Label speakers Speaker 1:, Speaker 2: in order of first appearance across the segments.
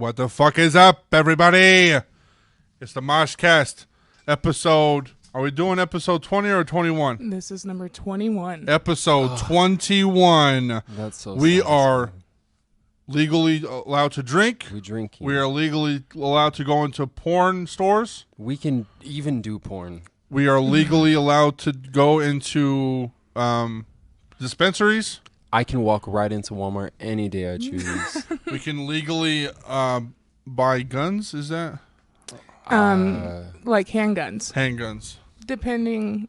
Speaker 1: What the fuck is up, everybody? It's the MOSHCAST episode. Are we doing episode 20 or 21?
Speaker 2: This is number 21.
Speaker 1: Episode 21.
Speaker 3: That's so
Speaker 1: We
Speaker 3: sad.
Speaker 1: are legally allowed to drink.
Speaker 3: We drink.
Speaker 1: We are legally allowed to go into porn stores.
Speaker 3: We can even do porn.
Speaker 1: We are legally allowed to go into dispensaries.
Speaker 3: I can walk right into Walmart any day I choose.
Speaker 1: We can legally buy guns. Is that?
Speaker 2: Like handguns.
Speaker 1: Handguns.
Speaker 2: Depending,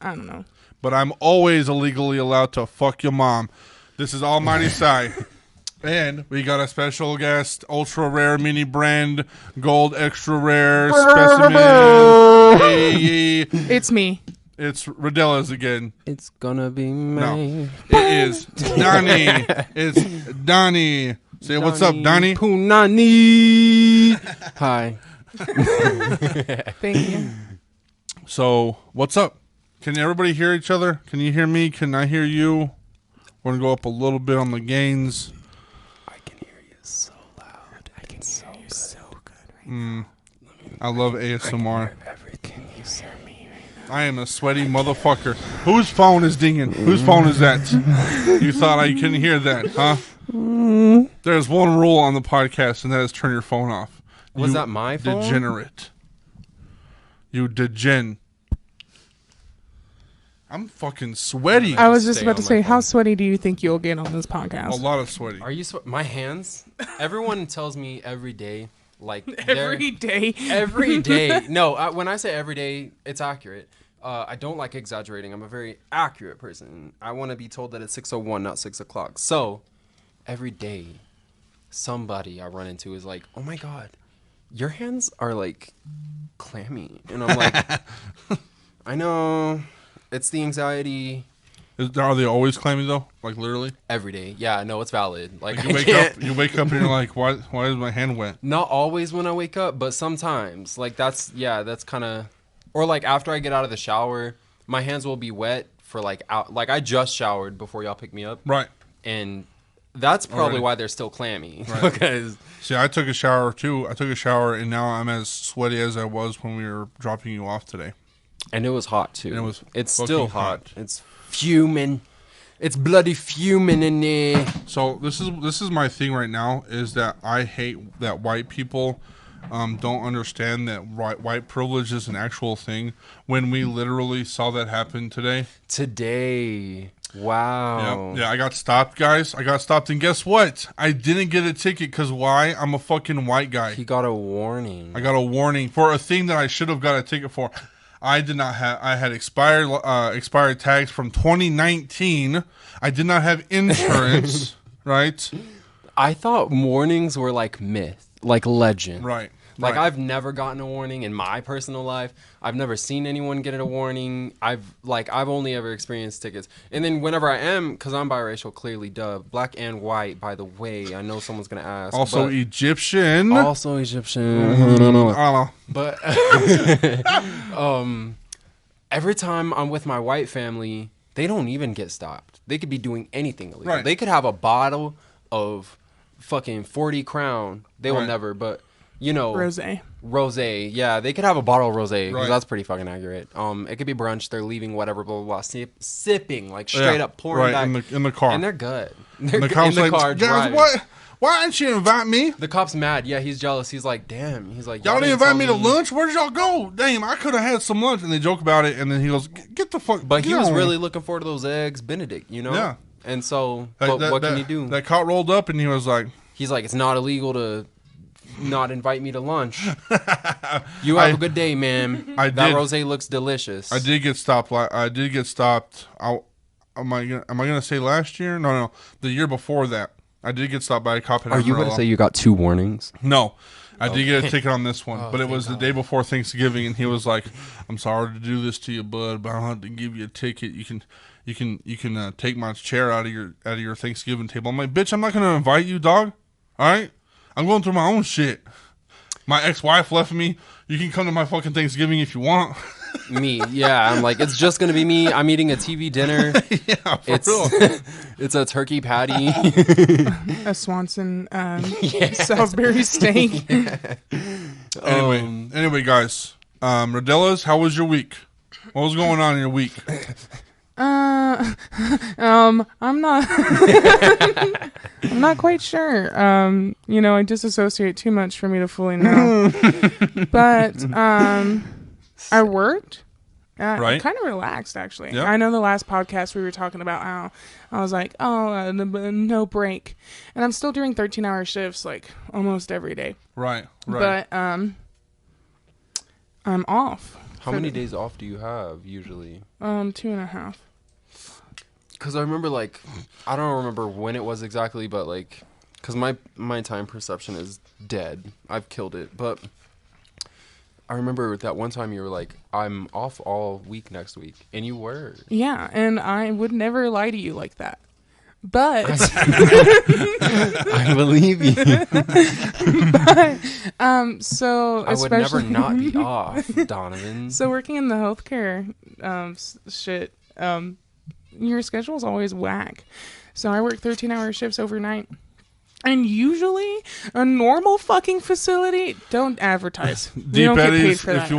Speaker 2: I don't know.
Speaker 1: But I'm always illegally allowed to fuck your mom. This is Almighty Sai. And we got a special guest, ultra rare mini brand, gold extra rare specimen. Hey,
Speaker 2: It's me.
Speaker 1: it's radellaez again.
Speaker 3: It's gonna be
Speaker 1: No,
Speaker 3: me.
Speaker 1: it is Donnie. It's Donnie. Say what's up, Donnie.
Speaker 3: Punani. Hi.
Speaker 2: Thank you.
Speaker 1: So what's up? Can everybody hear each other? Can you hear me? Can I hear you? We're gonna go up a little bit on the gains.
Speaker 3: I can hear you so loud. I can hear you so good.
Speaker 1: I love ASMR.
Speaker 3: Everything you say.
Speaker 1: I am a sweaty motherfucker. Whose phone is dinging? Whose phone is that? You thought I couldn't hear that, huh? There's one rule on the podcast, and that is turn your phone off.
Speaker 3: Was
Speaker 1: You
Speaker 3: that my phone?
Speaker 1: Degenerate. You degen. I'm fucking sweaty.
Speaker 2: I was just
Speaker 3: Stay
Speaker 2: about to
Speaker 3: on my
Speaker 2: say, how
Speaker 3: phone.
Speaker 2: sweaty do you think you'll get on this podcast?
Speaker 1: A lot of sweaty.
Speaker 3: Are you my hands? Everyone tells me every day, like
Speaker 2: Every day.
Speaker 3: every day. No, when I say every day, it's accurate. I don't like exaggerating. I'm a very accurate person. I want to be told that it's 6:01, not 6 o'clock. So every day, somebody I run into is like, "Oh my god, your hands are like clammy," and I'm like, "I know, it's the anxiety."
Speaker 1: Are they always clammy though? Like literally?
Speaker 3: Every day, yeah, no, it's valid. Like
Speaker 1: You wake up. You wake up and you're like, why is my hand wet?
Speaker 3: Not always when I wake up, but sometimes. Like that's kind of, or like after I get out of the shower, my hands will be wet for like I just showered before y'all picked me up,
Speaker 1: Right.
Speaker 3: and that's probably
Speaker 1: Already.
Speaker 3: why they're still clammy.
Speaker 1: Right.
Speaker 3: Because
Speaker 1: See, I took a shower too. I took a shower and now I'm as sweaty as I was when we were dropping you off today.
Speaker 3: and it was hot too.
Speaker 1: And it was
Speaker 3: It's
Speaker 1: fucking
Speaker 3: still
Speaker 1: hot.
Speaker 3: hot. It's fuming. It's bloody fuming in there.
Speaker 1: So this is my thing right now is that I hate that white people don't understand that white privilege is an actual thing when we literally saw that happen today.
Speaker 3: Today. Wow.
Speaker 1: Yeah, I got stopped, guys. I got stopped, and guess what? I didn't get a ticket because why? I'm a fucking white guy.
Speaker 3: He got a warning.
Speaker 1: I got a warning for a thing that I should have got a ticket for. I did not have. I had expired tags from 2019. I did not have insurance. Right.
Speaker 3: I thought warnings were like myth, like legend.
Speaker 1: Right.
Speaker 3: Like
Speaker 1: right.
Speaker 3: I've never gotten a warning in my personal life. I've never seen anyone get a warning. I've only ever experienced tickets. And then whenever I am, because I'm biracial, clearly, black and white. By the way, I know someone's gonna ask.
Speaker 1: Also
Speaker 3: but
Speaker 1: Egyptian.
Speaker 3: also Egyptian.
Speaker 1: I don't know.
Speaker 3: But every time I'm with my white family, they don't even get stopped. They could be doing anything illegal.
Speaker 1: Right.
Speaker 3: They could have a bottle of fucking 40 Crown. They will
Speaker 1: Right.
Speaker 3: never, but you know,
Speaker 2: Rosé.
Speaker 3: Yeah, they could have a bottle of rosé because
Speaker 1: Right.
Speaker 3: that's pretty fucking accurate. It could be brunch. They're leaving whatever, blah blah blah, sipping like straight up pouring
Speaker 1: right
Speaker 3: back
Speaker 1: in the car.
Speaker 3: and they're good. They're
Speaker 1: And the
Speaker 3: good
Speaker 1: cop's
Speaker 3: in the
Speaker 1: like,
Speaker 3: car
Speaker 1: guys,
Speaker 3: driving.
Speaker 1: what? Why didn't you invite me?
Speaker 3: The cop's mad. Yeah, he's jealous. He's like, damn. He's like,
Speaker 1: Y'all didn't invite
Speaker 3: tell
Speaker 1: me to lunch? Where did y'all go? Damn, I could have had some lunch. And they joke about it, and then he goes, get the fuck.
Speaker 3: But he
Speaker 1: get
Speaker 3: was
Speaker 1: on."
Speaker 3: really looking forward to those eggs Benedict, you know?
Speaker 1: Yeah.
Speaker 3: And so,
Speaker 1: Like,
Speaker 3: but what can you do?
Speaker 1: That cop rolled up, and he was like,
Speaker 3: He's like, it's not illegal to not invite me to lunch. You have a good day, man.
Speaker 1: I
Speaker 3: that
Speaker 1: did.
Speaker 3: rosé looks delicious.
Speaker 1: I did get stopped. I did get stopped. Am I gonna say last year? No, the year before that. I did get stopped by a cop in
Speaker 3: Are you going
Speaker 1: Amarillo.
Speaker 3: to say you got 2 warnings?
Speaker 1: No, I did get a ticket on this one, but it
Speaker 3: thank
Speaker 1: was the
Speaker 3: God.
Speaker 1: day before Thanksgiving, and he was like, "I'm sorry to do this to you, bud, but I'll have to give you a ticket. You can take my chair out of your Thanksgiving table." I'm like, "Bitch, I'm not gonna invite you, dog. All right, I'm going through my own shit. My ex-wife left me. You can come to my fucking Thanksgiving if you want."
Speaker 3: Me, yeah. I'm like, it's just gonna be me. I'm eating a TV dinner.
Speaker 1: Yeah, for
Speaker 3: It's
Speaker 1: real.
Speaker 3: it's a turkey patty.
Speaker 2: A Swanson Salisbury steak.
Speaker 1: Anyway, guys. Radellaez, how was your week? What was going on in your week?
Speaker 2: I'm not I'm not quite sure. I disassociate too much for me to fully know. But I worked.
Speaker 1: Right.
Speaker 2: Kind of relaxed, actually.
Speaker 1: Yep.
Speaker 2: I know the last podcast we were talking about how I was like, no break. And I'm still doing 13-hour shifts like almost every day.
Speaker 1: Right.
Speaker 2: But I'm off.
Speaker 3: How many days off do you have usually?
Speaker 2: 2.5.
Speaker 3: Because I remember, like, I don't remember when it was exactly, but, like, because my time perception is dead. I've killed it. But I remember that one time you were like, I'm off all week next week. And you were.
Speaker 2: Yeah, and I would never lie to you like that. But
Speaker 3: I believe you.
Speaker 2: so
Speaker 3: I would never
Speaker 2: especially
Speaker 3: not be off, Donovan.
Speaker 2: So working in the healthcare shit, your schedule's always whack. So I work 13-hour shifts overnight. And usually a normal fucking facility don't advertise. You
Speaker 1: Deep
Speaker 2: don't get paid
Speaker 1: Eddies,
Speaker 2: for that.
Speaker 1: if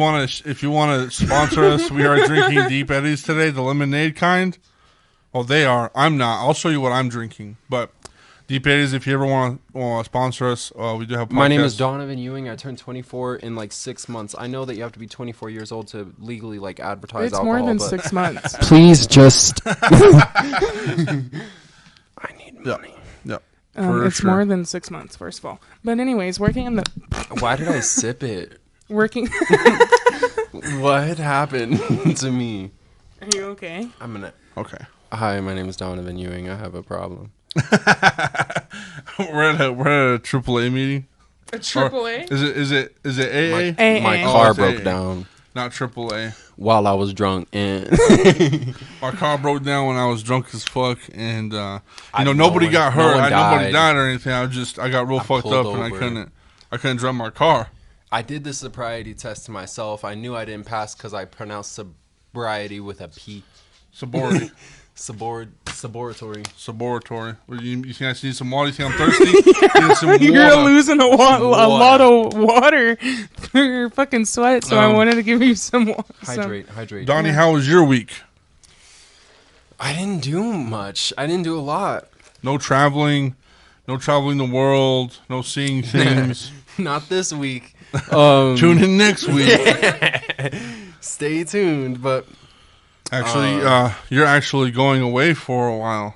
Speaker 1: you want to sponsor us, we are drinking Deep Eddies today, the lemonade kind. Well, they are. I'm not. I'll show you what I'm drinking. But Deep Eddies, if you ever want to sponsor us, we do have podcasts.
Speaker 3: My name is Donovan Ewing. I turned 24 in like 6 months. I know that you have to be 24 years old to legally like advertise
Speaker 2: It's
Speaker 3: alcohol.
Speaker 2: more than
Speaker 3: but
Speaker 2: 6 months.
Speaker 3: Please just. I need money.
Speaker 1: Yep.
Speaker 2: It's more than 6 months, first of all. But anyways, working in the
Speaker 3: Why did I sip it?
Speaker 2: working.
Speaker 3: What happened to me?
Speaker 2: Are you okay?
Speaker 3: I'm gonna.
Speaker 1: Okay.
Speaker 3: Hi, my name is Donovan Ewing. I have a problem.
Speaker 1: we're at a AAA meeting.
Speaker 2: A AAA?
Speaker 1: Is it AA?
Speaker 3: My
Speaker 2: AA.
Speaker 3: car
Speaker 1: it's
Speaker 3: broke
Speaker 1: AA.
Speaker 3: down
Speaker 1: Not AAA.
Speaker 3: while I was drunk, and
Speaker 1: My car broke down when I was drunk as fuck, and
Speaker 3: no
Speaker 1: nobody
Speaker 3: one-
Speaker 1: got
Speaker 3: no
Speaker 1: hurt.
Speaker 3: one
Speaker 1: Nobody
Speaker 3: died.
Speaker 1: died or anything. I got real fucked
Speaker 3: pulled
Speaker 1: up, and I
Speaker 3: over.
Speaker 1: couldn't drive my car.
Speaker 3: I did the sobriety test to myself. I knew I didn't pass because I pronounced sobriety with a P.
Speaker 1: Suboratory.
Speaker 3: Suboratory.
Speaker 1: Suboratory. You think I need some water? You think I'm thirsty? You need some
Speaker 2: You're
Speaker 1: water.
Speaker 2: losing a lot of water through your fucking sweat, so I wanted to give you some water.
Speaker 3: Hydrate.
Speaker 1: Donnie, how was your week?
Speaker 3: I didn't do much. I didn't do a lot.
Speaker 1: No traveling the world, no seeing things.
Speaker 3: Not this week.
Speaker 1: Tune in next week.
Speaker 3: Stay tuned, but
Speaker 1: Actually, you're actually going away for a while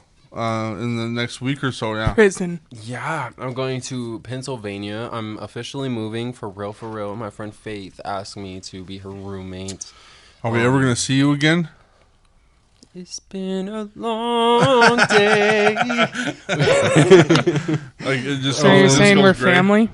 Speaker 1: in the next week or so, yeah.
Speaker 2: Prison.
Speaker 3: yeah, I'm going to Pennsylvania. I'm officially moving for real. My friend Faith asked me to be her roommate.
Speaker 1: Are we ever going to see you again?
Speaker 3: It's been a long day.
Speaker 1: Like, it just
Speaker 2: So you're
Speaker 1: it just
Speaker 2: saying
Speaker 1: goes
Speaker 2: we're
Speaker 1: great.
Speaker 2: family?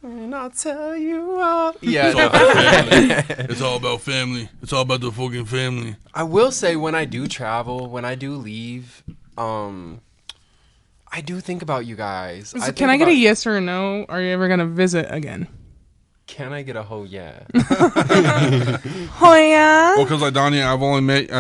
Speaker 3: And I'll tell you all.
Speaker 1: It's
Speaker 3: Yeah.
Speaker 1: all about family. It's all about family. It's all about the fucking family.
Speaker 3: I will say when I do travel, when I do leave, I do think about you guys.
Speaker 2: So can I get a yes or a no? Are you ever going to visit again?
Speaker 3: Can I get a ho yeah?
Speaker 2: Oh, yeah?
Speaker 1: Well, because like Donnie,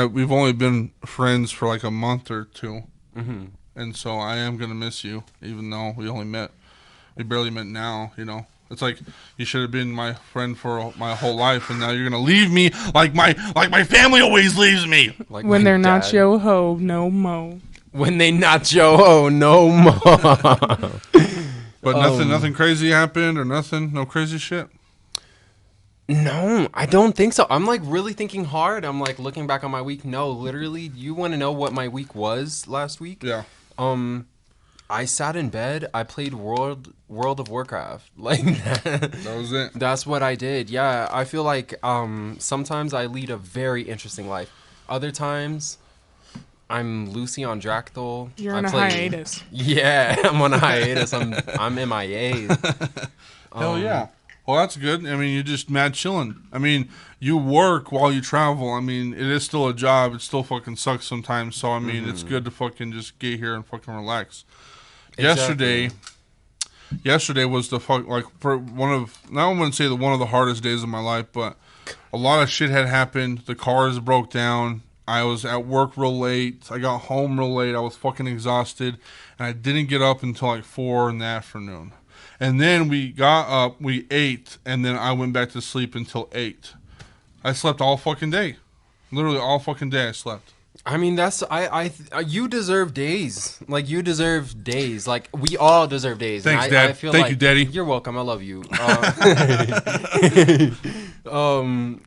Speaker 1: we've only been friends for like a month or two.
Speaker 3: Mm-hmm.
Speaker 1: And so I am going to miss you, even though we barely met now, you know. It's like you should have been my friend for my whole life, and now you're gonna leave me like my family always leaves me.
Speaker 3: Like
Speaker 2: When
Speaker 3: my
Speaker 2: they're not
Speaker 3: dad.
Speaker 2: yo ho, no mo.
Speaker 3: When they not yo ho, no more.
Speaker 1: But nothing crazy happened or nothing, no crazy shit.
Speaker 3: No, I don't think so. I'm like really thinking hard. I'm like looking back on my week. No, literally, you want to know what my week was last week?
Speaker 1: Yeah.
Speaker 3: I sat in bed. I played World of Warcraft. Like
Speaker 1: That was it.
Speaker 3: that's what I did. Yeah, I feel like sometimes I lead a very interesting life. Other times, I'm Lucy on Dractyl.
Speaker 2: You're on a hiatus.
Speaker 3: Yeah, I'm on a hiatus. I'm MIA.
Speaker 1: Hell yeah. Well, that's good. I mean, you're just mad chilling. I mean, you work while you travel. I mean, it is still a job. It still fucking sucks sometimes. So, I mean, it's good to fucking just get here and fucking relax.
Speaker 3: Exactly.
Speaker 1: Yesterday was the fuck, like, for one of, I wouldn't say one of the hardest days of my life, but a lot of shit had happened. The cars broke down. I was at work real late. I got home real late. I was fucking exhausted. And I didn't get up until like 4 in the afternoon. And then we got up, we ate, and then I went back to sleep until 8. I slept all fucking day. Literally all fucking day I slept.
Speaker 3: I mean, you deserve days. Like, you deserve days. Like, we all deserve days.
Speaker 1: Thanks,
Speaker 3: and
Speaker 1: Dad.
Speaker 3: I feel
Speaker 1: Thank
Speaker 3: like
Speaker 1: you, Daddy.
Speaker 3: You're welcome. I love you.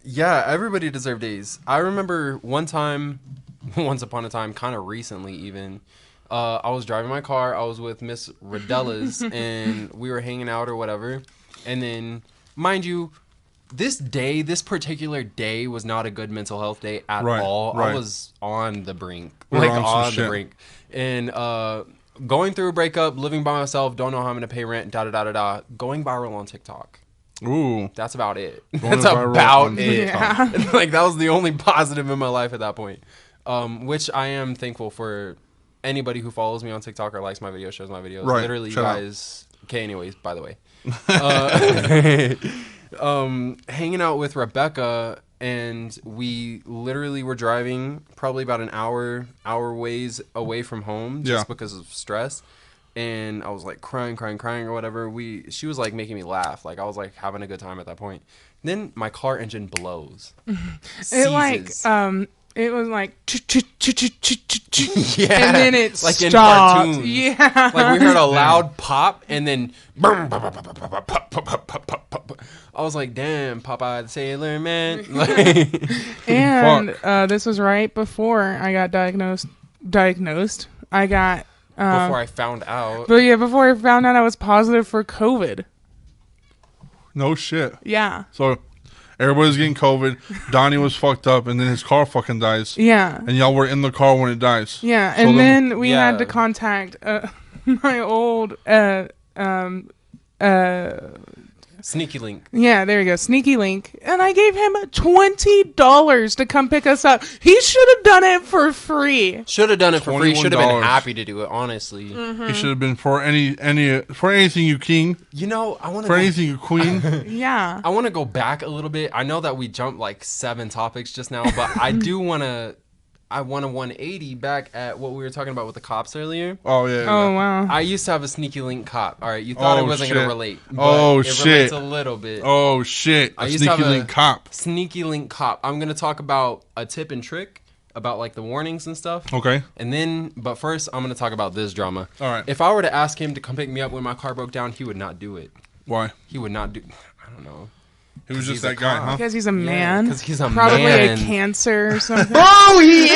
Speaker 3: Yeah, everybody deserves days. I remember once upon a time, kind of recently even, I was driving my car. I was with Miss Radellaez, and we were hanging out or whatever. And then, mind you, this particular day was not a good mental health day at all.
Speaker 1: Right.
Speaker 3: I was on the brink.
Speaker 1: We were
Speaker 3: Like, on the
Speaker 1: shit.
Speaker 3: brink. And going through a breakup, living by myself, don't know how I'm going to pay rent, da-da-da-da-da, going viral on TikTok.
Speaker 1: Ooh.
Speaker 3: That's about it.
Speaker 1: Going
Speaker 3: That's
Speaker 1: viral
Speaker 3: about
Speaker 1: on
Speaker 3: it.
Speaker 2: Yeah.
Speaker 3: Like, that was the only positive in my life at that point. Which I am thankful for anybody who follows me on TikTok or likes my videos, shares my videos.
Speaker 1: Right.
Speaker 3: Literally, you
Speaker 1: Shout out.
Speaker 3: guys. Okay, anyways, by the way. Hanging out with Rebecca, and we literally were driving probably about an hour ways away from home just because of stress. And I was like crying or whatever. She was like making me laugh. Like, I was like having a good time at that point. Then my car engine blows.
Speaker 2: It was like,
Speaker 3: Yeah,
Speaker 2: and then it
Speaker 3: like in
Speaker 2: stopped.
Speaker 3: cartoons.
Speaker 2: Yeah,
Speaker 3: Like, we heard a loud pop, and then I was like, "Damn, Popeye the Sailor Man!" Like,
Speaker 2: and this was right before I got diagnosed. I got
Speaker 3: before I found out.
Speaker 2: But yeah, before I found out I was positive for COVID.
Speaker 1: No shit.
Speaker 2: Yeah.
Speaker 1: So everybody's getting COVID. Donnie was fucked up, and then his car fucking dies.
Speaker 2: Yeah.
Speaker 1: And y'all were in the car when it dies.
Speaker 2: Yeah,
Speaker 1: So
Speaker 2: and then we
Speaker 3: Yeah.
Speaker 2: had to contact my old
Speaker 3: Sneaky Link.
Speaker 2: yeah, there you go, Sneaky Link, and I gave him $20 to come pick us up. He should have done it for free.
Speaker 3: Should have done it for free. Should have been
Speaker 1: $21.
Speaker 3: happy to do it. Honestly,
Speaker 1: He should have been for anything you king,
Speaker 3: you know, I want
Speaker 1: for
Speaker 3: to.
Speaker 1: anything you queen.
Speaker 2: Yeah.
Speaker 3: I want to go back a little bit. I know that we jumped like 7 topics just now, but I do want to. I want a 180 back at what we were talking about with the cops earlier.
Speaker 1: Oh yeah.
Speaker 2: Oh wow.
Speaker 3: I used to have a Sneaky Link cop. All right, you thought
Speaker 1: Oh,
Speaker 3: it wasn't going
Speaker 1: shit.
Speaker 3: to relate. But
Speaker 1: Oh,
Speaker 3: it
Speaker 1: shit.
Speaker 3: relates a little bit.
Speaker 1: Oh shit.
Speaker 3: I
Speaker 1: A
Speaker 3: used to
Speaker 1: sneaky
Speaker 3: have
Speaker 1: link cop.
Speaker 3: Sneaky Link cop. I'm going to talk about a tip and trick about like the warnings and stuff.
Speaker 1: Okay.
Speaker 3: And then, but first, I'm going to talk about this drama.
Speaker 1: All right.
Speaker 3: If I were to ask him to come pick me up when my car broke down, he would not do it.
Speaker 1: Why?
Speaker 3: He would not do. I don't know.
Speaker 1: He was just
Speaker 3: he's a
Speaker 1: that guy,
Speaker 3: cop.
Speaker 1: huh?
Speaker 2: Because he's a man.
Speaker 3: 'cause he's a
Speaker 2: Probably
Speaker 3: man.
Speaker 2: a cancer or something.
Speaker 3: Oh, he is!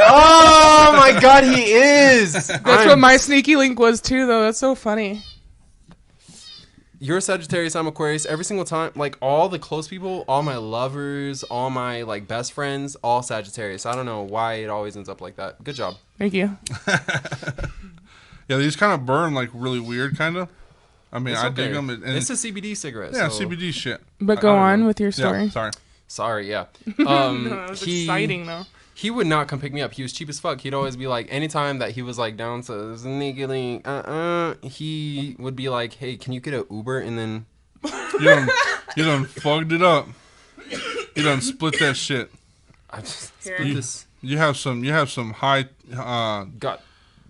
Speaker 3: Oh my God, he is!
Speaker 2: That's what my Sneaky Link was too, though. That's so funny.
Speaker 3: You're a Sagittarius, I'm Aquarius. Every single time, like all the close people, all my lovers, all my like best friends, all Sagittarius. I don't know why it always ends up like that. Good job.
Speaker 2: Thank you.
Speaker 1: Yeah, these kind of burn like really weird, kind of. I mean,
Speaker 3: It's
Speaker 1: I
Speaker 3: okay.
Speaker 1: dig them. And
Speaker 3: It's a CBD cigarette.
Speaker 1: yeah,
Speaker 3: so.
Speaker 1: CBD shit.
Speaker 2: But
Speaker 3: I
Speaker 2: go
Speaker 3: don't
Speaker 2: on
Speaker 3: know.
Speaker 2: with your story.
Speaker 1: Yeah, sorry.
Speaker 3: Sorry, yeah.
Speaker 2: No, it was exciting though.
Speaker 3: He would not come pick me up. He was cheap as fuck. He'd always be like, anytime that he was like down to Sneaky Link, he would be like, hey, can you get an Uber? And then
Speaker 1: You done fucked it up. You done split that shit.
Speaker 3: I just
Speaker 2: Here.
Speaker 3: split this.
Speaker 1: You have some high.
Speaker 3: Got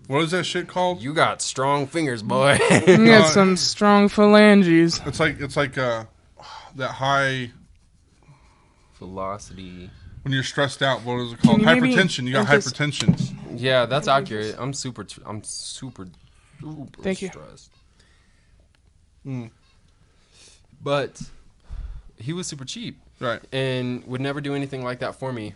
Speaker 1: What is that shit called?
Speaker 3: you got strong fingers, boy.
Speaker 2: You got some strong phalanges.
Speaker 1: It's like that high
Speaker 3: Velocity.
Speaker 1: when you're stressed out. What is it called?
Speaker 2: you maybe
Speaker 1: Hypertension. You got
Speaker 2: emphasize-
Speaker 1: hypertension.
Speaker 3: Yeah, that's accurate. I'm super
Speaker 2: Thank you.
Speaker 3: stressed. But he was super cheap
Speaker 1: Right.
Speaker 3: and would never do anything like that for me.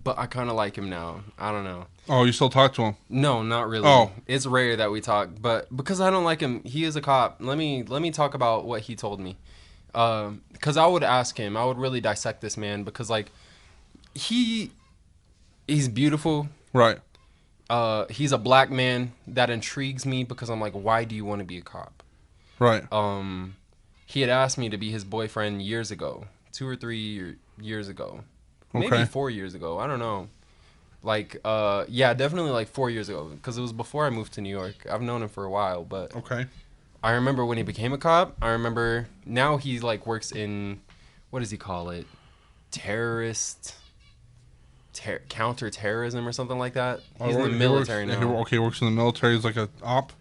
Speaker 3: But I kind of like him now. I don't know.
Speaker 1: Oh, you still talk to him?
Speaker 3: No, not really.
Speaker 1: Oh.
Speaker 3: It's rare that we talk, but because I don't like him, he is a cop. Let me talk about what he told me. Because I would ask him. I would really dissect this man because like he's beautiful.
Speaker 1: Right.
Speaker 3: He's a black man that intrigues me because I'm like, why do you want to be a cop?
Speaker 1: Right.
Speaker 3: He had asked me to be his boyfriend years ago, 2 or 3 years ago, maybe
Speaker 1: Okay.
Speaker 3: 4 years ago. I don't know. Like, yeah, definitely like 4 years ago because it was before I moved to New York. I've known him for a while, but
Speaker 1: Okay.
Speaker 3: I remember when he became a cop. I remember now he like works in, what does he call it? Counter-terrorism or something like that. He's in the military now.
Speaker 1: Okay, works in the military. He's like a op.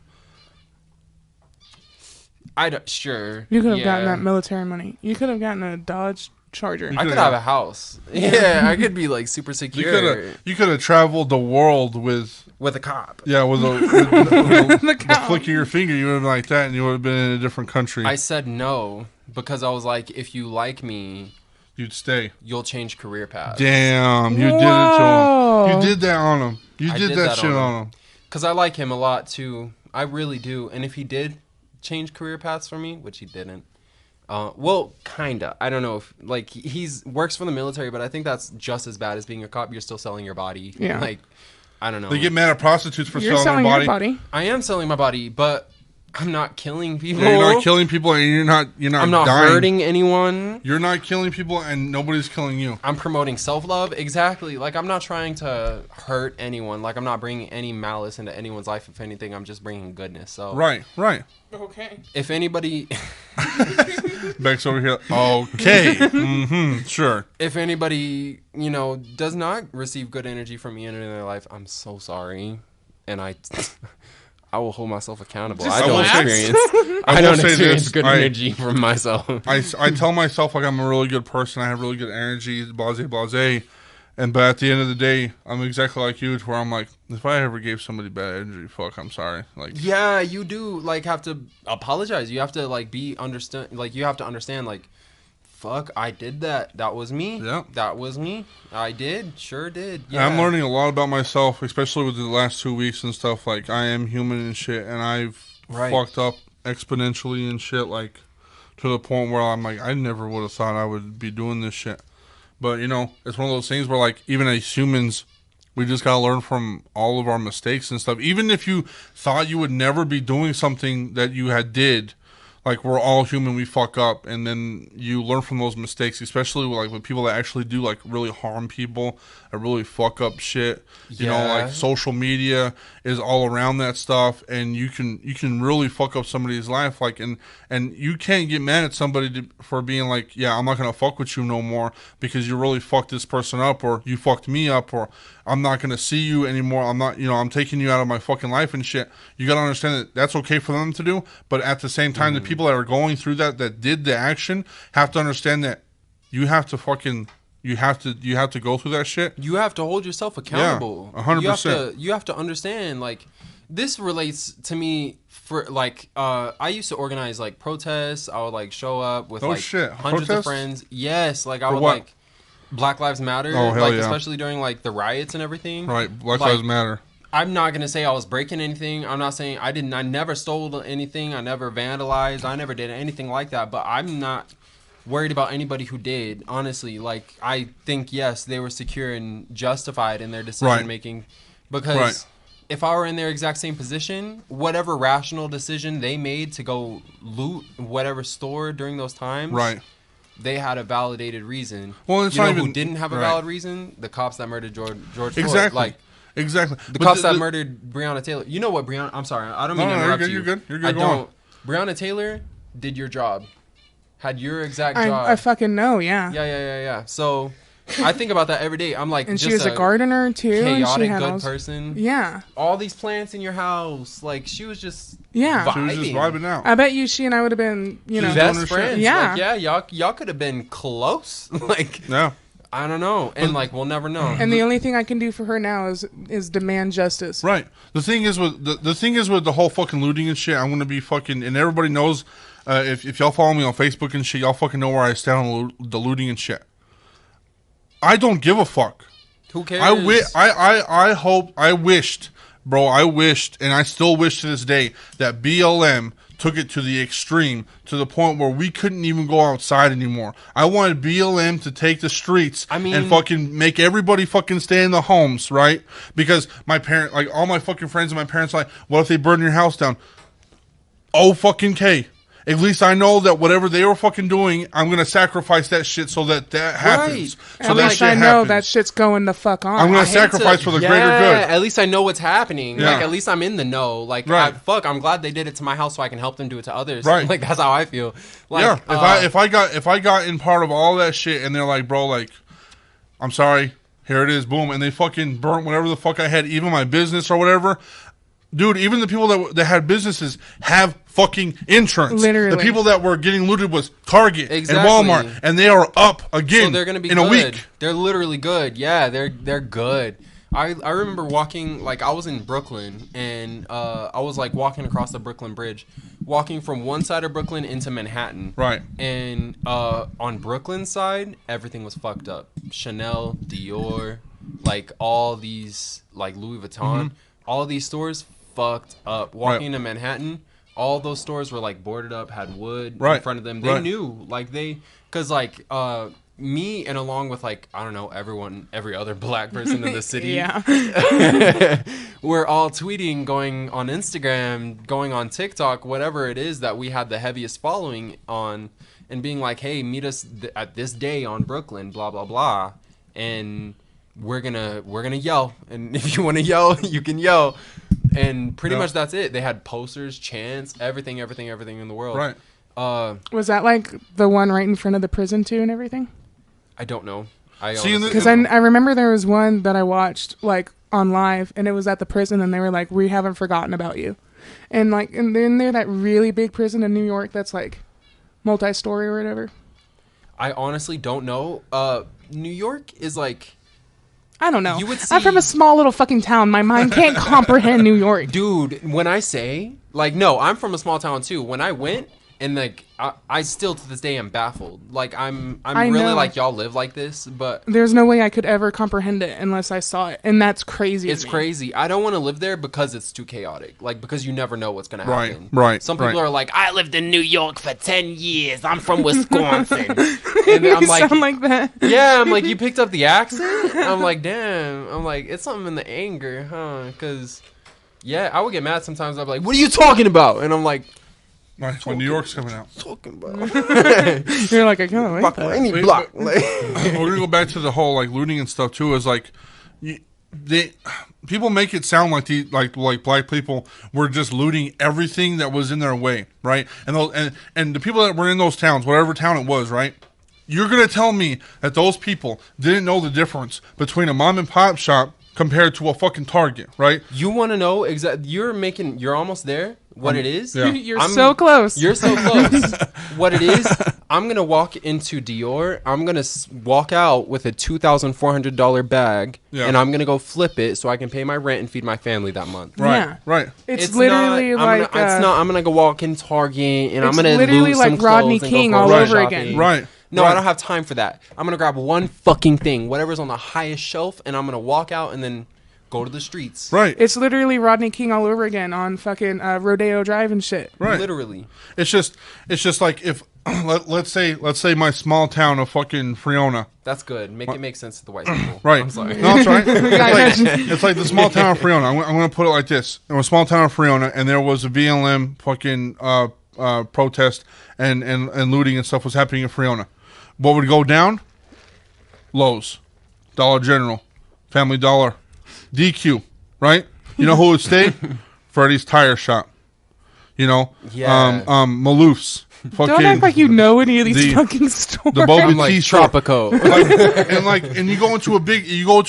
Speaker 3: Sure.
Speaker 2: You could have gotten that military money. You could have gotten a Dodge Charger.
Speaker 3: I could have a house. Yeah, I could be like super secure.
Speaker 1: You could have traveled the world with
Speaker 3: a cop.
Speaker 1: Yeah, with the flick of your finger, you would have been like that, and you would have been in a different country.
Speaker 3: I said no because I was like, if you like me,
Speaker 1: you'd stay.
Speaker 3: You'll change career paths.
Speaker 1: Damn, you did it to him. You did that on him. You did that shit on him.
Speaker 3: Because I like him a lot too. I really do. And if he did change career paths for me, which he didn't. Well, kinda. I don't know if like he's works for the military, but I think that's just as bad as being a cop. You're still selling your body.
Speaker 2: Yeah.
Speaker 3: Like, I don't know.
Speaker 1: They get mad at prostitutes for selling their body.
Speaker 3: I am selling my body, but I'm not killing people.
Speaker 1: Yeah, you're not killing people, and you're not. I'm
Speaker 3: not
Speaker 1: dying.
Speaker 3: hurting anyone.
Speaker 1: You're not killing people, and nobody's killing you.
Speaker 3: I'm promoting self-love. Exactly. Like, I'm not trying to hurt anyone. Like, I'm not bringing any malice into anyone's life. If anything, I'm just bringing goodness. So
Speaker 1: right.
Speaker 2: Okay.
Speaker 3: If anybody,
Speaker 1: Beck's over here. Okay. Sure.
Speaker 3: If anybody, does not receive good energy from me in their life, I'm so sorry, and I will hold myself accountable. I don't experience good energy from myself.
Speaker 1: I tell myself like I'm a really good person. I have really good energy, blase. But at the end of the day, I'm exactly like you, where I'm like, if I ever gave somebody bad energy, fuck, I'm sorry. Like,
Speaker 3: yeah, you do like have to apologize. You have to like understand. Like, you have to understand. Like, fuck, I did that. That was me.
Speaker 1: Yeah,
Speaker 3: that was me. I sure did.
Speaker 1: Yeah, I'm learning a lot about myself, especially with the last 2 weeks and stuff. Like, I am human and shit, and I've fucked up exponentially and shit. Like, to the point where I'm like, I never would have thought I would be doing this shit. But, it's one of those things where, like, even as humans, we just got to learn from all of our mistakes and stuff. Even if you thought you would never be doing something that you did, like, we're all human, we fuck up. And then you learn from those mistakes, especially with people that actually do, like, really harm people and really fuck up shit. You know, like, social media is all around that stuff. And you can really fuck up somebody's life. Like, and you can't get mad at somebody for being like, yeah, I'm not going to fuck with you no more because you really fucked this person up, or you fucked me up, or I'm not going to see you anymore. I'm not, I'm taking you out of my fucking life and shit. You got to understand that that's okay for them to do. But at the same time, the people that are going through that did the action have to understand that you have to fucking, you have to go through that shit.
Speaker 3: You have to hold yourself accountable.
Speaker 1: Yeah, 100%.
Speaker 3: You have to understand, like, this relates to me for, like, I used to organize, like, protests. I would, like, show up with, hundreds of friends. Yes, like, I would, like, Black Lives Matter.
Speaker 1: Oh, hell yeah.
Speaker 3: Especially during, like, the riots and everything.
Speaker 1: Right, Black Lives Matter.
Speaker 3: I'm not going to say I was breaking anything. I'm not saying I never stole anything. I never vandalized. I never did anything like that. But I'm not worried about anybody who did, honestly. Like, I think, yes, they were secure and justified in their decision making. Because if I were in their exact same position, whatever rational decision they made to go loot whatever store during those times, they had a validated reason.
Speaker 1: Well, it's
Speaker 3: who didn't have a valid reason? The cops that murdered George Floyd.
Speaker 1: Exactly.
Speaker 3: The cops that murdered Breonna Taylor. You know what, Breonna... I'm sorry. I don't mean to interrupt you.
Speaker 1: You're good. I don't.
Speaker 3: Breonna Taylor did your job. Had your exact job.
Speaker 2: I fucking know, yeah.
Speaker 3: Yeah. So, I think about that every day. I'm like,
Speaker 2: and she was a gardener, too.
Speaker 3: Chaotic, good person.
Speaker 2: Yeah.
Speaker 3: All these plants in your house. Like, she was just...
Speaker 2: Yeah.
Speaker 1: She was just vibing out.
Speaker 2: I bet you she and I would have been,
Speaker 3: best friends.
Speaker 2: Yeah.
Speaker 3: Like, y'all could have been close. Like...
Speaker 1: Yeah.
Speaker 3: I don't know, and like we'll never know.
Speaker 2: And the only thing I can do for her now is demand justice.
Speaker 1: Right. The thing is with the whole fucking looting and shit. I'm gonna be fucking, and everybody knows. If y'all follow me on Facebook and shit, y'all fucking know where I stand on the looting and shit. I don't give a fuck.
Speaker 3: Who cares?
Speaker 1: I wished, and I still wish to this day that BLM took it to the extreme, to the point where we couldn't even go outside anymore. I wanted BLM to take the streets and fucking make everybody fucking stay in the homes, right? Because my parent, like all my fucking friends and my parents, are like, what if they burn your house down? Oh fucking K. at least I know that whatever they were fucking doing, I'm gonna sacrifice that shit so that happens. So
Speaker 2: At
Speaker 1: that
Speaker 2: least
Speaker 1: shit
Speaker 2: I know
Speaker 1: happens.
Speaker 2: that shit's going the fuck on.
Speaker 1: I'm gonna
Speaker 3: I hate
Speaker 1: sacrifice for the greater good.
Speaker 3: At least I know what's happening.
Speaker 1: Yeah.
Speaker 3: Like, at least I'm in the know. Like,
Speaker 1: Right.
Speaker 3: I'm glad they did it to my house so I can help them do it to others.
Speaker 1: Right.
Speaker 3: Like, that's how I feel. Like,
Speaker 1: Yeah. If I got in part of all that shit, and they're like, bro, like, I'm sorry, here it is, boom, and they fucking burnt whatever the fuck I had, even my business or whatever. Dude, even the people that had businesses have fucking insurance.
Speaker 2: Literally.
Speaker 1: The people that were getting looted was Target
Speaker 3: Exactly.
Speaker 1: and Walmart, and they are up again
Speaker 3: so they're gonna be
Speaker 1: in
Speaker 3: good.
Speaker 1: a week.
Speaker 3: They're literally good. Yeah, they're good. I remember walking, like, I was in Brooklyn, and I was like walking across the Brooklyn Bridge, walking from one side of Brooklyn into Manhattan.
Speaker 1: Right.
Speaker 3: And on Brooklyn's side, everything was fucked up. Chanel, Dior, like all these, like Louis Vuitton, all these stores fucked up. Walking to Manhattan, all those stores were like boarded up, had wood in front of them. They knew, like because like me and along with like, I don't know, every other black person in the city,
Speaker 2: Yeah.
Speaker 3: we're all tweeting, going on Instagram, going on TikTok, whatever it is that we had the heaviest following on, and being like, hey, meet us at this day on Brooklyn, blah blah blah, and we're gonna yell, and if you want to yell, you can yell, and pretty much that's it. They had posters, chants, everything in the world.
Speaker 1: Right.
Speaker 2: Was that like the one right in front of the prison too and everything?
Speaker 3: I don't know.
Speaker 2: Because I remember there was one that I watched like on live, and it was at the prison, and they were like, "We haven't forgotten about you," and like, and then they're that really big prison in New York that's like multi-story or whatever.
Speaker 3: I honestly don't know. New York is like,
Speaker 2: I don't know.
Speaker 3: You would
Speaker 2: I'm from a small little fucking town. My mind can't comprehend New York.
Speaker 3: dude, when I say, like, no, I'm from a small town too. When I went, and like, I still to this day am baffled. Like, I'm really
Speaker 2: know.
Speaker 3: like, y'all live like this, but
Speaker 2: There's no way I could ever comprehend it unless I saw it, and that's crazy.
Speaker 3: it's
Speaker 2: to me.
Speaker 3: crazy. I don't want to live there because it's too chaotic. Like, because you never know what's gonna happen.
Speaker 1: Right.
Speaker 3: Some people
Speaker 1: right.
Speaker 3: are like, I lived in New York for 10 years. I'm from Wisconsin. And I'm
Speaker 2: You
Speaker 3: like,
Speaker 2: sound like that.
Speaker 3: yeah, I'm like, you picked up the accent? I'm like, damn. I'm like, it's something in the anger, huh? Because, yeah, I would get mad sometimes. I'd be like, what are you talking about? And I'm like,
Speaker 1: Right, when New York's coming out.
Speaker 3: talking about?
Speaker 2: You're like, I kind of like that.
Speaker 3: Any
Speaker 1: Wait,
Speaker 3: block.
Speaker 1: We're gonna go back to the whole like looting and stuff too. Is like, people make it sound like like black people were just looting everything that was in their way, right? And the people that were in those towns, whatever town it was, right? You're gonna tell me that those people didn't know the difference between a mom and pop shop compared to a fucking Target, right?
Speaker 3: You want to know exactly? You're almost there. What it is?
Speaker 1: Yeah.
Speaker 2: You're so close.
Speaker 3: You're so close. What it is? I'm gonna walk into Dior. I'm gonna walk out with a $2,400 bag, and I'm gonna go flip it so I can pay my rent and feed my family that month.
Speaker 1: Right,
Speaker 2: Yeah.
Speaker 1: right.
Speaker 2: It's literally like
Speaker 3: I'm gonna go walk in Target and I'm
Speaker 2: it's
Speaker 3: gonna
Speaker 2: literally
Speaker 3: lose
Speaker 2: like
Speaker 3: some
Speaker 2: Rodney
Speaker 3: clothes and go
Speaker 2: King
Speaker 3: grocery
Speaker 2: all over
Speaker 3: shopping.
Speaker 2: again.
Speaker 1: Right.
Speaker 3: No,
Speaker 1: right.
Speaker 3: I don't have time for that. I'm gonna grab one fucking thing, whatever's on the highest shelf, and I'm gonna walk out and then go to the streets.
Speaker 1: Right.
Speaker 2: It's literally Rodney King all over again on fucking Rodeo Drive and shit.
Speaker 1: Right.
Speaker 3: Literally.
Speaker 1: It's just like if let's say my small town of fucking Friona.
Speaker 3: That's good. Make it make sense to the white people.
Speaker 1: Right.
Speaker 3: I'm sorry.
Speaker 1: No, it's right. It's like the small town of Friona. I'm going to put it like this. There was a small town of Friona, and there was a BLM fucking protest and looting and stuff was happening in Friona. What would go down? Lowe's, Dollar General, Family Dollar, DQ, right? You know who would stay? Freddy's Tire Shop. You know?
Speaker 3: Yeah.
Speaker 1: Maloof's.
Speaker 2: Don't act like you know any of these fucking stores.
Speaker 1: The Bobby
Speaker 3: I'm like
Speaker 1: T store.
Speaker 3: Tropico.
Speaker 1: And you go into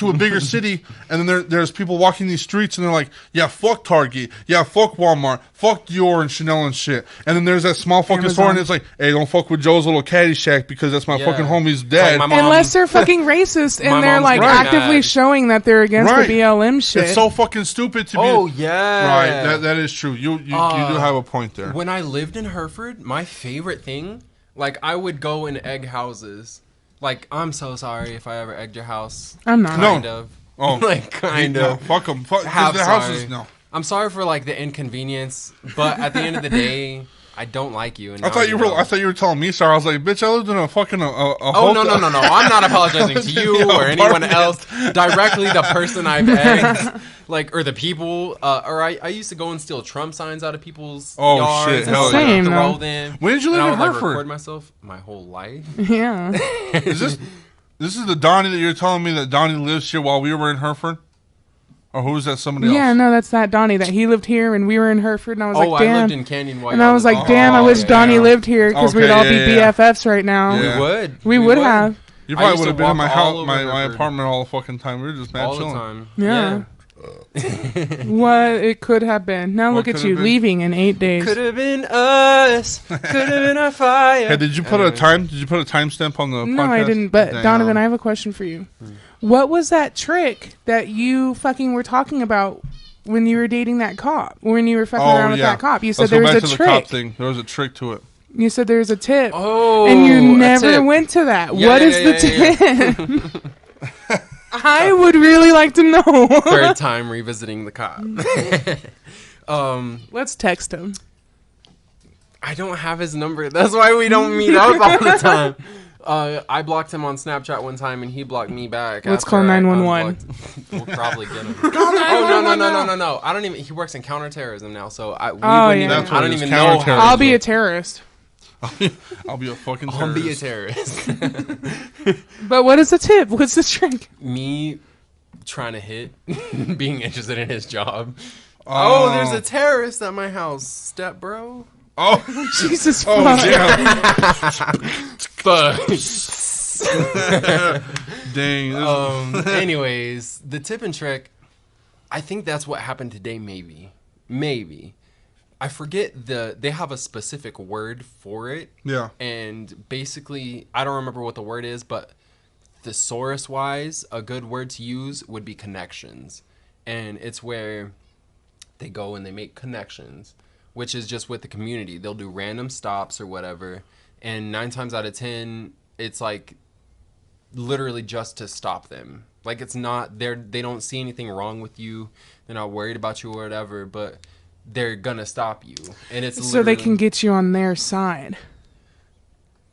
Speaker 1: a bigger city, and then there's people walking these streets, and they're like, yeah, fuck Target, yeah, fuck Walmart, fuck Dior and Chanel and shit. And then there's that small fucking
Speaker 2: Amazon.
Speaker 1: store, and it's like, hey, don't fuck with Joe's little caddy shack because that's my
Speaker 3: Yeah.
Speaker 1: fucking homie's dad.
Speaker 3: Like my mom-
Speaker 2: Unless they're fucking racist
Speaker 3: My
Speaker 2: and they're
Speaker 3: mom's
Speaker 2: like
Speaker 3: right.
Speaker 2: actively
Speaker 3: Mad.
Speaker 2: showing that they're against
Speaker 1: Right.
Speaker 2: the BLM shit.
Speaker 1: It's so fucking stupid to be.
Speaker 3: Oh, yeah.
Speaker 1: Right, that is true. You do have a point there.
Speaker 3: When I lived in Hereford, my favorite thing, like, I would go in egg houses. Like, I'm so sorry if I ever egged your house.
Speaker 2: I'm not.
Speaker 1: No.
Speaker 3: Kind of.
Speaker 1: Oh,
Speaker 3: Like, kind
Speaker 1: no,
Speaker 3: of.
Speaker 1: fuck them. Fuck
Speaker 3: Half
Speaker 1: the
Speaker 3: sorry.
Speaker 1: houses. No,
Speaker 3: I'm sorry for, like, the inconvenience, but at the end of the day, I don't like you. And
Speaker 1: I
Speaker 3: now
Speaker 1: thought you were.
Speaker 3: know.
Speaker 1: I thought you were telling me, sorry. I was like, bitch, I lived in a fucking
Speaker 3: Oh, no. I'm not apologizing to you
Speaker 1: Yeah,
Speaker 3: or anyone
Speaker 1: apartment.
Speaker 3: else. Directly the person I've egged. Like, or the people, or I used to go and steal Trump signs out of people's yards
Speaker 1: shit,
Speaker 3: and
Speaker 1: hell
Speaker 2: yeah.
Speaker 3: throw them.
Speaker 1: When did you live
Speaker 3: And I
Speaker 1: in
Speaker 3: would, like,
Speaker 1: Hereford?
Speaker 3: record myself my whole life.
Speaker 2: Yeah.
Speaker 1: Is this is the Donnie that you're telling me that Donnie lives here while we were in Hereford? Or who is that? Somebody else?
Speaker 2: Yeah, no, that's that Donnie that he lived here and we were in Hereford and I was like,
Speaker 3: I
Speaker 2: damn.
Speaker 3: lived in Canyon while
Speaker 2: And I was like, damn, I wish Donnie lived here because we'd all be BFFs right now.
Speaker 1: Yeah.
Speaker 2: We would have.
Speaker 1: You
Speaker 3: I
Speaker 1: probably
Speaker 3: used
Speaker 1: would
Speaker 3: to
Speaker 1: have been in my
Speaker 3: walk
Speaker 1: house,
Speaker 3: all over
Speaker 1: my
Speaker 3: Hereford.
Speaker 1: apartment all the fucking time. We were just mad
Speaker 3: all
Speaker 1: chilling.
Speaker 3: the time.
Speaker 2: Yeah. What it could have been. Now
Speaker 1: What
Speaker 2: look at
Speaker 1: could
Speaker 2: you
Speaker 1: have been?
Speaker 2: leaving in 8 days.
Speaker 3: Could have been us. Could have been a fire.
Speaker 1: Hey, did you put a timestamp on the podcast?
Speaker 2: No, I didn't. But
Speaker 1: Damn.
Speaker 2: Donovan, I have a question for you. What was that trick that you fucking were talking about when you were dating that cop? When you were fucking around with that cop? You said
Speaker 1: Let's
Speaker 2: there
Speaker 1: go
Speaker 2: was
Speaker 1: back
Speaker 2: a
Speaker 1: to
Speaker 2: trick.
Speaker 1: The cop thing. There was a trick to it.
Speaker 2: You said there was a tip.
Speaker 3: Oh,
Speaker 2: and you
Speaker 3: a
Speaker 2: never
Speaker 3: tip.
Speaker 2: went to that.
Speaker 3: Yeah,
Speaker 2: What
Speaker 3: yeah,
Speaker 2: is
Speaker 3: yeah,
Speaker 2: the tip? I would really like to know.
Speaker 3: Third time revisiting the cop.
Speaker 2: Let's text him.
Speaker 3: I don't have his number. That's why we don't meet up all the time. I blocked him on Snapchat one time, and he blocked me back.
Speaker 2: Let's
Speaker 3: after
Speaker 2: call
Speaker 3: I
Speaker 2: 911.
Speaker 3: unblocked- We'll probably get him. No. I don't even. He works in counterterrorism now, so we wouldn't
Speaker 2: yeah.
Speaker 3: even.
Speaker 1: That's
Speaker 3: I
Speaker 1: what
Speaker 3: don't
Speaker 1: it is,
Speaker 3: even know.
Speaker 1: counterterrorism.
Speaker 2: I'll be a terrorist.
Speaker 1: I'll be a fucking terrorist.
Speaker 3: I'll be a terrorist.
Speaker 2: But what is the tip? What's the trick?
Speaker 3: Me trying to hit, being interested in his job. Oh, there's a terrorist at my house, step bro.
Speaker 1: Oh,
Speaker 2: Jesus fuck.
Speaker 1: Dang.
Speaker 3: Anyways, the tip and trick, I think that's what happened today, maybe. I forget they have a specific word for it.
Speaker 1: Yeah.
Speaker 3: And basically, I don't remember what the word is, but thesaurus-wise, a good word to use would be connections. And it's where they go and they make connections, which is just with the community. They'll do random stops or whatever. And 9 times out of 10, it's like literally just to stop them. Like, it's not, they don't see anything wrong with you. They're not worried about you or whatever, but they're gonna stop you. And it's
Speaker 2: So they can get you on their side.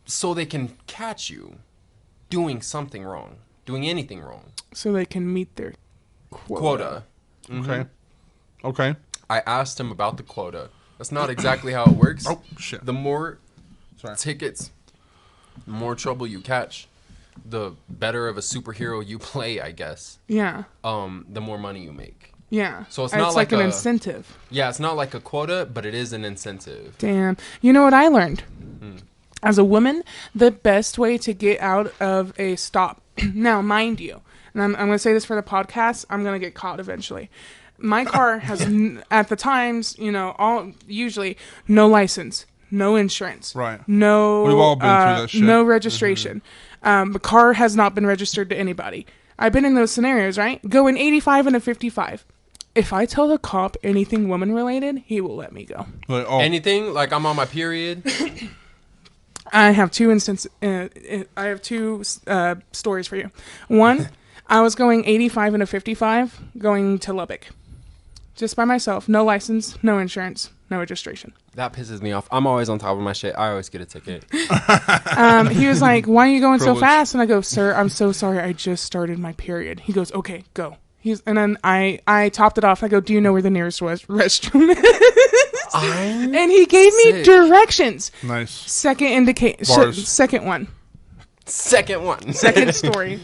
Speaker 3: So they can catch you doing something wrong, doing anything wrong.
Speaker 2: So they can meet their
Speaker 3: Quota.
Speaker 1: Okay. Okay.
Speaker 3: I asked him about the quota. That's not exactly how it works.
Speaker 1: Oh, shit.
Speaker 3: The more
Speaker 1: Sorry.
Speaker 3: tickets, the more trouble you catch, the better of a superhero you play, I guess.
Speaker 2: Yeah.
Speaker 3: The more money you make.
Speaker 2: Yeah.
Speaker 3: So it's not
Speaker 2: like an
Speaker 3: a-
Speaker 2: incentive.
Speaker 3: Yeah, it's not like a quota, but it is an incentive.
Speaker 2: Damn. You know what I learned? As a woman, the best way to get out of a stop. Now, mind you, and I'm going to say this for the podcast, I'm going to get caught eventually. My car has, at the times, usually no license, no insurance.
Speaker 1: Right.
Speaker 2: No.
Speaker 1: We've all been through that shit.
Speaker 2: No registration. The car has not been registered to anybody. I've been in those scenarios, right? Going 85 and a 55. If I tell the cop anything woman related, he will let me go.
Speaker 1: Like,
Speaker 3: Anything? Like, I'm on my period?
Speaker 2: I have two instances. I have two stories for you. One, I was going 85 and a 55 going to Lubbock. Just by myself. No license, no insurance, no registration.
Speaker 3: That pisses me off. I'm always on top of my shit. I always get a ticket.
Speaker 2: He was like, why are you going so
Speaker 1: Privilege.
Speaker 2: fast? And I go, sir, I'm so sorry. I just started my period. He goes, okay, go. And then I topped it off. I go, do you know where the nearest restroom is? And he gave me
Speaker 3: sick.
Speaker 2: directions.
Speaker 1: nice.
Speaker 2: Second
Speaker 1: Bars.
Speaker 2: second one.
Speaker 3: Second one.
Speaker 2: Second story.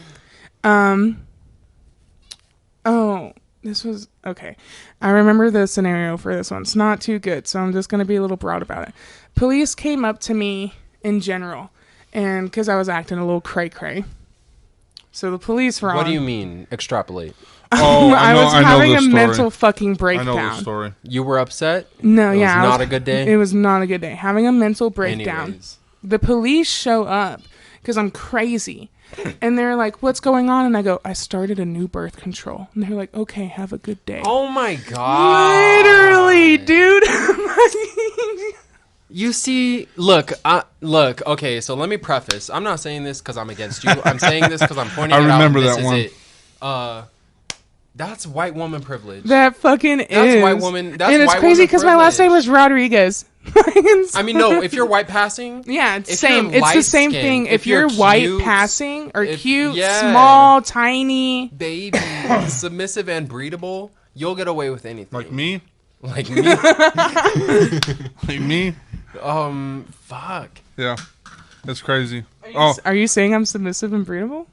Speaker 2: Oh, this was okay. I remember the scenario for this one. It's not too good, so I'm just going to be a little broad about it. Police came up to me in general, and because I was acting a little cray-cray. So the police were
Speaker 3: What
Speaker 2: on.
Speaker 3: do you mean? Extrapolate.
Speaker 1: Oh,
Speaker 2: I was
Speaker 1: I know
Speaker 2: having
Speaker 1: the
Speaker 2: a
Speaker 1: story.
Speaker 2: mental fucking
Speaker 1: I
Speaker 2: breakdown.
Speaker 1: know the story.
Speaker 3: You were upset?
Speaker 2: No,
Speaker 3: It was
Speaker 2: yeah.
Speaker 3: not a good day?
Speaker 2: It was not a good day. Having a mental breakdown.
Speaker 3: Anyways.
Speaker 2: The police show up because I'm crazy. And they're like, what's going on? And I go, I started a new birth control. And they're like, okay, have a good day.
Speaker 3: Oh my god.
Speaker 2: Literally, dude.
Speaker 3: You see, look, okay, so let me preface. I'm not saying this because I'm against you. I'm saying this because I'm pointing
Speaker 1: I
Speaker 3: it out.
Speaker 1: remember
Speaker 3: This
Speaker 1: that
Speaker 3: is
Speaker 1: one.
Speaker 3: it. That's white woman privilege.
Speaker 2: That fucking is.
Speaker 3: That's white woman. That's
Speaker 2: and it's
Speaker 3: white
Speaker 2: crazy
Speaker 3: woman
Speaker 2: because my last name
Speaker 3: privilege.
Speaker 2: was Rodriguez.
Speaker 3: I mean, no, if you're white passing,
Speaker 2: yeah, it's
Speaker 3: if
Speaker 2: same.
Speaker 3: you're
Speaker 2: It's the same
Speaker 3: light-skinned,
Speaker 2: thing.
Speaker 3: if
Speaker 2: If you're
Speaker 3: you're
Speaker 2: white
Speaker 3: cute,
Speaker 2: passing or
Speaker 3: if-
Speaker 2: cute,
Speaker 3: yeah.
Speaker 2: small, tiny.
Speaker 3: baby, submissive and breedable, You'll get away with anything.
Speaker 1: Like me?
Speaker 3: Like me?
Speaker 1: Like me?
Speaker 3: Fuck.
Speaker 1: Yeah. That's crazy.
Speaker 2: Are you saying I'm submissive and breedable?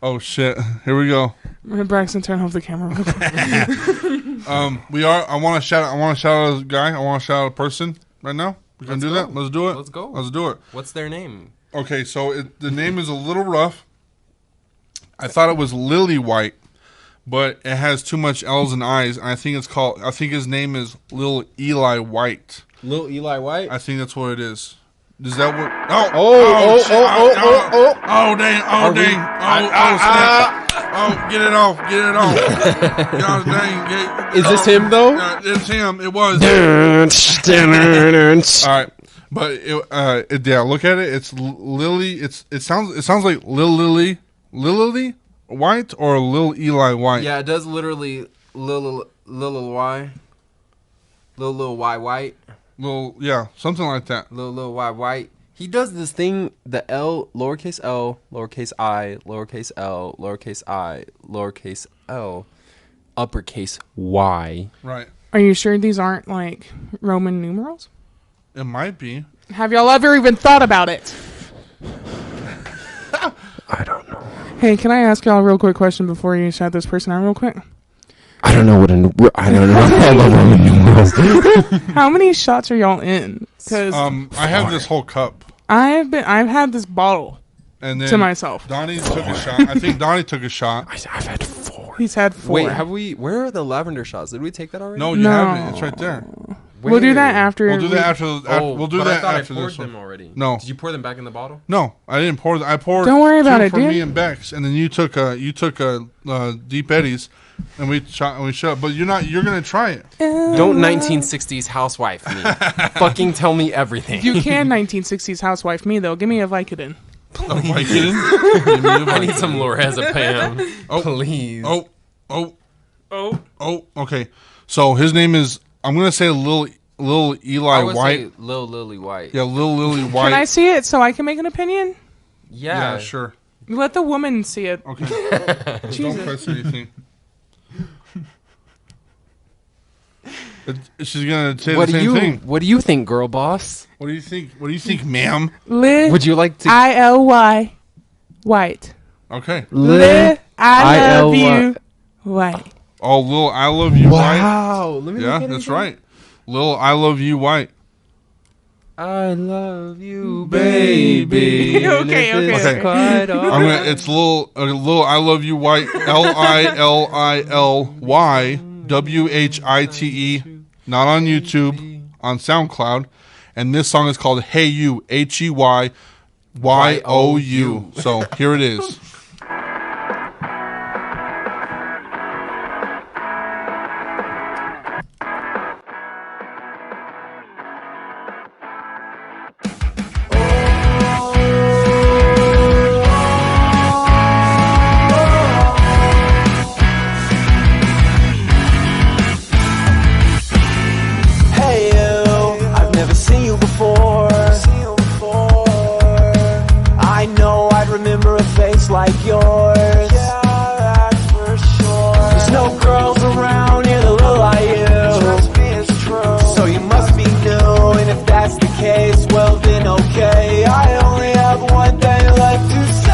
Speaker 1: Oh shit. Here we go.
Speaker 2: Braxton, turn off the camera.
Speaker 1: I want to shout out a guy. I want to shout out a person right now. We can do that. Let's do it.
Speaker 3: Let's go.
Speaker 1: Let's do it.
Speaker 3: What's their name?
Speaker 1: Okay, so the name is a little rough. I thought it was lililY, but it has too much L's and I's, and I think his name is lililY White.
Speaker 3: lililY White?
Speaker 1: I think that's what it is. Is that what? Get it off. God dang.
Speaker 3: Is this him, though?
Speaker 1: It's him. It was. All right. But yeah, look at it. It's Lily. It sounds like lililY White or lililY White.
Speaker 3: Yeah, it does literally lililY. lililY White.
Speaker 1: Yeah, something like that.
Speaker 3: lililY White. He does this thing, the L, lowercase L, lowercase I, lowercase L, lowercase I, lowercase L, uppercase Y.
Speaker 1: Right.
Speaker 2: Are you sure these aren't like Roman numerals?
Speaker 1: It might be.
Speaker 2: Have y'all ever even thought about it?
Speaker 3: I don't know.
Speaker 2: Hey, can I ask y'all a real quick question before you shout this person out real quick?
Speaker 3: I don't know I don't know Roman numerals.
Speaker 2: How many shots are y'all in? Because
Speaker 1: I have this whole cup.
Speaker 2: I've had this bottle
Speaker 1: And then
Speaker 2: to myself.
Speaker 1: Donnie took a shot. I think Donnie took a shot.
Speaker 3: I've had 4.
Speaker 2: He's had 4.
Speaker 3: Wait, where are the lavender shots? Did we take that already?
Speaker 1: No, you haven't. It's right there.
Speaker 2: We'll do that after.
Speaker 1: We'll do that after. We'll do that after
Speaker 3: I poured
Speaker 1: this one.
Speaker 3: them already.
Speaker 1: No.
Speaker 3: Did you pour them back in the bottle?
Speaker 1: No, I didn't pour them. I poured.
Speaker 2: Don't worry about
Speaker 1: 2
Speaker 2: it,
Speaker 1: for
Speaker 2: dude.
Speaker 1: me and Bex, and then you took Deep Eddies, and we shot and we shut. But you're gonna try it.
Speaker 3: Don't 1960s housewife me. Fucking tell me everything.
Speaker 2: You can 1960s housewife me though. Give me a Vicodin.
Speaker 1: A Vicodin?
Speaker 3: I need some lorazepam.
Speaker 1: Oh,
Speaker 3: please.
Speaker 1: Oh. Okay. So his name is. I'm gonna say lililY White.
Speaker 3: lililY White.
Speaker 1: Yeah, lililY White.
Speaker 2: Can I see it so I can make an opinion?
Speaker 3: Yeah.
Speaker 1: Yeah, sure.
Speaker 2: Let the woman see it.
Speaker 1: Okay. Don't press anything. She's gonna say the same thing.
Speaker 3: What do you think, girl boss?
Speaker 1: What do you think? What do you think, ma'am?
Speaker 3: Would you like to?
Speaker 2: lilY White.
Speaker 1: Okay.
Speaker 2: I love you White.
Speaker 1: Oh, Lil, I love you, White.
Speaker 3: Wow. Let me
Speaker 1: Yeah,
Speaker 3: look at
Speaker 1: that's
Speaker 3: it
Speaker 1: right. Lil, I love you, White.
Speaker 3: I love you, baby.
Speaker 2: Okay.
Speaker 1: It's Lil, I love you, White. LILILYWHITE. Not on YouTube, on SoundCloud, and this song is called Hey You, HEYYOU. So here it is.
Speaker 4: Like yours, yeah, that's for sure. There's no girls around here that look like you. Trust me, it's true. So you must be new, and if that's the case, well then okay. I only have one thing left to say.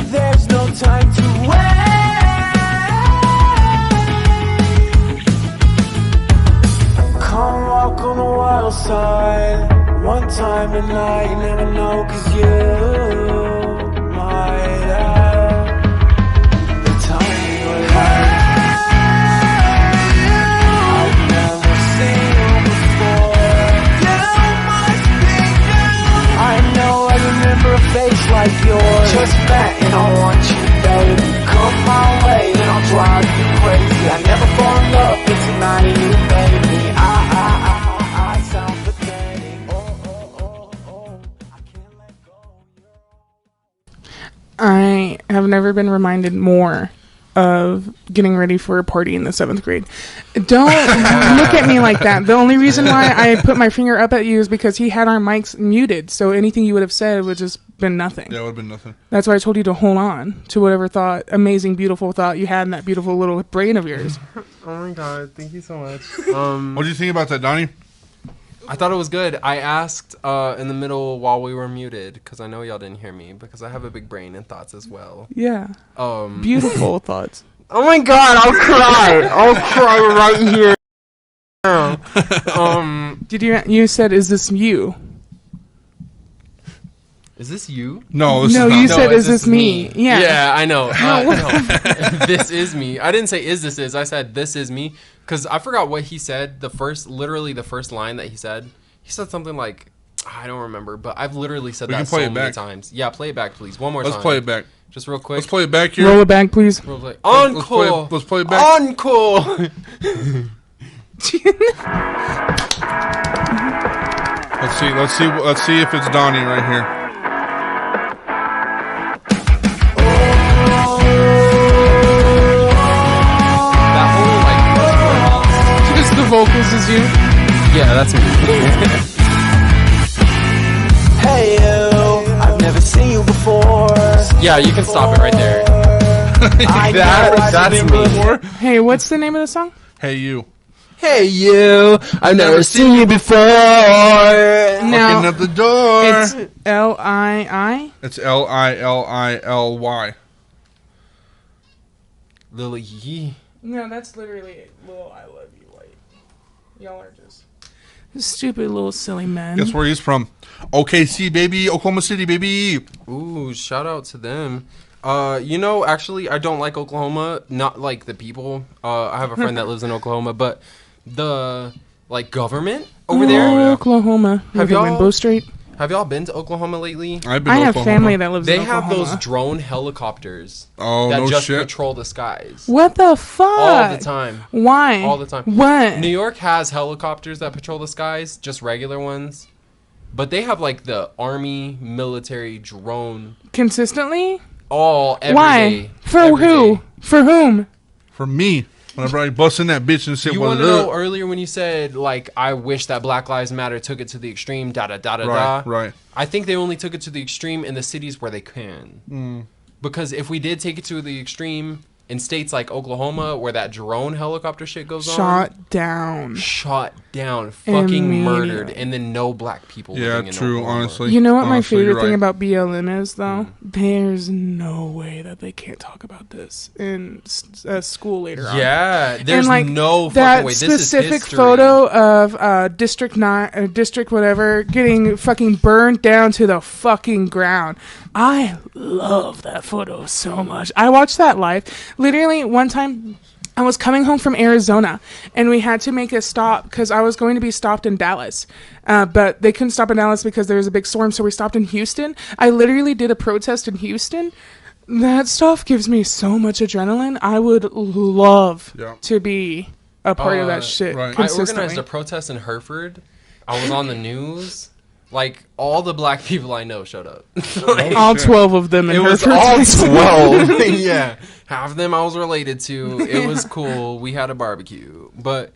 Speaker 4: There's no time to wait. Come walk on the wild side. One time tonight, you never know, 'cause you might have the time of your life. I've never seen you before. You must be new. I know, I remember a face like yours. Just met and I want you, baby. Come my way and I'll drive you crazy. I never fall in love, but tonight you made me. I sound pathetic.
Speaker 2: I have never been reminded more of getting ready for a party in the 7th grade. Don't look at me like that. The only reason why I put my finger up at you is because he had our mics muted, so anything you would have said would just been nothing.
Speaker 1: Yeah, it would have been nothing.
Speaker 2: That's why I told you to hold on to whatever thought, amazing, beautiful thought you had in that beautiful little brain of yours.
Speaker 3: Oh my god, thank you so much.
Speaker 1: What do you think about that, Donnie?
Speaker 3: I thought it was good. I asked in the middle while we were muted because I know y'all didn't hear me because I have a big brain and thoughts as well.
Speaker 2: Yeah. Beautiful thoughts.
Speaker 3: Oh my god, I'll cry. I'll cry right here.
Speaker 2: You said, is this you?
Speaker 3: Is this you?
Speaker 1: No, this
Speaker 2: No,
Speaker 1: is not.
Speaker 2: you said, is this me? Yeah.
Speaker 3: Yeah, I know. No. This is me. I didn't say is. I said this is me because I forgot what he said. Literally the first line that he said something like, I don't remember, but I've literally said that so many times. Yeah, play it back, please. One more time.
Speaker 1: Let's play it back.
Speaker 3: Just real quick.
Speaker 1: Let's play it back here.
Speaker 2: Roll it back, please.
Speaker 3: Roll play. Encore.
Speaker 1: Let's play it back.
Speaker 3: Encore.
Speaker 1: Let's see if it's Donnie right here.
Speaker 2: Just the vocals is you?
Speaker 3: Yeah, that's me.
Speaker 4: Hey you, I've never seen you before.
Speaker 3: Yeah, you can stop it right there. That's me.
Speaker 2: Hey, what's the name of the song?
Speaker 1: Hey, you.
Speaker 3: Hey you, I've never seen you before.
Speaker 2: Now,
Speaker 1: Knocking at the door.
Speaker 2: it's L-I-I?
Speaker 1: It's lililY.
Speaker 3: lililY.
Speaker 2: No, that's literally little I love you, white. Y'all are just stupid little silly men.
Speaker 1: Guess where he's from? OKC, baby. Oklahoma City, baby.
Speaker 3: Ooh, shout out to them. Actually, I don't like Oklahoma. Not like the people. I have a friend that lives in Oklahoma, but the government over there.
Speaker 2: Oklahoma.
Speaker 3: Have
Speaker 2: Have
Speaker 3: y'all-
Speaker 2: Rainbow Street?
Speaker 3: Have y'all been to Oklahoma lately?
Speaker 1: I've been
Speaker 2: I
Speaker 1: to
Speaker 2: have
Speaker 1: Oklahoma.
Speaker 2: family that lives
Speaker 3: They
Speaker 2: in
Speaker 3: have
Speaker 2: Oklahoma.
Speaker 3: those drone helicopters
Speaker 1: Oh,
Speaker 3: that
Speaker 1: no
Speaker 3: just
Speaker 1: shit.
Speaker 3: patrol the skies
Speaker 2: What the fuck?
Speaker 3: all the time.
Speaker 2: Why?
Speaker 3: All the time.
Speaker 2: What?
Speaker 3: New York has helicopters that patrol the skies, just regular ones. But they have like the army military drone
Speaker 2: Consistently?
Speaker 3: every
Speaker 2: Why?
Speaker 3: day.
Speaker 2: For
Speaker 3: Every
Speaker 2: who?
Speaker 3: day.
Speaker 2: For whom?
Speaker 1: For me, whenever I bust in that bitch and say,
Speaker 3: You
Speaker 1: what
Speaker 3: want
Speaker 1: is
Speaker 3: to know
Speaker 1: up?
Speaker 3: earlier when you said like I wish that Black Lives Matter took it to the extreme, da da da da da.
Speaker 1: Right.
Speaker 3: I think they only took it to the extreme in the cities where they can. Because if we did take it to the extreme in states like Oklahoma, where that drone helicopter shit goes on,
Speaker 2: Shot down.
Speaker 3: shot down, fucking
Speaker 2: Immediately.
Speaker 3: murdered, and then no black people.
Speaker 1: Yeah,
Speaker 3: living in
Speaker 1: true,
Speaker 3: Oklahoma.
Speaker 1: honestly.
Speaker 2: You know what my
Speaker 1: Honestly,
Speaker 2: favorite
Speaker 1: you're
Speaker 2: thing
Speaker 1: right.
Speaker 2: about BLM is, though? There's no way that they can't talk about this in school later on.
Speaker 3: Yeah, there's
Speaker 2: And, like,
Speaker 3: no fucking
Speaker 2: that
Speaker 3: way. This
Speaker 2: specific
Speaker 3: is history.
Speaker 2: photo of District 9, District whatever, getting fucking burned down to the fucking ground. I love that photo so much. I watched that live. Literally, one time I was coming home from Arizona, and we had to make a stop because I was going to be stopped in Dallas. But they couldn't stop in Dallas because there was a big storm, so we stopped in Houston. I literally did a protest in Houston. That stuff gives me so much adrenaline. I would love to be a part of that shit.
Speaker 1: right.
Speaker 3: I organized
Speaker 2: Consistently.
Speaker 3: a protest in Hereford. I was on the news. Like all the black people I know showed up.
Speaker 2: All 12 of them in
Speaker 3: It was
Speaker 2: Hereford,
Speaker 3: all
Speaker 2: Texas.
Speaker 3: 12. Yeah. Half of them I was related to. It was cool. We had a barbecue. But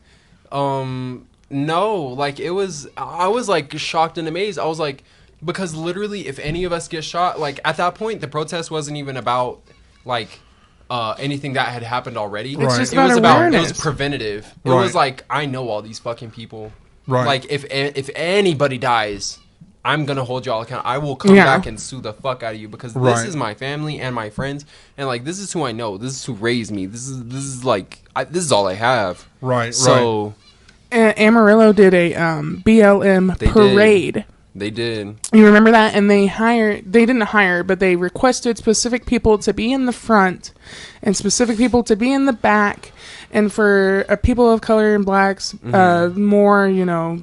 Speaker 3: no, like I was like shocked and amazed. I was like, because literally if any of us get shot, like at that point the protest wasn't even about like anything that had happened already.
Speaker 1: It's
Speaker 2: just
Speaker 3: It was
Speaker 2: about
Speaker 3: it was
Speaker 2: awareness.
Speaker 3: preventative. It
Speaker 1: Right.
Speaker 3: was like I know all these fucking people.
Speaker 1: Right.
Speaker 3: Like if anybody dies, I'm gonna hold y'all account. I will come back and sue the fuck out of you because this
Speaker 1: Right.
Speaker 3: is my family and my friends, and like this is who I know. This is who raised me. This is like this is all I have.
Speaker 1: Right.
Speaker 3: So
Speaker 2: Amarillo did a BLM
Speaker 3: They
Speaker 2: parade.
Speaker 3: they did.
Speaker 2: You remember that? And they didn't hire, but they requested specific people to be in the front and specific people to be in the back. And for people of color and blacks, more,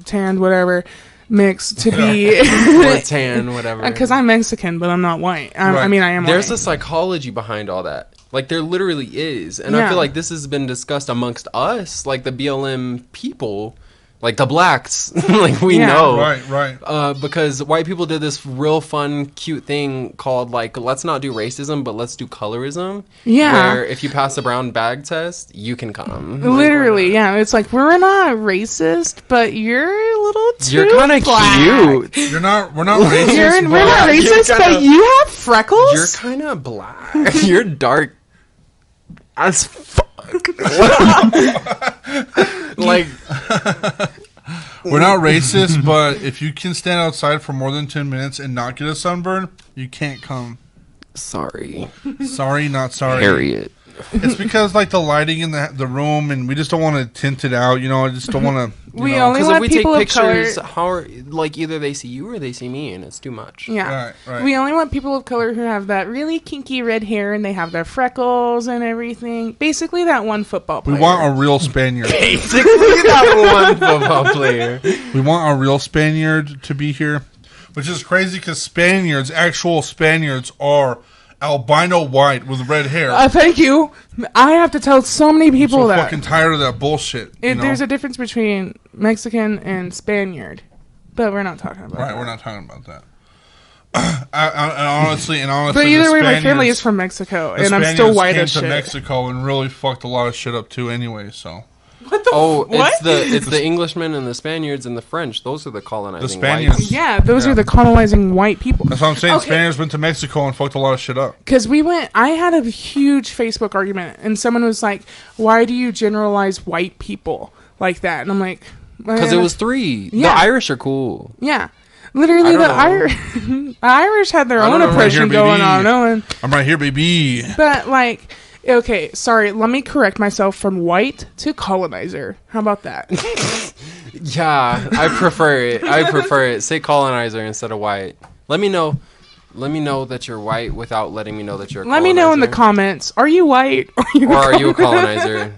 Speaker 2: tanned, whatever, mixed to be.
Speaker 3: Or tan, whatever.
Speaker 2: Because I'm Mexican, but I'm not white. I
Speaker 1: Right.
Speaker 2: mean, I am
Speaker 3: There's a
Speaker 2: white.
Speaker 3: psychology behind all that. Like there literally is, and I
Speaker 2: Yeah.
Speaker 3: feel like this has been discussed amongst us, like the BLM people, like the blacks, like we
Speaker 2: Yeah.
Speaker 3: know.
Speaker 1: Right.
Speaker 3: Because white people did this real fun, cute thing called like, let's not do racism, but let's do colorism.
Speaker 2: Yeah.
Speaker 3: Where if you pass a brown bag test, you can come.
Speaker 2: Literally, yeah. It's like, we're not racist, but you're a little too
Speaker 3: You're kind of
Speaker 2: black.
Speaker 3: cute.
Speaker 1: We're not racist.
Speaker 2: We're not racist, but you have freckles.
Speaker 3: You're kind of black. You're dark as fuck. Like,
Speaker 1: We're not racist, but if you can stand outside for more than 10 minutes and not get a sunburn, you can't come.
Speaker 3: sorry,
Speaker 1: Sorry, not sorry.
Speaker 3: Harriet.
Speaker 1: It's because like the lighting in the room, and we just don't want to tint it out. You know, I just don't want to.
Speaker 2: We only
Speaker 3: Because if
Speaker 2: want
Speaker 3: we take
Speaker 2: people of color.
Speaker 3: pictures, how are, like either they see you or they see me, and it's too much.
Speaker 2: Yeah.
Speaker 1: Right.
Speaker 2: We only want people of color who have that really kinky red hair and they have their freckles and everything. Basically, that one football player.
Speaker 1: We want a real Spaniard.
Speaker 3: Basically, that one football player.
Speaker 1: We want a real Spaniard to be here, which is crazy because Spaniards, actual Spaniards, are albino white with red hair.
Speaker 2: Thank you. I have to tell so many people
Speaker 1: so
Speaker 2: that.
Speaker 1: fucking tired of that bullshit. You know?
Speaker 2: There's a difference between Mexican and Spaniard, but we're not talking about
Speaker 1: Right,
Speaker 2: that.
Speaker 1: we're not talking about that. honestly,
Speaker 2: But either
Speaker 1: the
Speaker 2: way, my family
Speaker 1: Spaniards-
Speaker 2: is from Mexico,
Speaker 1: the
Speaker 2: and I'm still
Speaker 1: Spaniards
Speaker 2: white
Speaker 1: came
Speaker 2: as
Speaker 1: to
Speaker 2: shit.
Speaker 1: Mexico and really fucked a lot of shit up too. Anyway, so
Speaker 2: What the? What?
Speaker 3: it's the Englishmen and the Spaniards and the French. Those are the colonizing.
Speaker 1: The Spaniards.
Speaker 3: whites.
Speaker 2: Yeah, those
Speaker 1: Yeah.
Speaker 2: are the colonizing white people.
Speaker 1: that's what I'm saying.
Speaker 2: Okay.
Speaker 1: Spaniards went to Mexico and fucked a lot of shit up.
Speaker 2: Because I had a huge Facebook argument, and someone was like, "Why do you generalize white people like that?" And I'm like,
Speaker 3: Because it was three.
Speaker 2: Yeah.
Speaker 3: The Irish are cool.
Speaker 2: yeah, literally
Speaker 3: I
Speaker 2: the
Speaker 3: don't
Speaker 2: the Irish had their
Speaker 3: I
Speaker 2: own
Speaker 3: don't know.
Speaker 2: oppression
Speaker 1: Right here,
Speaker 2: going
Speaker 1: baby.
Speaker 2: on, no,
Speaker 1: I'm right here, baby.
Speaker 2: but like. Okay, sorry, let me correct myself from white to colonizer. How about that?
Speaker 3: Yeah, I prefer it. I prefer it. Say colonizer instead of white. Let me know. Let me know that you're white without letting me know that you're a
Speaker 2: Let me know in the
Speaker 3: colonizer.
Speaker 2: comments. Are you white?
Speaker 3: Or are you a colonizer?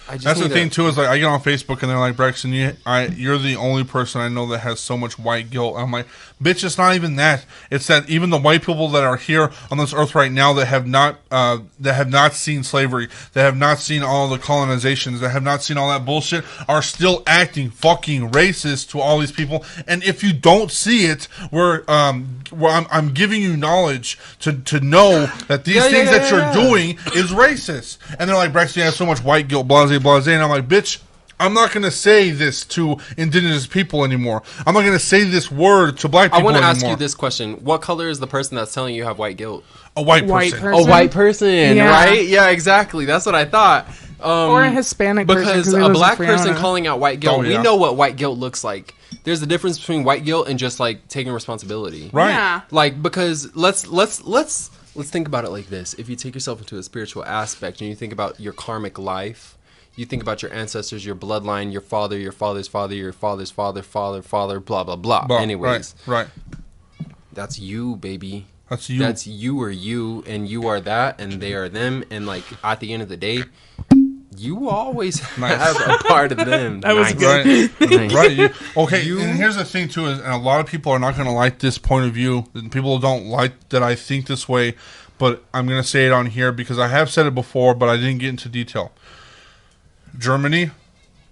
Speaker 3: I just
Speaker 1: That's the
Speaker 3: need
Speaker 1: thing
Speaker 3: to-
Speaker 1: too. Is like I get on Facebook and they're like, Braxton, you're the only person I know that has so much white guilt. I'm like, bitch, it's not even that. It's that even the white people that are here on this earth right now that have not seen slavery, that have not seen all the colonizations, that have not seen all that bullshit, are still acting fucking racist to all these people. And if you don't see it, I'm giving you knowledge to know that these things that you're doing is racist. And they're like, Braxton, you have so much white guilt, blase, blase. And I'm like, bitch, I'm not going to say this to indigenous people anymore. I'm not going to say this word to black people
Speaker 3: I want to
Speaker 1: anymore.
Speaker 3: ask you this question. What color is the person that's telling you have white guilt?
Speaker 1: A white
Speaker 2: White
Speaker 1: person.
Speaker 2: person.
Speaker 3: A white person,
Speaker 2: Yeah.
Speaker 3: right? Yeah, exactly. That's what I thought.
Speaker 2: Or a Hispanic person.
Speaker 3: Because
Speaker 2: it
Speaker 3: a
Speaker 2: lives in
Speaker 3: black person
Speaker 2: Freona.
Speaker 3: calling out white guilt,
Speaker 1: Oh, yeah.
Speaker 3: we know what white guilt looks like. There's a difference between white guilt and just like taking responsibility.
Speaker 1: Right.
Speaker 2: Yeah.
Speaker 3: Like, because let's think about it like this. If you take yourself into a spiritual aspect and you think about your karmic life, you think about your ancestors, your bloodline, your father, your father's father, your father's father, father, blah, blah, blah.
Speaker 1: Well,
Speaker 3: Anyways,
Speaker 1: Right.
Speaker 3: that's you, baby.
Speaker 1: That's you.
Speaker 3: That's you or you, and you are that, and they are them. And like at the end of the day, you always have a part of them.
Speaker 2: That was
Speaker 3: Nice.
Speaker 2: good.
Speaker 3: Nice.
Speaker 1: Right. Okay. And here's the thing too, is and a lot of people are not going to like this point of view. And people don't like that I think this way, but I'm going to say it on here because I have said it before, but I didn't get into detail. Germany,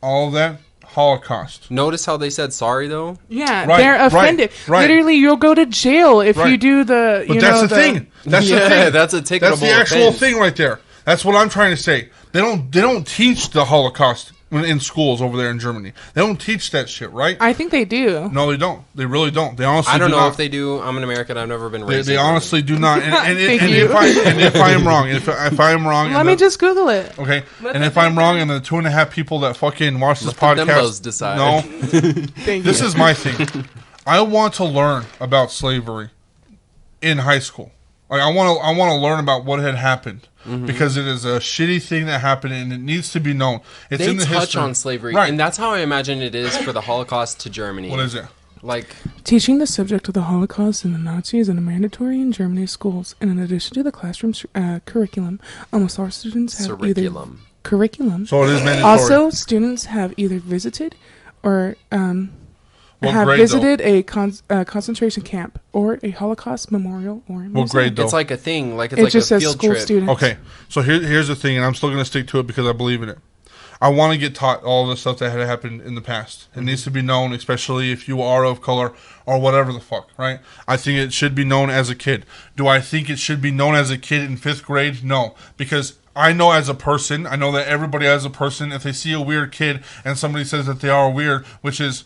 Speaker 1: all of that, Holocaust.
Speaker 3: Notice how they said sorry though.
Speaker 2: Yeah,
Speaker 1: Right,
Speaker 2: they're offended.
Speaker 1: right.
Speaker 2: Literally, you'll go to jail if
Speaker 1: Right.
Speaker 2: you do the.
Speaker 1: But that's the thing. That's the thing.
Speaker 3: That's a takeable
Speaker 1: That's the actual
Speaker 3: offense.
Speaker 1: thing right there. That's what I'm trying to say. They don't teach the Holocaust in schools over there in Germany. They don't teach that shit, right?
Speaker 2: I think they do.
Speaker 1: No, they don't. They really don't. They honestly
Speaker 3: I don't
Speaker 1: do
Speaker 3: know
Speaker 1: not.
Speaker 3: if they do. I'm an American. I've never been
Speaker 1: They,
Speaker 3: raised.
Speaker 1: they
Speaker 3: in
Speaker 1: honestly do not. And
Speaker 2: Thank you.
Speaker 1: if I am wrong, if I am wrong,
Speaker 2: Let me just Google it.
Speaker 1: okay. And if I'm wrong, and the 2.5 people that fucking watch this
Speaker 3: Let the
Speaker 1: podcast,
Speaker 3: Dumbos decide.
Speaker 1: no,
Speaker 2: Thank
Speaker 1: this
Speaker 2: you.
Speaker 1: is my thing. I want to learn about slavery in high school. Like I want to learn about what had happened because it is a shitty thing that happened and it needs to be known. It's
Speaker 3: They
Speaker 1: in the
Speaker 3: touch
Speaker 1: history.
Speaker 3: on slavery,
Speaker 1: Right.
Speaker 3: and that's how I imagine it is for the Holocaust to Germany.
Speaker 1: What is it?
Speaker 3: Like,
Speaker 2: Teaching the subject of the Holocaust and the Nazis is mandatory in Germany's schools, and in addition to the classroom curriculum, almost all students have
Speaker 3: curriculum.
Speaker 2: curriculum.
Speaker 1: So it is mandatory.
Speaker 2: Also, students have either visited or
Speaker 1: What
Speaker 2: have
Speaker 1: grade,
Speaker 2: visited a concentration camp or a Holocaust memorial or a museum.
Speaker 1: What grade though?
Speaker 3: It's like a thing. Like it's
Speaker 2: It
Speaker 3: like
Speaker 2: just
Speaker 3: a
Speaker 2: says
Speaker 3: field
Speaker 2: school
Speaker 3: trip.
Speaker 2: students.
Speaker 1: Okay, so here's the thing, and I'm still going to stick to it because I believe in it. I want to get taught all the stuff that had happened in the past. It needs to be known, especially if you are of color or whatever the fuck, right? I think it should be known as a kid. Do I think it should be known as a kid in 5th grade? No, because I know as a person, I know that everybody as a person, if they see a weird kid and somebody says that they are weird, which is,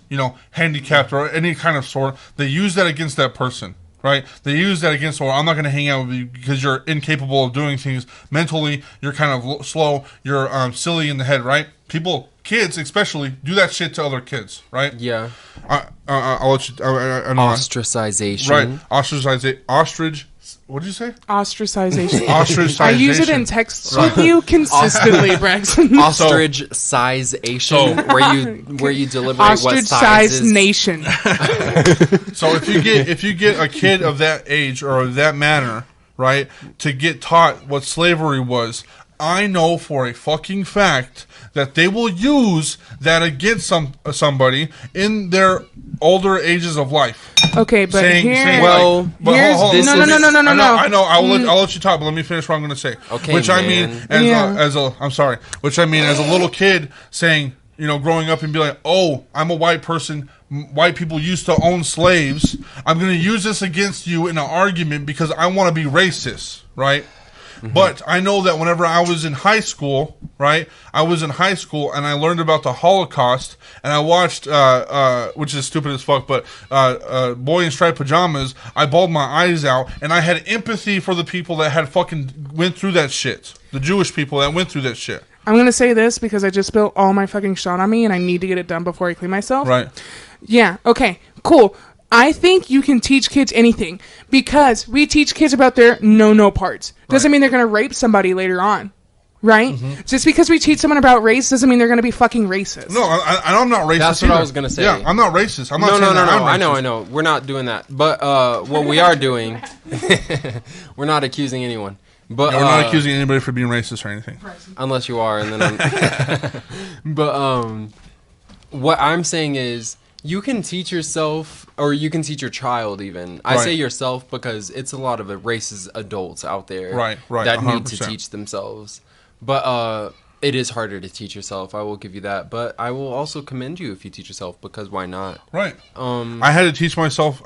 Speaker 1: handicapped or any kind of sort, they use that against that person, right? They use that against, well, I'm not going to hang out with you because you're incapable of doing things. Mentally, you're kind of slow, you're silly in the head, right? Kids especially, do that shit to other kids, right?
Speaker 3: Yeah.
Speaker 1: I'll let you, I know.
Speaker 3: Ostracization.
Speaker 1: Right. Ostrich. What did you say?
Speaker 2: Ostracization.
Speaker 1: Ostracization.
Speaker 2: I use it in texts with you consistently, Braxton.
Speaker 3: Ostrich-sization, where you deliberate what size
Speaker 2: Ostrich-sized
Speaker 3: is.
Speaker 2: nation.
Speaker 1: So if you get a kid of that age or of that manner, right, to get taught what slavery was, I know for a fucking fact that they will use that against somebody in their older ages of life.
Speaker 2: Okay, but
Speaker 1: No. I know. I'll let you talk, but let me finish what I'm going to say.
Speaker 3: Okay,
Speaker 1: which
Speaker 3: man.
Speaker 1: I mean, I'm sorry. Which I mean, as a little kid, saying, growing up and be like, oh, I'm a white person. White people used to own slaves. I'm going to use this against you in an argument because I want to be racist, right? But I know that whenever I was in high school, right? I was in high school and I learned about the Holocaust and I watched, which is stupid as fuck, but Boy in Striped Pajamas. I bawled my eyes out and I had empathy for the people that had fucking went through that shit. The Jewish people that went through that shit.
Speaker 2: I'm going to say this because I just spilled all my fucking shot on me and I need to get it done before I clean myself.
Speaker 1: Right.
Speaker 2: Yeah, okay, cool. I think you can teach kids anything because we teach kids about their no parts. Doesn't mean they're going to rape somebody later on, right? Just because we teach someone about race doesn't mean they're going to be fucking racist.
Speaker 1: No, I'm not racist.
Speaker 3: That's what
Speaker 1: either.
Speaker 3: I was going to say.
Speaker 1: Yeah, I'm not racist. I'm not
Speaker 3: No.
Speaker 1: saying that I'm racist.
Speaker 3: I know. We're not doing that. But what we are doing, we're not accusing anyone. But
Speaker 1: Yeah, we're not accusing anybody for being racist or anything.
Speaker 3: Unless you are, and then I'm... But what I'm saying is, you can teach yourself, or you can teach your child even. I say yourself because it's a lot of racist adults out there
Speaker 1: right,
Speaker 3: that
Speaker 1: 100%.
Speaker 3: need to teach themselves. But it is harder to teach yourself. I will give you that. But I will also commend you if you teach yourself because why not?
Speaker 1: Right. I had to teach myself.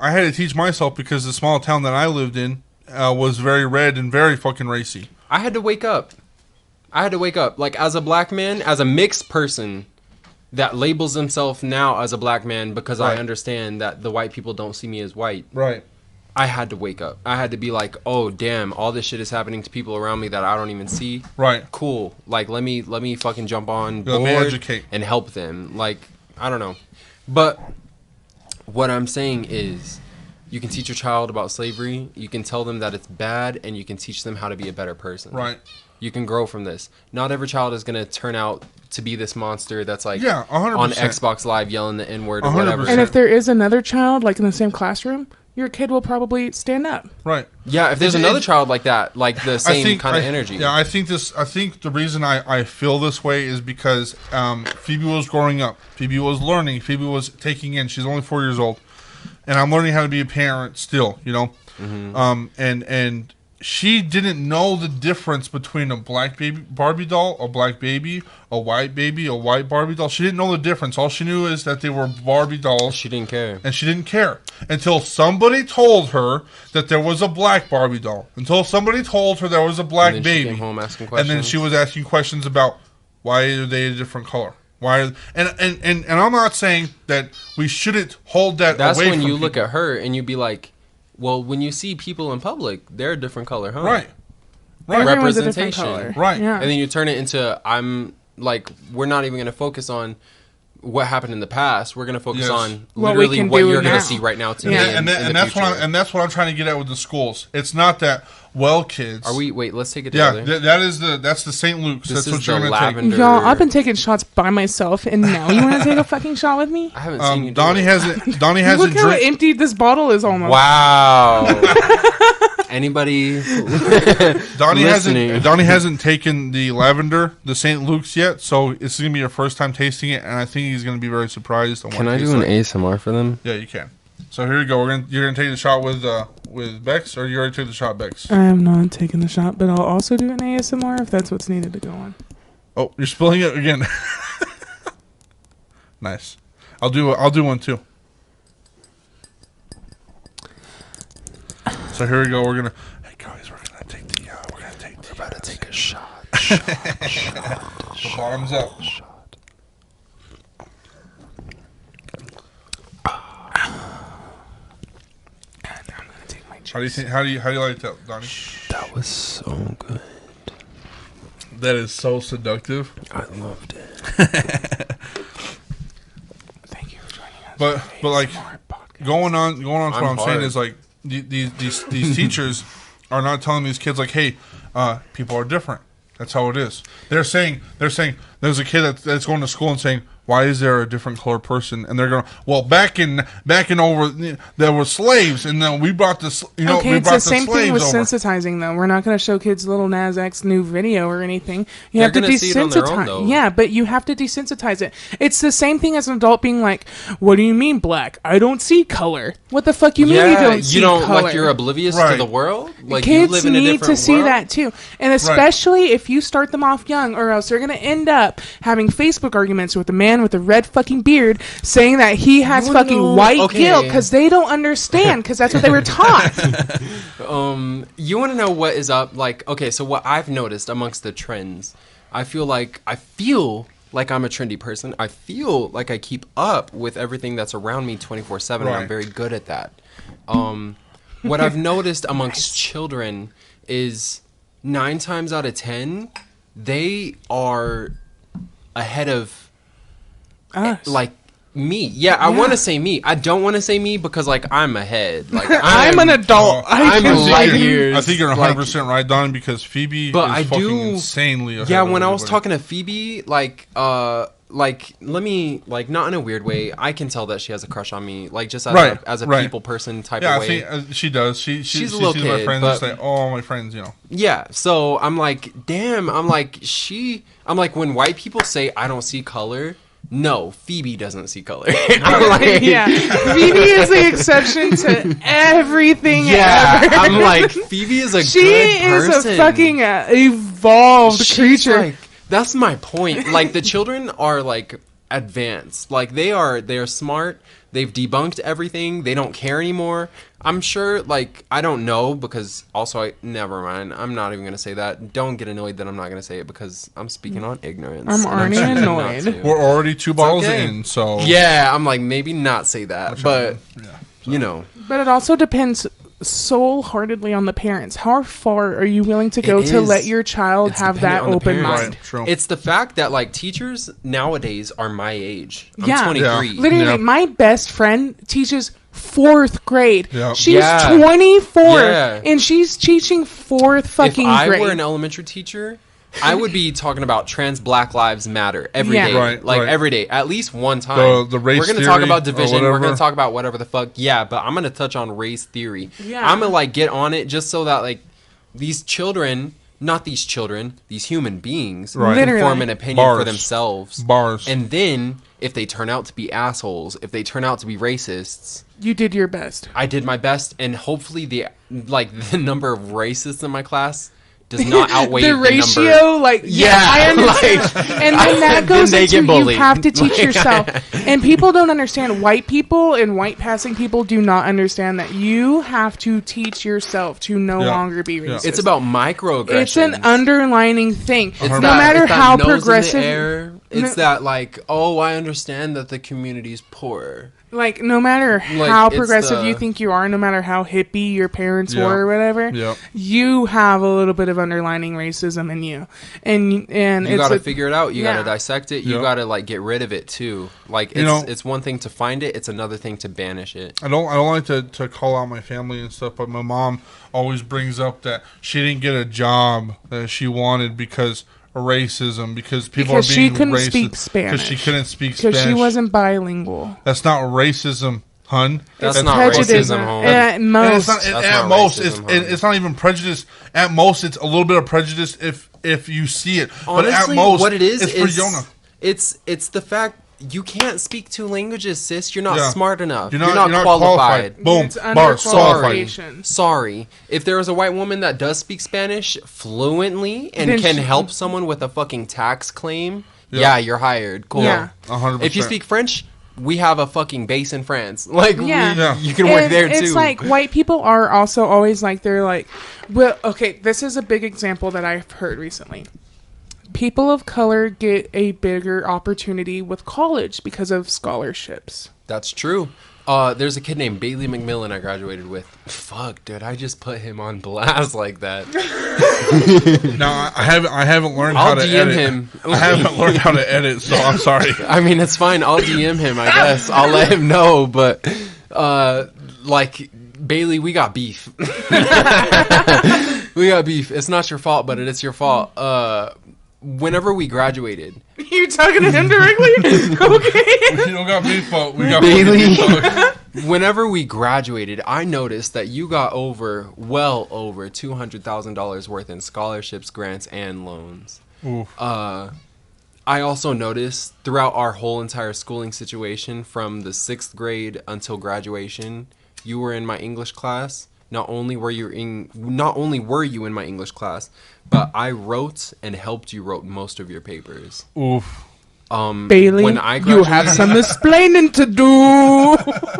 Speaker 1: Because the small town that I lived in was very red and very fucking racy.
Speaker 3: I had to wake up. Like, as a black man, as a mixed person that labels himself now as a black man because I understand that the white people don't see me as white.
Speaker 1: Right.
Speaker 3: I had to wake up. I had to be like, oh, damn, all this shit is happening to people around me that I don't even see.
Speaker 1: Right.
Speaker 3: Cool. Like, let me fucking jump on
Speaker 1: Let me
Speaker 3: board
Speaker 1: educate.
Speaker 3: and help them. Like, I don't know. But what I'm saying is, you can teach your child about slavery. You can tell them that it's bad, and you can teach them how to be a better person.
Speaker 1: Right.
Speaker 3: You can grow from this. Not every child is going to turn out to be this monster that's like
Speaker 1: 100%.
Speaker 3: on Xbox Live yelling the N-word or
Speaker 1: 100%.
Speaker 3: whatever.
Speaker 2: And if there is another child, like in the same classroom, your kid will probably stand up.
Speaker 1: Right.
Speaker 3: Yeah, if there's another child like that, like the same kind of energy.
Speaker 1: Yeah, I think the reason I feel this way is because Phoebe was growing up. Phoebe was learning. Phoebe was taking in. She's only 4 years old. And I'm learning how to be a parent still, And she didn't know the difference between a black baby Barbie doll, a black baby, a white Barbie doll. She didn't know the difference. All she knew is that they were Barbie dolls.
Speaker 3: She didn't care.
Speaker 1: And she didn't care until somebody told her that there was a black Barbie doll. Until somebody told her there was a black
Speaker 3: and then
Speaker 1: baby.
Speaker 3: She came home asking questions.
Speaker 1: And then she was asking questions about why are they a different color. And I'm not saying that we shouldn't hold that
Speaker 3: That's
Speaker 1: away
Speaker 3: when
Speaker 1: from
Speaker 3: you
Speaker 1: people.
Speaker 3: look at her and you be like, well, when you see people in public, they're a different color, huh?
Speaker 1: Right.
Speaker 2: Everyone's a different
Speaker 3: Representation.
Speaker 2: color.
Speaker 1: Right.
Speaker 2: Yeah.
Speaker 3: And then you turn it into, we're not even going to focus on what happened in the past. We're going to focus on
Speaker 2: What we
Speaker 3: literally
Speaker 2: can
Speaker 3: what
Speaker 2: do
Speaker 3: you're going
Speaker 2: now.
Speaker 3: to see right now to
Speaker 2: Yeah.
Speaker 3: me
Speaker 1: And that's what I'm trying to get at with the schools. It's not that kids.
Speaker 3: Wait, let's take it
Speaker 1: Yeah,
Speaker 3: together.
Speaker 1: that's the St. Luke's.
Speaker 3: This
Speaker 1: That's
Speaker 3: is
Speaker 1: what you're
Speaker 3: the
Speaker 1: going to take.
Speaker 3: lavender.
Speaker 2: Y'all, I've been taking shots by myself, and now you want to take a fucking shot with me?
Speaker 3: I haven't seen you do
Speaker 1: Donnie
Speaker 3: it.
Speaker 1: hasn't
Speaker 2: Look how
Speaker 1: drank.
Speaker 2: empty this bottle is almost.
Speaker 3: Wow. Anybody
Speaker 1: Donnie
Speaker 3: listening?
Speaker 1: hasn't taken the lavender, the St. Luke's yet, so it's gonna be your first time tasting it, and I think he's gonna be very surprised. On what
Speaker 3: Can
Speaker 1: it
Speaker 3: I
Speaker 1: tastes
Speaker 3: do an
Speaker 1: like.
Speaker 3: ASMR for them?
Speaker 1: Yeah, you can. So here you go. You're gonna take the shot with Bex, or you already took the shot, Bex?
Speaker 2: I am not taking the shot, but I'll also do an ASMR if that's what's needed to go on.
Speaker 1: Oh, you're spilling it again. Nice. I'll do one too. So here we go. Hey guys, we're gonna take a shot. The bottom's up. How do you think? How do you like that, Donnie?
Speaker 3: That was so good.
Speaker 1: That is so seductive.
Speaker 3: I loved it.
Speaker 2: Thank you for joining us.
Speaker 1: But like going on. What I'm saying
Speaker 3: hard.
Speaker 1: is like these teachers are not telling these kids like, hey, people are different. That's how it is. They're saying there's a kid that's going to school and saying, why is there a different color person? And they're going, well, back in over there were slaves, and then we brought this.
Speaker 2: Okay,
Speaker 1: we
Speaker 2: it's
Speaker 1: brought
Speaker 2: the same thing with
Speaker 1: over.
Speaker 2: sensitizing, though. We're not going to show kids Lil Nas X new video or anything. You have to
Speaker 3: gonna see it on their own,
Speaker 2: desensitize.
Speaker 3: though.
Speaker 2: Yeah, but you have to desensitize it. It's the same thing as an adult being like, "What do you mean black? I don't see color. What the fuck you mean you don't see color?
Speaker 3: Like you're oblivious to
Speaker 1: Right.
Speaker 3: the world. Like
Speaker 2: Kids
Speaker 3: you live in a
Speaker 2: need
Speaker 3: different
Speaker 2: to see
Speaker 3: world?
Speaker 2: that too, and especially if you start them off young, or else they're going to end up having Facebook arguments with a man with a red fucking beard saying that he has
Speaker 3: You wanna
Speaker 2: fucking
Speaker 3: know-
Speaker 2: white
Speaker 3: okay.
Speaker 2: guilt because they don't understand because that's what they were taught.
Speaker 3: You want to know what is up? Like, okay, so what I've noticed amongst the trends, I feel like I'm a trendy person. I feel like I keep up with everything that's around me 24/7, and
Speaker 1: Right.
Speaker 3: I'm very good at that. What I've noticed amongst children is 9 times out of 10, they are ahead of
Speaker 2: Us.
Speaker 3: like me. Yeah, I want to say me. I don't want to say me because like I'm ahead. Like
Speaker 2: I'm an adult.
Speaker 3: I'm
Speaker 2: can
Speaker 3: light
Speaker 2: see-
Speaker 3: years.
Speaker 1: I think you're
Speaker 3: like-
Speaker 1: 100% right, Donnie, because Phoebe
Speaker 3: But
Speaker 1: is
Speaker 3: I
Speaker 1: fucking
Speaker 3: do-
Speaker 1: insanely ahead
Speaker 3: Yeah,
Speaker 1: of
Speaker 3: when I was
Speaker 1: everybody.
Speaker 3: talking to Phoebe, let me not in a weird way. I can tell that she has a crush on me, like just as
Speaker 1: Right,
Speaker 3: a
Speaker 1: right.
Speaker 3: people person type
Speaker 1: Yeah,
Speaker 3: of
Speaker 1: I
Speaker 3: way.
Speaker 1: think she does. She
Speaker 3: She's a
Speaker 1: she
Speaker 3: little
Speaker 1: sees my
Speaker 3: kid,
Speaker 1: friends
Speaker 3: but-
Speaker 1: and say, "Oh, my friends,"
Speaker 3: Yeah, so I'm like, damn. I'm like when white people say I don't see color. No, Phoebe doesn't see color. I'm like,
Speaker 2: Yeah, Phoebe is the exception to everything.
Speaker 3: yeah.
Speaker 2: ever.
Speaker 3: I'm like, Phoebe is a
Speaker 2: She
Speaker 3: good
Speaker 2: is
Speaker 3: person.
Speaker 2: a fucking evolved
Speaker 3: She's
Speaker 2: creature.
Speaker 3: like, that's my point. Like the children are like advanced. Like they are smart. They've debunked everything. They don't care anymore. I'm sure, like, I don't know because also never mind. I'm not even going to say that. Don't get annoyed that I'm not going to say it because I'm speaking on ignorance.
Speaker 2: I'm
Speaker 3: and
Speaker 2: already
Speaker 3: choosing not
Speaker 2: annoyed.
Speaker 3: to.
Speaker 1: We're already 2 bottles
Speaker 3: okay.
Speaker 1: in, so
Speaker 3: Yeah, I'm like, maybe not say that. But, you know.
Speaker 2: But it also depends soul-heartedly on the parents. How far are you willing to go
Speaker 3: It
Speaker 2: to
Speaker 3: is.
Speaker 2: let your child
Speaker 3: It's
Speaker 2: have that
Speaker 3: dependent on the
Speaker 2: open
Speaker 3: parents.
Speaker 2: mind?
Speaker 1: Right, true.
Speaker 3: It's the fact that, like, teachers nowadays are my age. I'm
Speaker 2: Yeah.
Speaker 3: 23.
Speaker 1: Yeah.
Speaker 2: Literally,
Speaker 1: Yeah.
Speaker 2: my best friend teaches 4th grade.
Speaker 1: Yeah.
Speaker 2: She's
Speaker 3: Yeah.
Speaker 2: 24
Speaker 3: Yeah.
Speaker 2: and she's teaching 4th fucking
Speaker 3: If I
Speaker 2: grade.
Speaker 3: were an elementary teacher, I would be talking about trans Black Lives Matter every day,
Speaker 2: Yeah.
Speaker 1: Right,
Speaker 3: like
Speaker 1: right.
Speaker 3: every day, at least one time.
Speaker 1: The race
Speaker 3: we're gonna talk
Speaker 1: theory
Speaker 3: about
Speaker 1: or
Speaker 3: division. We're gonna
Speaker 1: whatever.
Speaker 3: talk about whatever the fuck. Yeah, but I'm gonna touch on race theory.
Speaker 2: Yeah.
Speaker 3: I'm gonna like get on it just so that like these children, not these children, these human beings,
Speaker 1: Right.
Speaker 3: can
Speaker 2: Literally.
Speaker 3: form an opinion
Speaker 1: Bars.
Speaker 3: for themselves.
Speaker 1: Bars.
Speaker 3: And then if they turn out to be assholes, if they turn out to be racists,
Speaker 2: You did your best.
Speaker 3: I did my best, and hopefully the number of racists in my class does not outweigh
Speaker 2: The ratio,
Speaker 3: number.
Speaker 2: like,
Speaker 3: Yeah,
Speaker 2: I understand.
Speaker 3: like,
Speaker 2: and then that
Speaker 3: then
Speaker 2: goes
Speaker 3: they
Speaker 2: into
Speaker 3: get
Speaker 2: you
Speaker 3: bullied.
Speaker 2: have to teach
Speaker 3: Like-
Speaker 2: yourself. And people don't understand. White people and white passing people do not understand that you have to teach yourself to no
Speaker 1: Yeah.
Speaker 2: longer be
Speaker 1: Yeah.
Speaker 2: racist.
Speaker 3: It's about microaggressions.
Speaker 2: It's an underlining thing.
Speaker 3: It's
Speaker 2: no
Speaker 3: that-
Speaker 2: matter
Speaker 3: it's that
Speaker 2: how
Speaker 3: nose in the
Speaker 2: progressive,
Speaker 3: air. It's that like, oh, I understand that the community's poor.
Speaker 2: like, no matter
Speaker 3: Like,
Speaker 2: how
Speaker 3: it's
Speaker 2: progressive
Speaker 3: the-
Speaker 2: you think you are, no matter how hippie your parents
Speaker 1: Yeah.
Speaker 2: were or whatever,
Speaker 1: Yep.
Speaker 2: you have a little bit of underlining racism in you, and
Speaker 3: You
Speaker 2: it's
Speaker 3: gotta
Speaker 2: a-
Speaker 3: figure it out. You
Speaker 2: yeah.
Speaker 3: gotta dissect it. You
Speaker 1: Yeah.
Speaker 3: gotta like get rid of it too. Like it's
Speaker 1: You know-
Speaker 3: it's one thing to find it. It's another thing to banish it.
Speaker 1: I don't like to call out my family and stuff, but my mom always brings up that she didn't get a job that she wanted because of racism, because people
Speaker 2: Because
Speaker 1: are
Speaker 2: she
Speaker 1: being
Speaker 2: couldn't
Speaker 1: racist
Speaker 2: speak
Speaker 1: because
Speaker 2: Spanish.
Speaker 1: she couldn't speak
Speaker 2: because
Speaker 1: Spanish.
Speaker 2: she wasn't bilingual.
Speaker 1: That's not racism, hun.
Speaker 3: That's not
Speaker 2: Prejudice
Speaker 3: racism, home.
Speaker 2: at
Speaker 1: And
Speaker 2: most.
Speaker 1: it's not,
Speaker 3: That's
Speaker 1: at
Speaker 3: not
Speaker 1: most,
Speaker 3: racism, huh?
Speaker 1: it's not even prejudice. At most, it's a little bit of prejudice if you see it.
Speaker 3: Honestly,
Speaker 1: but at most,
Speaker 3: what it is
Speaker 1: it's for Yona.
Speaker 3: it's the fact you can't speak 2 languages, sis. You're not
Speaker 1: Yeah.
Speaker 3: smart enough.
Speaker 1: You're
Speaker 3: You're
Speaker 1: not
Speaker 3: not qualified.
Speaker 1: Boom.
Speaker 2: It's
Speaker 1: Bars. Qualified.
Speaker 2: underqualification.
Speaker 3: Sorry. If there is a white woman that does speak Spanish fluently and
Speaker 2: Then
Speaker 3: can
Speaker 2: she-
Speaker 3: help someone with a fucking tax claim,
Speaker 1: Yeah.
Speaker 3: yeah, you're hired. Cool.
Speaker 2: Yeah.
Speaker 1: 100%.
Speaker 3: If you speak French, we have a fucking base in France. Like,
Speaker 2: Yeah.
Speaker 1: Yeah.
Speaker 3: you can work
Speaker 2: And
Speaker 3: there too.
Speaker 2: It's like white people are also always like, they're like, well, okay, this is a big example that I've heard recently. people of color get a bigger opportunity with college because of scholarships.
Speaker 3: That's true. There's a kid named Bailey McMillan I graduated with. Fuck, dude, I just put him on blast like that.
Speaker 1: No, I haven't learned
Speaker 3: I'll
Speaker 1: how to
Speaker 3: DM
Speaker 1: edit.
Speaker 3: him.
Speaker 1: I haven't learned how to edit, so I'm sorry.
Speaker 3: I mean, it's fine. I'll DM him, I guess. I'll let him know, but, like, Bailey, we got beef. We got beef. It's not your fault, but it is your fault. Whenever we graduated...
Speaker 2: You're talking to him directly? Okay.
Speaker 1: We don't got beef, but we got
Speaker 3: Bailey.
Speaker 1: beef.
Speaker 3: Whenever we graduated, I noticed that you got well over $200,000 worth in scholarships, grants, and loans.
Speaker 1: Oof.
Speaker 3: I also noticed throughout our whole entire schooling situation, from the 6th grade until graduation, you were in my English class. Not only were you in my English class, but I wrote and helped you wrote most of your papers.
Speaker 1: Oof.
Speaker 2: Bailey,
Speaker 3: when I
Speaker 2: you have some explaining to do.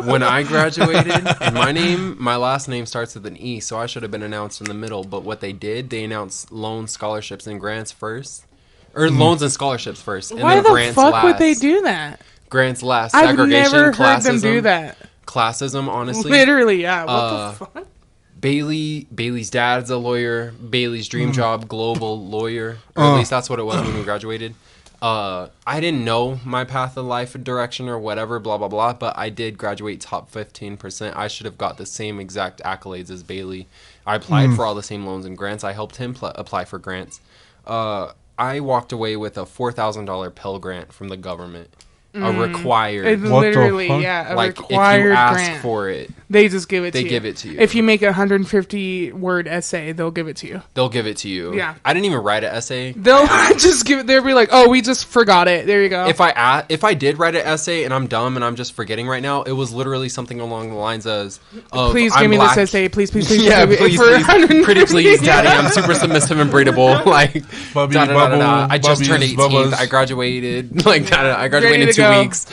Speaker 3: When I graduated, and my last name starts with an E, so I should have been announced in the middle. But what they did, they announced loans, scholarships, and grants first. Or loans and scholarships first. And
Speaker 2: Why
Speaker 3: then
Speaker 2: the
Speaker 3: grants
Speaker 2: fuck
Speaker 3: last.
Speaker 2: would they do that?
Speaker 3: Grants last.
Speaker 2: I've
Speaker 3: Segregation,
Speaker 2: never
Speaker 3: classism.
Speaker 2: heard them do that.
Speaker 3: Classism, honestly.
Speaker 2: Literally, yeah. What the fuck?
Speaker 3: Bailey's dad's a lawyer. Bailey's dream job, global lawyer. Or at least that's what it was when we graduated. I didn't know my path of life direction or whatever, blah, blah, blah, but I did graduate top 15%. I should have got the same exact accolades as Bailey. I applied for all the same loans and grants. I helped him apply for grants. I walked away with a $4,000 Pell Grant from the government. A required.
Speaker 2: It's
Speaker 1: What the
Speaker 2: literally,
Speaker 1: fuck?
Speaker 2: yeah, a
Speaker 3: like, if
Speaker 2: required
Speaker 3: you ask
Speaker 2: grant.
Speaker 3: for it,
Speaker 2: They just give it to
Speaker 3: they
Speaker 2: you.
Speaker 3: give it to you.
Speaker 2: If you make a 150-word essay, they'll give it to you.
Speaker 3: They'll give it to you.
Speaker 2: Yeah.
Speaker 3: I didn't even write an essay.
Speaker 2: They'll just give it. They'll be like, "Oh, we just forgot it. There you go."
Speaker 3: If I did write an essay and I'm dumb and I'm just forgetting right now, it was literally something along the lines of
Speaker 2: please
Speaker 3: I'm
Speaker 2: give me
Speaker 3: black.
Speaker 2: this essay, please, please, please.
Speaker 3: Yeah,
Speaker 2: give it
Speaker 3: please,
Speaker 2: for
Speaker 3: please.
Speaker 2: 150.
Speaker 3: Pretty please, daddy. I'm super submissive and breedable. Like,
Speaker 1: Bubby,
Speaker 3: da, da, da, da, da.
Speaker 1: bubble,
Speaker 3: I just turned
Speaker 1: bubbies,
Speaker 3: 18th.
Speaker 1: bubbas.
Speaker 3: I graduated. Like, da, da, I graduated
Speaker 2: Ready
Speaker 3: in
Speaker 2: to
Speaker 3: 2
Speaker 2: go.
Speaker 3: weeks.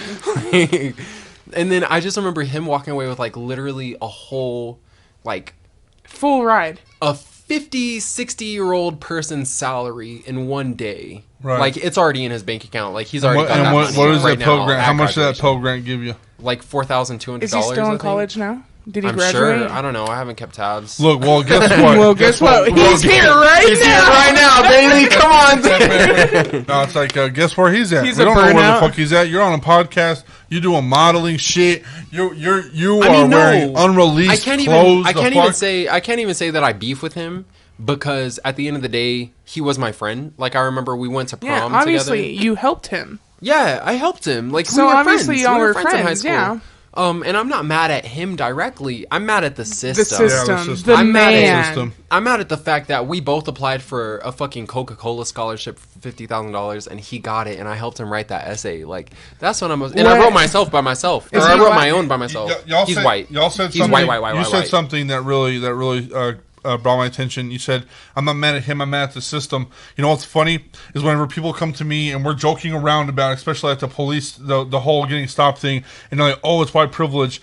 Speaker 3: And then I just remember him walking away with like literally a whole, like,
Speaker 2: Full ride.
Speaker 3: a 50, 60-year-old person's salary in one day.
Speaker 1: Right.
Speaker 3: Like, it's already in his bank account. Like, he's already got that
Speaker 1: What
Speaker 3: money
Speaker 1: is
Speaker 3: right
Speaker 1: that Pell
Speaker 3: now
Speaker 1: Grant?
Speaker 3: at
Speaker 1: How much did that
Speaker 3: graduation.
Speaker 1: Pell Grant give you?
Speaker 3: Like $4,200.
Speaker 2: Is he still
Speaker 3: I
Speaker 2: in
Speaker 3: think.
Speaker 2: college now? Did he
Speaker 3: I'm
Speaker 2: graduate?
Speaker 3: sure. I don't know. I haven't kept tabs.
Speaker 1: Look, well, guess what?
Speaker 2: Well, guess what? He's here right
Speaker 3: He's
Speaker 2: now.
Speaker 3: here right now, baby. Come on.
Speaker 1: No, it's like, guess where he's at?
Speaker 2: He's
Speaker 1: we
Speaker 2: a
Speaker 1: don't know where the
Speaker 2: burnout.
Speaker 1: fuck he's at. You're on a podcast. You doing modeling shit. You
Speaker 3: I
Speaker 1: are
Speaker 3: mean, no.
Speaker 1: wearing unreleased clothes.
Speaker 3: I can't even say that I beef with him, because at the end of the day, he was my friend. Like, I remember we went to
Speaker 2: Yeah,
Speaker 3: prom
Speaker 2: obviously
Speaker 3: together.
Speaker 2: you helped him.
Speaker 3: Yeah, I helped him. Like,
Speaker 2: So
Speaker 3: we were
Speaker 2: obviously
Speaker 3: friends.
Speaker 2: y'all
Speaker 3: We were
Speaker 2: were
Speaker 3: friends in high
Speaker 2: friends,
Speaker 3: school.
Speaker 2: yeah.
Speaker 3: And I'm not mad at him directly. I'm mad at the system.
Speaker 2: The system,
Speaker 1: system.
Speaker 2: the
Speaker 3: I'm mad at
Speaker 2: man.
Speaker 1: system.
Speaker 3: I'm mad at the fact that we both applied for a fucking Coca-Cola scholarship for $50,000 and he got it, and I helped him write that essay. Like, that's what I'm. And I
Speaker 2: What?
Speaker 3: wrote myself by myself. Or
Speaker 2: Is
Speaker 3: I
Speaker 2: he
Speaker 3: wrote
Speaker 2: black?
Speaker 3: my own by myself.
Speaker 1: Y'all
Speaker 3: He's
Speaker 1: said,
Speaker 3: white.
Speaker 1: Y'all said
Speaker 3: He's
Speaker 1: something.
Speaker 3: white.
Speaker 1: You said something that really brought my attention. You said, I'm not mad at him, I'm mad at the system. You know what's funny is whenever people come to me and we're joking around about, especially at the police, the whole getting stopped thing, and they're like, oh, it's white privilege.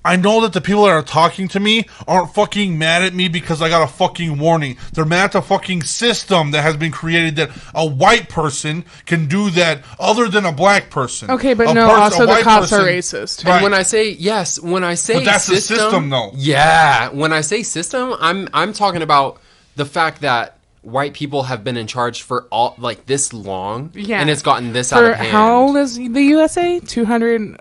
Speaker 1: I know that the people that are talking to me aren't fucking mad at me because I got a fucking warning. They're mad at the fucking system that has been created that a white person can do that other than a black person.
Speaker 2: Okay, but
Speaker 1: A
Speaker 2: no,
Speaker 1: person-
Speaker 2: also
Speaker 1: a
Speaker 2: the
Speaker 1: white
Speaker 2: cops are
Speaker 1: person-
Speaker 2: racist.
Speaker 1: Right.
Speaker 3: And when I say
Speaker 1: But that's the system, though.
Speaker 3: Yeah, when I say system, I'm talking about the fact that white people have been in charge for all like this long,
Speaker 2: Yeah.
Speaker 3: and it's gotten this out
Speaker 2: For
Speaker 3: of hand.
Speaker 2: how old is the USA? 200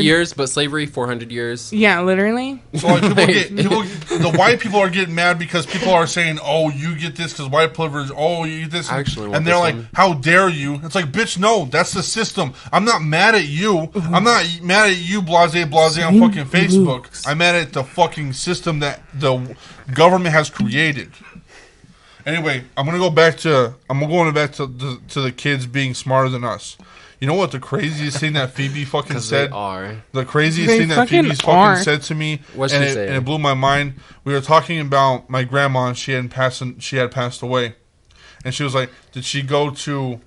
Speaker 3: years, but slavery 400 years.
Speaker 2: Yeah, literally.
Speaker 1: So like the white people are getting mad because people are saying, "Oh, you get this because white privilege." Oh, you get this,
Speaker 3: I actually want
Speaker 1: and they're
Speaker 3: this
Speaker 1: like,
Speaker 3: one.
Speaker 1: "How dare you?" It's like, bitch, no, that's the system. I'm not mad at you. I'm not mad at you, blase on fucking Facebook. I'm mad at the fucking system that the government has created. Anyway, I'm going back to the kids being smarter than us. You know what the craziest thing that Phoebe fucking
Speaker 3: Because
Speaker 1: said?
Speaker 3: they are.
Speaker 1: The craziest
Speaker 2: They
Speaker 1: thing that
Speaker 2: fucking
Speaker 1: Phoebe's
Speaker 2: are.
Speaker 1: fucking said to me,
Speaker 3: What'd
Speaker 1: and
Speaker 3: she
Speaker 1: it,
Speaker 3: say?
Speaker 1: and it blew my mind. We were talking about my grandma, and she had passed away, and she was like, "Did she go to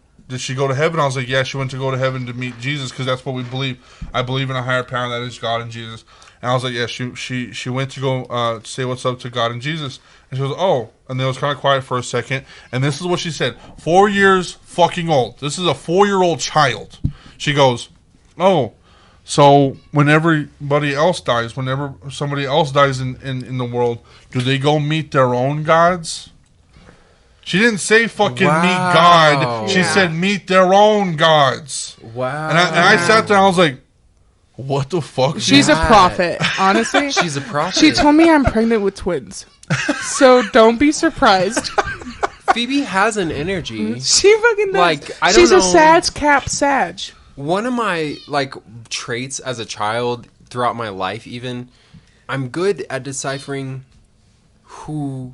Speaker 1: heaven?" I was like, "Yeah, she went to go to heaven to meet Jesus because that's what we believe. I believe in a higher power that is God and Jesus." And I was like, yeah, she went to go say what's up to God and Jesus. And she goes, oh. And then it was kind of quiet for a second. And this is what she said. 4 years fucking old. This is a 4-year-old child. She goes, oh, so when everybody else dies, whenever somebody else dies in the world, do they go meet their own gods? She didn't say fucking meet God. She said meet their own gods.
Speaker 3: Wow.
Speaker 1: And I sat there and I was like, what the fuck?
Speaker 2: She's a prophet, honestly.
Speaker 3: She's a prophet.
Speaker 2: She told me I'm pregnant with twins. So don't be surprised.
Speaker 3: Phoebe has an energy.
Speaker 2: She fucking does.
Speaker 3: Like, I don't
Speaker 2: She's
Speaker 3: know.
Speaker 2: a Sag Cap Sag.
Speaker 3: One of my, like, traits as a child, throughout my life even, I'm good at deciphering who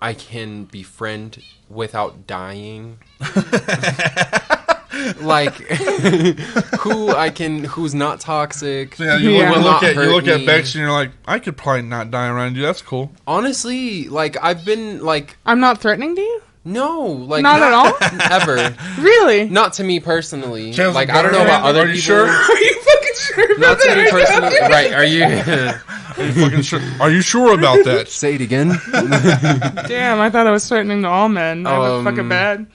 Speaker 3: I can befriend without dying. Like, who's not toxic.
Speaker 1: Yeah, you look at Bex and you're like, I could probably not die around you. That's cool.
Speaker 3: Honestly, like, I've been, like...
Speaker 2: I'm not threatening to you?
Speaker 3: No, like...
Speaker 2: Not at all?
Speaker 3: Ever.
Speaker 2: Really?
Speaker 3: Not to me personally.
Speaker 1: Chance
Speaker 3: Like, I don't know about other people.
Speaker 1: Are you sure?
Speaker 2: Are you fucking sure
Speaker 3: Not
Speaker 2: about
Speaker 3: to me
Speaker 2: that?
Speaker 3: personally. Right, are you...
Speaker 1: Are you fucking sure? Are you sure about that?
Speaker 3: Say it again.
Speaker 2: Damn, I thought I was threatening to all men. I was fucking bad.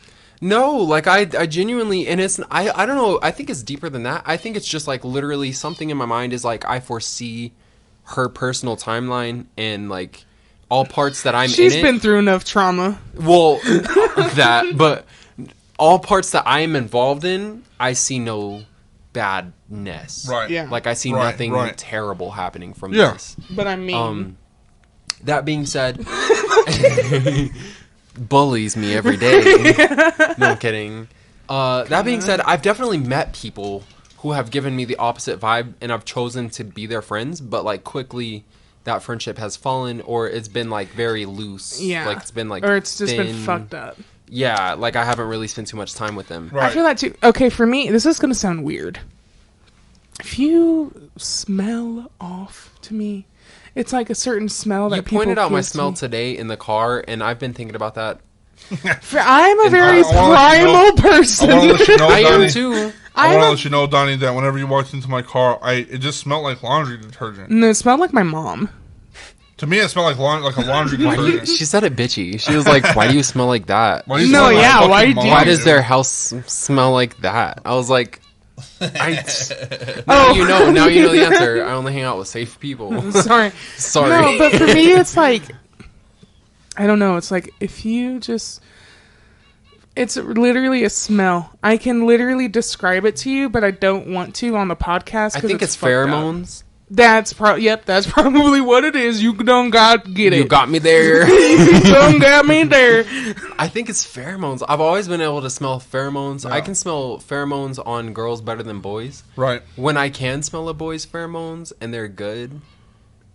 Speaker 3: No, like, I genuinely... And it's... I don't know. I think it's deeper than that. I think it's just, like, literally something in my mind is, like, I foresee her personal timeline and, like... all parts that I'm
Speaker 2: She's
Speaker 3: in it.
Speaker 2: been through enough trauma.
Speaker 3: Well, that, but all parts that I am involved in, I see no badness.
Speaker 1: Right.
Speaker 2: Yeah.
Speaker 3: Like, I see nothing terrible happening from this.
Speaker 2: But I mean...
Speaker 3: That being said, bullies me every day. No, I'm kidding. That being said, I've definitely met people who have given me the opposite vibe, and I've chosen to be their friends, but, like, quickly... that friendship has fallen, or it's been, like, very loose.
Speaker 2: Yeah.
Speaker 3: Like, it's been, like,
Speaker 2: or it's just
Speaker 3: thin.
Speaker 2: been fucked up.
Speaker 3: Yeah, like, I haven't really spent too much time with them.
Speaker 1: Right.
Speaker 2: I feel that, too. Okay, for me, this is going to sound weird. If you smell off to me, it's like a certain smell that
Speaker 3: You
Speaker 2: people
Speaker 3: pointed out my
Speaker 2: give to
Speaker 3: smell
Speaker 2: me.
Speaker 3: today in the car, and I've been thinking about that.
Speaker 2: I'm a very
Speaker 1: I wanna let you
Speaker 2: primal
Speaker 1: know-
Speaker 2: person.
Speaker 1: I want to let you know,
Speaker 3: I
Speaker 1: Donnie.
Speaker 3: am too.
Speaker 1: I want
Speaker 2: I'm
Speaker 1: to
Speaker 2: a-
Speaker 1: let you know, Donnie, that whenever you walked into my car, it just smelled like laundry detergent.
Speaker 2: No, it smelled like my mom.
Speaker 1: To me, it smelled like a laundry detergent.
Speaker 3: She said it bitchy. She was like, why do you smell like that?
Speaker 1: Why do you
Speaker 2: No,
Speaker 1: smell like
Speaker 2: yeah,
Speaker 1: fucking
Speaker 2: why do
Speaker 1: mom?
Speaker 2: you-
Speaker 3: Why does their house smell like that? I was like, now you know the answer. I only hang out with safe people.
Speaker 2: Sorry.
Speaker 3: Sorry.
Speaker 2: No, but for me, it's like, I don't know. It's like, if you just, it's literally a smell. I can literally describe it to you, but I don't want to on the podcast.
Speaker 3: I think it's
Speaker 2: fucked up.
Speaker 3: pheromones.
Speaker 2: That's that's probably what it is. You don't get it.
Speaker 3: You got me there.
Speaker 2: You don't got me there.
Speaker 3: I think it's pheromones. I've always been able to smell pheromones.
Speaker 1: Yeah.
Speaker 3: I can smell pheromones on girls better than boys.
Speaker 1: Right.
Speaker 3: When I can smell a boy's pheromones and they're good,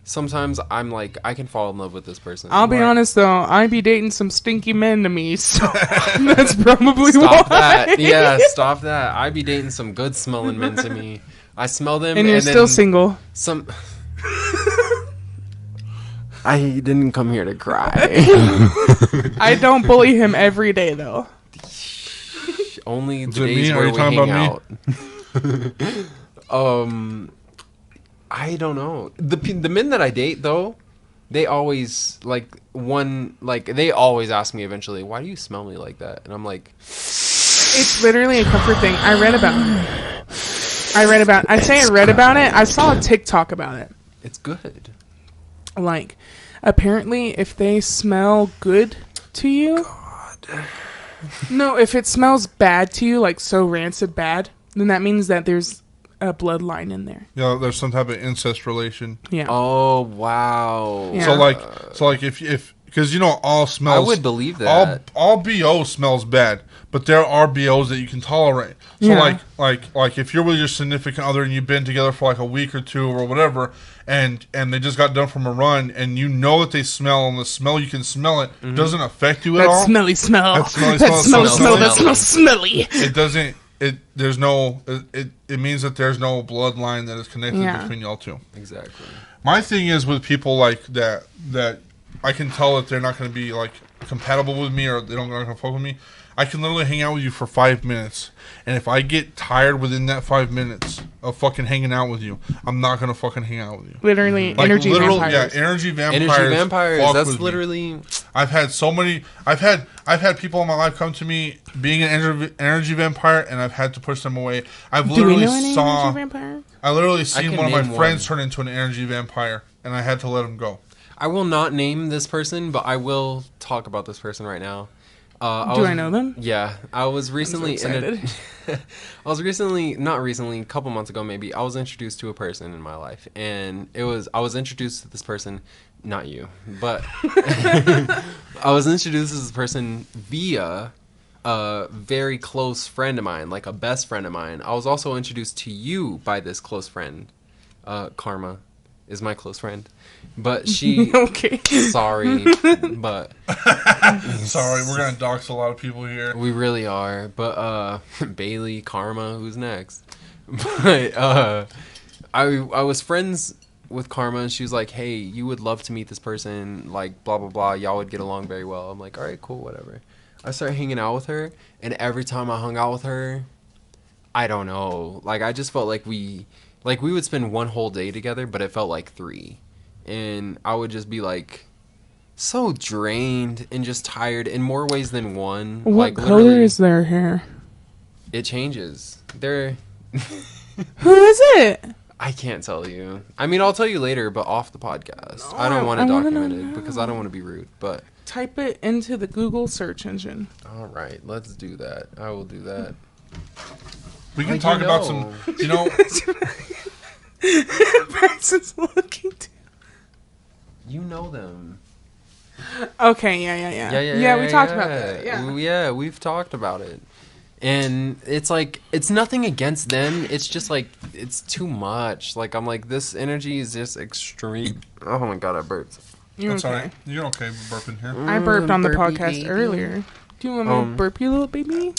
Speaker 3: sometimes I'm like, I can fall in love with this person.
Speaker 2: I'll be honest though, I be dating some stinky men to me, so that's probably
Speaker 3: Stop
Speaker 2: why.
Speaker 3: that. Yeah, stop that. I be dating some good smelling men to me. I smell them
Speaker 2: And you're
Speaker 3: then
Speaker 2: still single.
Speaker 3: Some I didn't come here to cry.
Speaker 2: I don't bully him every day though.
Speaker 3: Only the
Speaker 1: Is it
Speaker 3: days
Speaker 1: me? Are
Speaker 3: where
Speaker 1: you
Speaker 3: we
Speaker 1: talking
Speaker 3: hang
Speaker 1: about
Speaker 3: out. I don't know. The men that I date though, they always they always ask me eventually, why do you smell me like that? And I'm like,
Speaker 2: It's literally a comfort thing. I read about it. I read about it. I saw a TikTok about it.
Speaker 3: it's good.
Speaker 2: Like, apparently, if they smell good to you, no, if it smells bad to you, like so rancid bad, then that means that there's a bloodline in there.
Speaker 1: Yeah, there's some type of incest relation.
Speaker 2: Yeah.
Speaker 3: Oh wow.
Speaker 2: Yeah.
Speaker 1: So like if because all smells.
Speaker 3: I would believe that.
Speaker 1: All BO smells bad, but there are BOs that you can tolerate. So
Speaker 2: Yeah.
Speaker 1: like if you're with your significant other and you've been together for like a week or two or whatever, and they just got done from a run, and you know that they smell, and the smell you can smell it doesn't affect you at
Speaker 2: That
Speaker 1: all.
Speaker 2: smelly smell.
Speaker 1: That smelly
Speaker 2: That
Speaker 1: smell.
Speaker 2: smell. That smells smelly.
Speaker 1: It doesn't. There's no. It means that there's no bloodline that is connected
Speaker 2: Yeah.
Speaker 1: between y'all two.
Speaker 3: Exactly.
Speaker 1: My thing is with people like that I can tell that they're not going to be like compatible with me, or they're not going to fuck with me. I can literally hang out with you for 5 minutes. And if I get tired within that 5 minutes of fucking hanging out with you, I'm not going to fucking hang out with you.
Speaker 2: Literally, energy vampires.
Speaker 1: Yeah, energy vampires.
Speaker 3: Energy vampires. That's
Speaker 1: me.
Speaker 3: literally.
Speaker 1: I've had so many. I've had people in my life come to me being an energy vampire, and I've had to push them away. I've literally
Speaker 2: Do we know any energy vampires?
Speaker 1: I literally seen
Speaker 3: can
Speaker 1: one of my
Speaker 3: name
Speaker 1: friends turn into an energy vampire, and I had to let him go.
Speaker 3: I will not name this person, but I will talk about this person right now.
Speaker 2: I know them?
Speaker 3: Yeah, I was recently not recently, a couple months ago maybe. I was introduced to a person in my life, and I was introduced to this person, not you, but I was introduced to this person via a very close friend of mine, like a best friend of mine. I was also introduced to you by this close friend. Karma is my close friend. But she...
Speaker 2: Okay.
Speaker 3: Sorry, but...
Speaker 1: Sorry, we're going to dox a lot of people here.
Speaker 3: We really are. But, Bailey, Karma, who's next? But, I was friends with Karma, and she was like, hey, you would love to meet this person, like, blah, blah, blah. Y'all would get along very well. I'm like, all right, cool, whatever. I started hanging out with her, and every time I hung out with her, I don't know. Like, I just felt like we would spend one whole day together, but it felt like 3. And I would just be like so drained and just tired in more ways than one.
Speaker 2: What
Speaker 3: like,
Speaker 2: color is their hair?
Speaker 3: It changes. They're
Speaker 2: Who is it?
Speaker 3: I can't tell you. I mean, I'll tell you later, but off the podcast.
Speaker 2: No,
Speaker 3: I don't want to
Speaker 2: I wanna
Speaker 3: document it
Speaker 2: know.
Speaker 3: because I don't want to be rude. But
Speaker 2: Type it into the Google search engine.
Speaker 3: all right, let's do that. I will do that.
Speaker 1: We can
Speaker 3: Like,
Speaker 1: talk
Speaker 3: you
Speaker 1: about
Speaker 3: know.
Speaker 1: some, you know...
Speaker 2: Bryce is looking too.
Speaker 3: You know them.
Speaker 2: Okay, yeah.
Speaker 3: Yeah,
Speaker 2: we talked about that. Yeah.
Speaker 3: Yeah, we've talked about it. And it's like, it's nothing against them. It's just like, it's too much. Like, I'm like, this energy is just extreme. Oh my God, I burped.
Speaker 2: You're
Speaker 1: That's
Speaker 2: okay.
Speaker 1: all right. You're okay burping here.
Speaker 2: I burped on the
Speaker 3: Burpy
Speaker 2: podcast
Speaker 3: baby.
Speaker 2: earlier. Do you want me to burp you, little baby?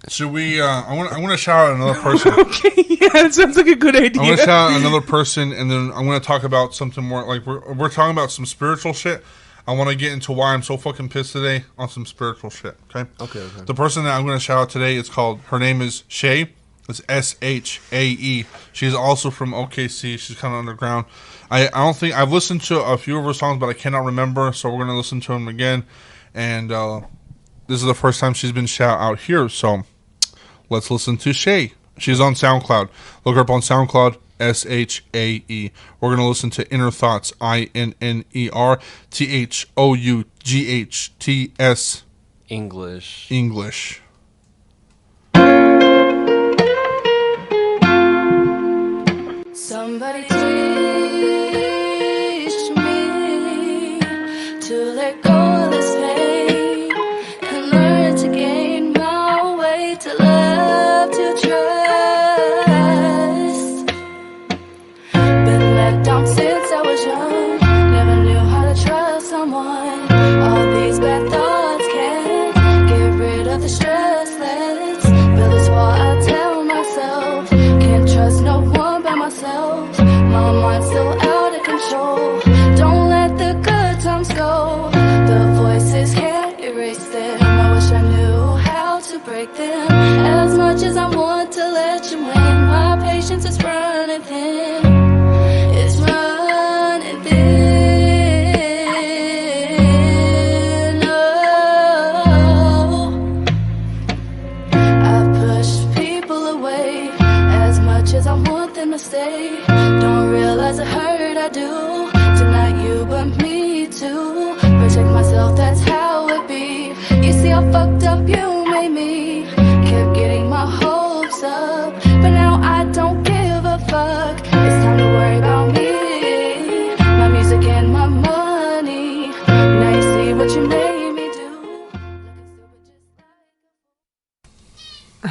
Speaker 1: Should we, I want to shout out another person.
Speaker 2: Okay, yeah, it sounds like a good idea.
Speaker 1: I'm going to shout out another person, and then I'm going to talk about something more, like, we're talking about some spiritual shit. I want to get into why I'm so fucking pissed today on some spiritual shit, okay?
Speaker 3: Okay.
Speaker 1: The person that I'm going to shout out today is called, her name is Shae. It's S-H-A-E. She's also from OKC. She's kind of underground. I don't think, I've listened to a few of her songs, but I cannot remember, so we're going to listen to them again. And this is the first time she's been shout out here, so let's listen to Shae. She's on SoundCloud. Look her up on SoundCloud, S-H-A-E. We're going to listen to Inner Thoughts, I-N-N-E-R-T-H-O-U-G-H-T-S. English.
Speaker 5: Somebody teach me to let go of this pain and learn to gain my way to love, to trust. Been let down since I was young, never knew how to trust someone. All these bad thoughts can't get rid of the stress. Let's build this wall, I tell myself. Can't trust no one but myself. My mind's still out of control. Don't let the good times go. The voices can't erase them. I wish I knew how to break them. As much as I want to let you in, my patience is running thin. It's running thin. Oh, I've pushed people away as much as I want them to stay. Don't realize the hurt I do to not you but me too. Protect myself, that's how it be. You see how fucked up you made me. Kept getting my hopes up, but now I don't give a fuck. It's time to worry about me, my music and my money. Now you see what you made me do.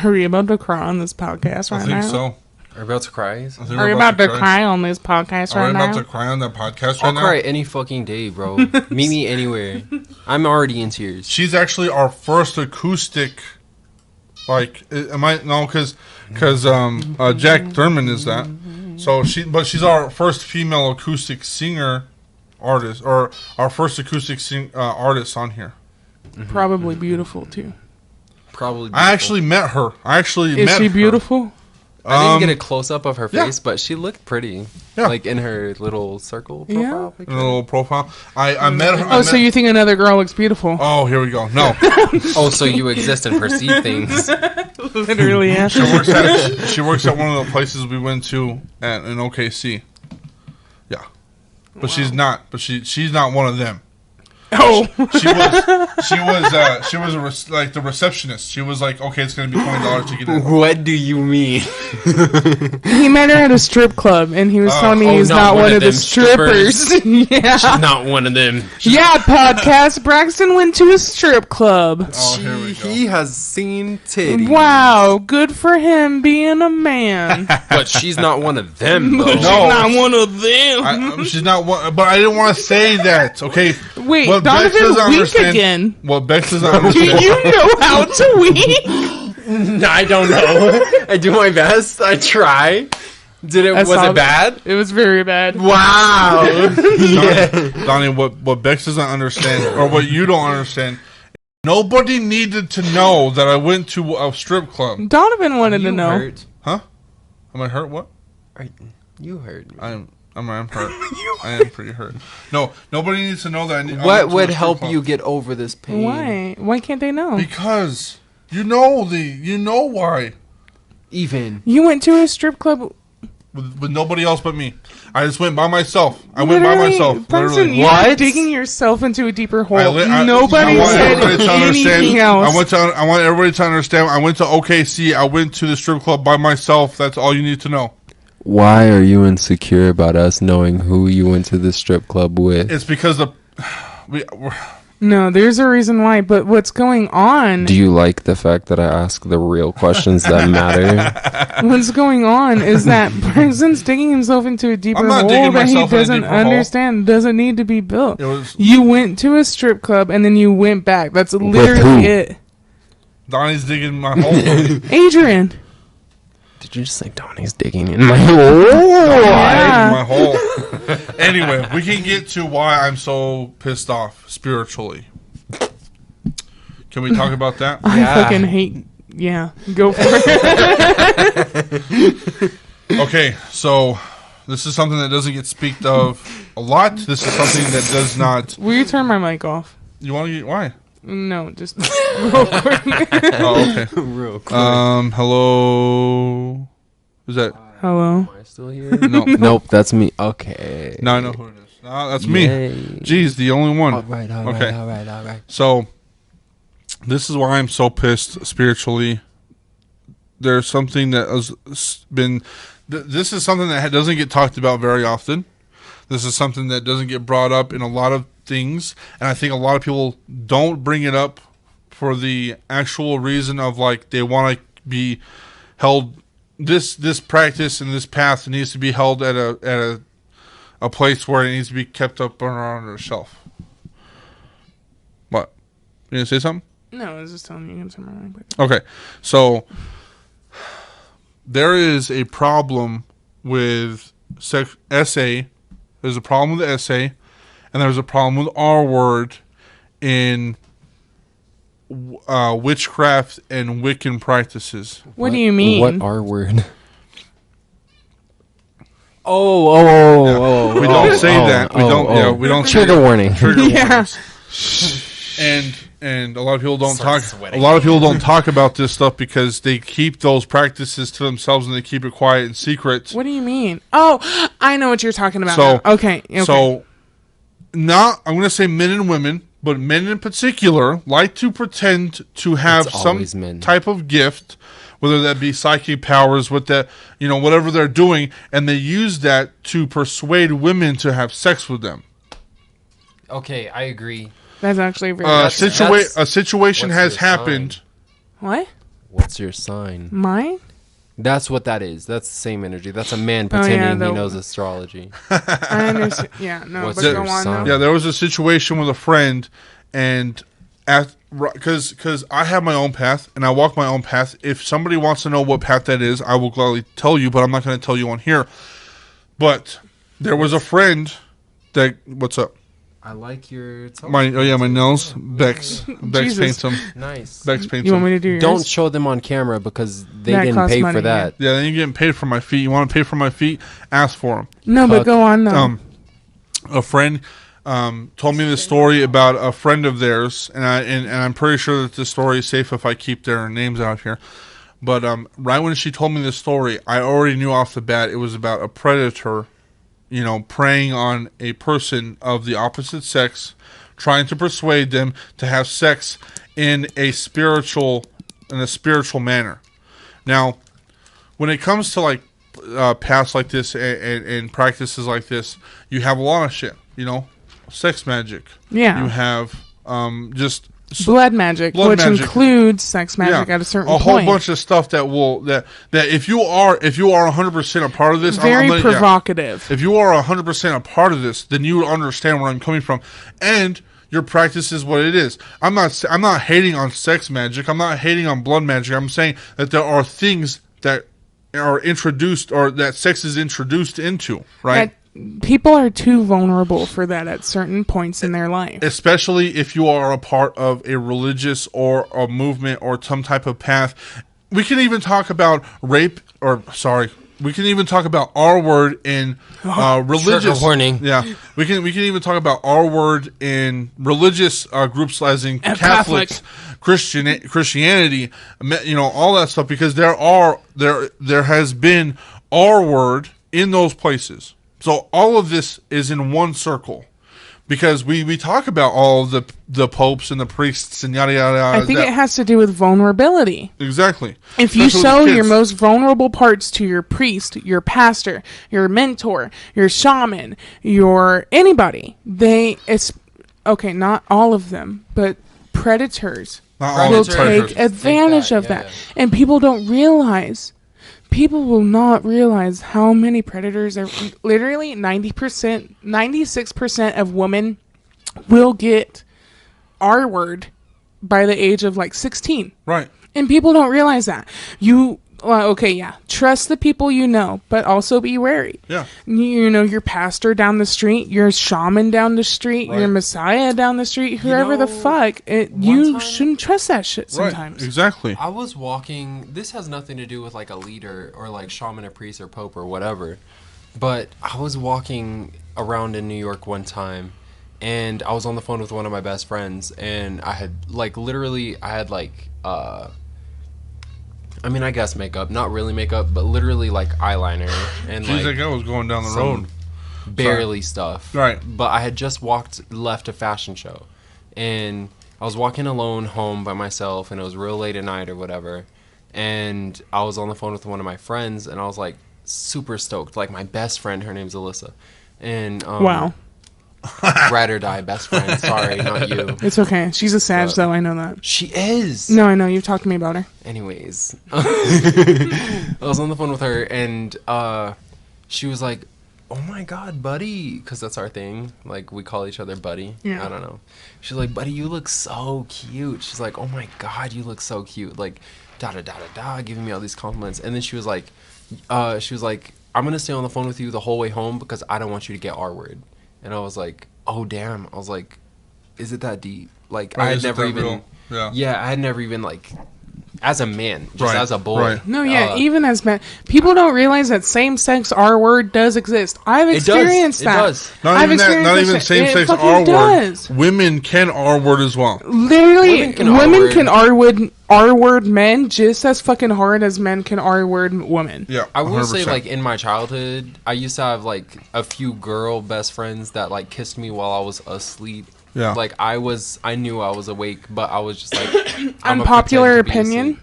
Speaker 2: Are we about to cry on this podcast
Speaker 1: I
Speaker 2: right
Speaker 1: think
Speaker 2: now?
Speaker 1: so.
Speaker 3: Are you about to cry?
Speaker 1: I think
Speaker 2: Are
Speaker 1: we're
Speaker 2: you about to cry on this podcast
Speaker 1: Are
Speaker 2: right
Speaker 1: we
Speaker 2: now?
Speaker 1: about to cry on that podcast
Speaker 3: I'll
Speaker 1: right now?
Speaker 3: cry any fucking day, bro. Meet me anywhere. I'm already in tears.
Speaker 1: She's actually our first acoustic, like, am I, no, because Jack Thurman is that. So she's our first female acoustic singer artist, or our first acoustic artist on here.
Speaker 2: Probably beautiful too.
Speaker 3: Probably.
Speaker 1: I actually met her.
Speaker 2: Is she beautiful?
Speaker 3: I didn't get a close up of her face, but she looked pretty.
Speaker 1: Yeah.
Speaker 3: Like in her little circle profile picture.
Speaker 1: A little profile. I met her.
Speaker 2: Oh, so you think another girl looks beautiful?
Speaker 1: Oh, here we go. No.
Speaker 3: Oh, so you exist and perceive things.
Speaker 2: Literally, yeah.
Speaker 1: She works at one of the places we went to in OKC. Yeah, but she's not. But she's not one of them.
Speaker 2: Oh,
Speaker 1: She was like the receptionist. She was like, okay, it's gonna be $20 to get in.
Speaker 3: What do you mean?
Speaker 2: he met her at a strip club, and he was telling me he's not one of the strippers. Yeah,
Speaker 3: She's not one of them.
Speaker 2: yeah. Podcast. Braxton went to a strip club.
Speaker 1: Oh, here we go.
Speaker 3: He has seen titties.
Speaker 2: Wow, good for him being a man.
Speaker 3: But she's not one of them, though.
Speaker 2: She's not one of them.
Speaker 1: She's not one. But I didn't want to say that. Okay.
Speaker 2: Wait,
Speaker 1: What Bex
Speaker 2: Donovan
Speaker 1: doesn't
Speaker 2: weak
Speaker 1: understand-
Speaker 2: again.
Speaker 1: What Bex doesn't
Speaker 2: Do
Speaker 1: understand.
Speaker 2: you know how to weak?
Speaker 3: I don't know. I do my best. I try. Was it bad?
Speaker 2: It was very bad.
Speaker 3: Wow.
Speaker 1: Donnie, what Bex doesn't understand, or what you don't understand, nobody needed to know that I went to a strip club.
Speaker 2: Donovan wanted to know.
Speaker 3: Hurt.
Speaker 1: Huh? Am I hurt? What?
Speaker 3: You hurt me.
Speaker 1: I'm hurt. I am pretty hurt. No, nobody needs to know that. I
Speaker 3: What
Speaker 1: went to
Speaker 3: would
Speaker 1: a strip
Speaker 3: help
Speaker 1: club.
Speaker 3: you get over this pain?
Speaker 2: Why? Why can't they know?
Speaker 1: Because you know why.
Speaker 3: Even.
Speaker 2: You went to a strip club.
Speaker 1: With nobody else but me. I just went by myself. I went by myself.
Speaker 2: Preston,
Speaker 1: Literally.
Speaker 2: you're digging yourself into a deeper hole. Nobody
Speaker 1: I want
Speaker 2: said
Speaker 1: everybody to understand.
Speaker 2: anything else.
Speaker 1: I want everybody to understand. I went to OKC. I went to the strip club by myself. That's all you need to know.
Speaker 3: Why are you insecure about us knowing who you went to the strip club with?
Speaker 1: It's because
Speaker 2: No, there's a reason why. But what's going on?
Speaker 3: Do you like the fact that I ask the real questions that matter?
Speaker 2: What's going on is that Preston's digging himself into a deeper
Speaker 1: I'm not
Speaker 2: hole
Speaker 1: digging
Speaker 2: that he
Speaker 1: myself in a
Speaker 2: doesn't
Speaker 1: deeper hole.
Speaker 2: understand. Doesn't need to be built.
Speaker 1: It was
Speaker 2: You went to a strip club and then you went back. That's
Speaker 3: who?
Speaker 2: literally it.
Speaker 1: Donnie's digging my hole.
Speaker 2: Adrian.
Speaker 3: Did you just say Donnie's digging in my hole?
Speaker 2: Yeah.
Speaker 1: My hole. Anyway, we can get to why I'm so pissed off spiritually. Can we talk about that?
Speaker 2: I fucking hate. Yeah, go for it.
Speaker 1: Okay, so this is something that doesn't get speaked of a lot. This is something that does not.
Speaker 2: Will you turn my mic off?
Speaker 1: You want to get why?
Speaker 2: No, just real quick.
Speaker 1: Oh, okay.
Speaker 3: Real quick.
Speaker 1: Hello. Who's that?
Speaker 2: Hello.
Speaker 3: Am I still here?
Speaker 1: No.
Speaker 3: Nope, that's me. Okay.
Speaker 1: Now I know who it is. No, that's me.
Speaker 3: Yay.
Speaker 1: Jeez, the only one.
Speaker 3: All right.
Speaker 1: Okay.
Speaker 3: All right.
Speaker 1: So, this is why I'm so pissed spiritually. There's something that has been. This is something that doesn't get talked about very often. This is something that doesn't get brought up in a lot of things, and I think a lot of people don't bring it up for the actual reason of like they want to be held. This practice and this path needs to be held at a place where it needs to be kept up on a shelf. What? You gonna say something?
Speaker 2: No, I was just telling you. You can turn my mic back.
Speaker 1: Okay, so there is a problem with SA. There's a problem with SA, and there's a problem with R word in witchcraft and Wiccan practices.
Speaker 2: What do you mean?
Speaker 3: What R word? Oh.
Speaker 1: We don't say that. We don't. Yeah, we don't.
Speaker 3: Trigger warning.
Speaker 1: Trigger
Speaker 2: Yeah.
Speaker 1: warnings. And a lot of people don't
Speaker 3: Start
Speaker 1: talk.
Speaker 3: sweating.
Speaker 1: A lot of people don't talk about this stuff because they keep those practices to themselves and they keep it quiet and secret.
Speaker 2: What do you mean? Oh, I know what you're talking about.
Speaker 1: So-
Speaker 2: now. Okay.
Speaker 1: So, I'm going to say men and women, but men in particular like to pretend to have
Speaker 3: It's
Speaker 1: some
Speaker 3: always men.
Speaker 1: type of gift, whether that be psychic powers, with that, whatever they're doing, and they use that to persuade women to have sex with them.
Speaker 3: Okay, I agree.
Speaker 2: That's actually very.
Speaker 1: A
Speaker 3: That's-
Speaker 1: situation
Speaker 3: what's
Speaker 1: has
Speaker 3: your
Speaker 1: happened.
Speaker 3: sign?
Speaker 2: What?
Speaker 3: What's your sign?
Speaker 2: Mine?
Speaker 3: That's what that is. That's the same energy. That's a man
Speaker 2: Oh, yeah,
Speaker 3: pretending
Speaker 2: the-
Speaker 3: he knows astrology.
Speaker 2: I understand. Yeah, no,
Speaker 3: What's
Speaker 2: but
Speaker 3: your
Speaker 2: go on
Speaker 3: sign?
Speaker 2: though.
Speaker 1: Yeah, there was a situation with a friend, and because I have my own path and I walk my own path. If somebody wants to know what path that is, I will gladly tell you, but I'm not going to tell you on here. But there was a friend that. What's up?
Speaker 3: I like your toe.
Speaker 1: My nails. Bex
Speaker 2: Jesus.
Speaker 1: paints them.
Speaker 3: Nice.
Speaker 1: Bex paints
Speaker 2: You want
Speaker 1: them.
Speaker 2: me to do yours?
Speaker 3: Don't show them on camera because they
Speaker 2: That
Speaker 3: didn't
Speaker 2: costs
Speaker 3: pay
Speaker 2: money,
Speaker 3: for that.
Speaker 1: Yeah, then you're getting paid for my feet. You want to pay for my feet? Ask for them.
Speaker 2: No, but go on though.
Speaker 1: A friend told me the story about a friend of theirs, and I'm pretty sure that the story is safe if I keep their names out here. But right when she told me this story, I already knew off the bat it was about a predator, preying on a person of the opposite sex, trying to persuade them to have sex in a spiritual manner. Now, when it comes to like paths like this and practices like this, you have a lot of shit. Sex magic.
Speaker 2: Yeah.
Speaker 1: You have just
Speaker 2: blood magic,
Speaker 1: blood
Speaker 2: which
Speaker 1: magic.
Speaker 2: Includes sex magic at a certain point.
Speaker 1: A whole bunch of stuff that if you are 100% a part of this,
Speaker 2: very provocative.
Speaker 1: If you are 100% a part of this, then you will understand where I'm coming from, and your practice is what it is. I'm not hating on sex magic. I'm not hating on blood magic. I'm saying that there are things that are introduced or that sex is introduced into, right?
Speaker 2: People are too vulnerable for that at certain points in their life.
Speaker 1: Especially if you are a part of a religious or a movement or some type of path. We can even talk about we can even talk about our word in religious.
Speaker 3: Trigger warning.
Speaker 1: Yeah, we can even talk about our word in religious groups, as in Catholics, Christianity, all that stuff, because there has been our word in those places. So all of this is in one circle, because we talk about all of the popes and the priests and yada yada yada.
Speaker 2: I think it has to do with vulnerability.
Speaker 1: Exactly.
Speaker 2: If you show your most vulnerable parts to your priest, your pastor, your mentor, your shaman, your anybody, not all of them, but predators will take advantage of that. And people don't realize. People will not realize how many predators are. Literally 96% of women will get R word by the age of like 16.
Speaker 1: Right.
Speaker 2: And people don't realize that. Trust the people you know, but also be wary.
Speaker 1: Yeah.
Speaker 2: Your pastor down the street, your shaman down the street, your messiah down the street, whoever the fuck. You shouldn't trust that shit sometimes.
Speaker 1: Right. Exactly.
Speaker 3: I was walking. This has nothing to do with like a leader or like shaman or priest or pope or whatever. But I was walking around in New York one time, and I was on the phone with one of my best friends, and I had I guess makeup, not really makeup, but literally like eyeliner and
Speaker 1: Jeez, that guy was going down the road.
Speaker 3: Barely stuff.
Speaker 1: Right.
Speaker 3: But I had just left a fashion show, and I was walking alone home by myself, and it was real late at night or whatever, and I was on the phone with one of my friends, and I was like super stoked, like my best friend, her name's Alyssa, and
Speaker 2: wow.
Speaker 3: Ride or die best friend. Sorry, not you.
Speaker 2: It's okay. She's a Sag, though. I know that.
Speaker 3: She is.
Speaker 2: No, I know. You've talked to me about her.
Speaker 3: Anyways, I was on the phone with her, and she was like, "Oh my God, buddy," because that's our thing. Like, we call each other buddy.
Speaker 2: Yeah.
Speaker 3: I don't know. She's like, "Buddy, you look so cute." She's like, "Oh my God, you look so cute." Like, giving me all these compliments, and then she was like, "I'm gonna stay on the phone with you the whole way home because I don't want you to get R word." And I was like, oh, damn. I was like, is it that deep? Like, I had never even... Yeah, I had never even, like... As a man, just as a boy.
Speaker 1: Right.
Speaker 2: No, yeah, even as men. People don't realize that same-sex R-word does exist. I've experienced that.
Speaker 3: It does.
Speaker 1: Not even same-sex R-word. Women can R-word as well.
Speaker 2: Literally, women can R-word men just as fucking hard as men can R-word women.
Speaker 1: Yeah, 100%.
Speaker 3: I will say, like, in my childhood, I used to have, like, a few girl best friends that, like, kissed me while I was asleep.
Speaker 1: Yeah.
Speaker 3: Like, I knew I was awake, but I was just like...
Speaker 2: Unpopular opinion.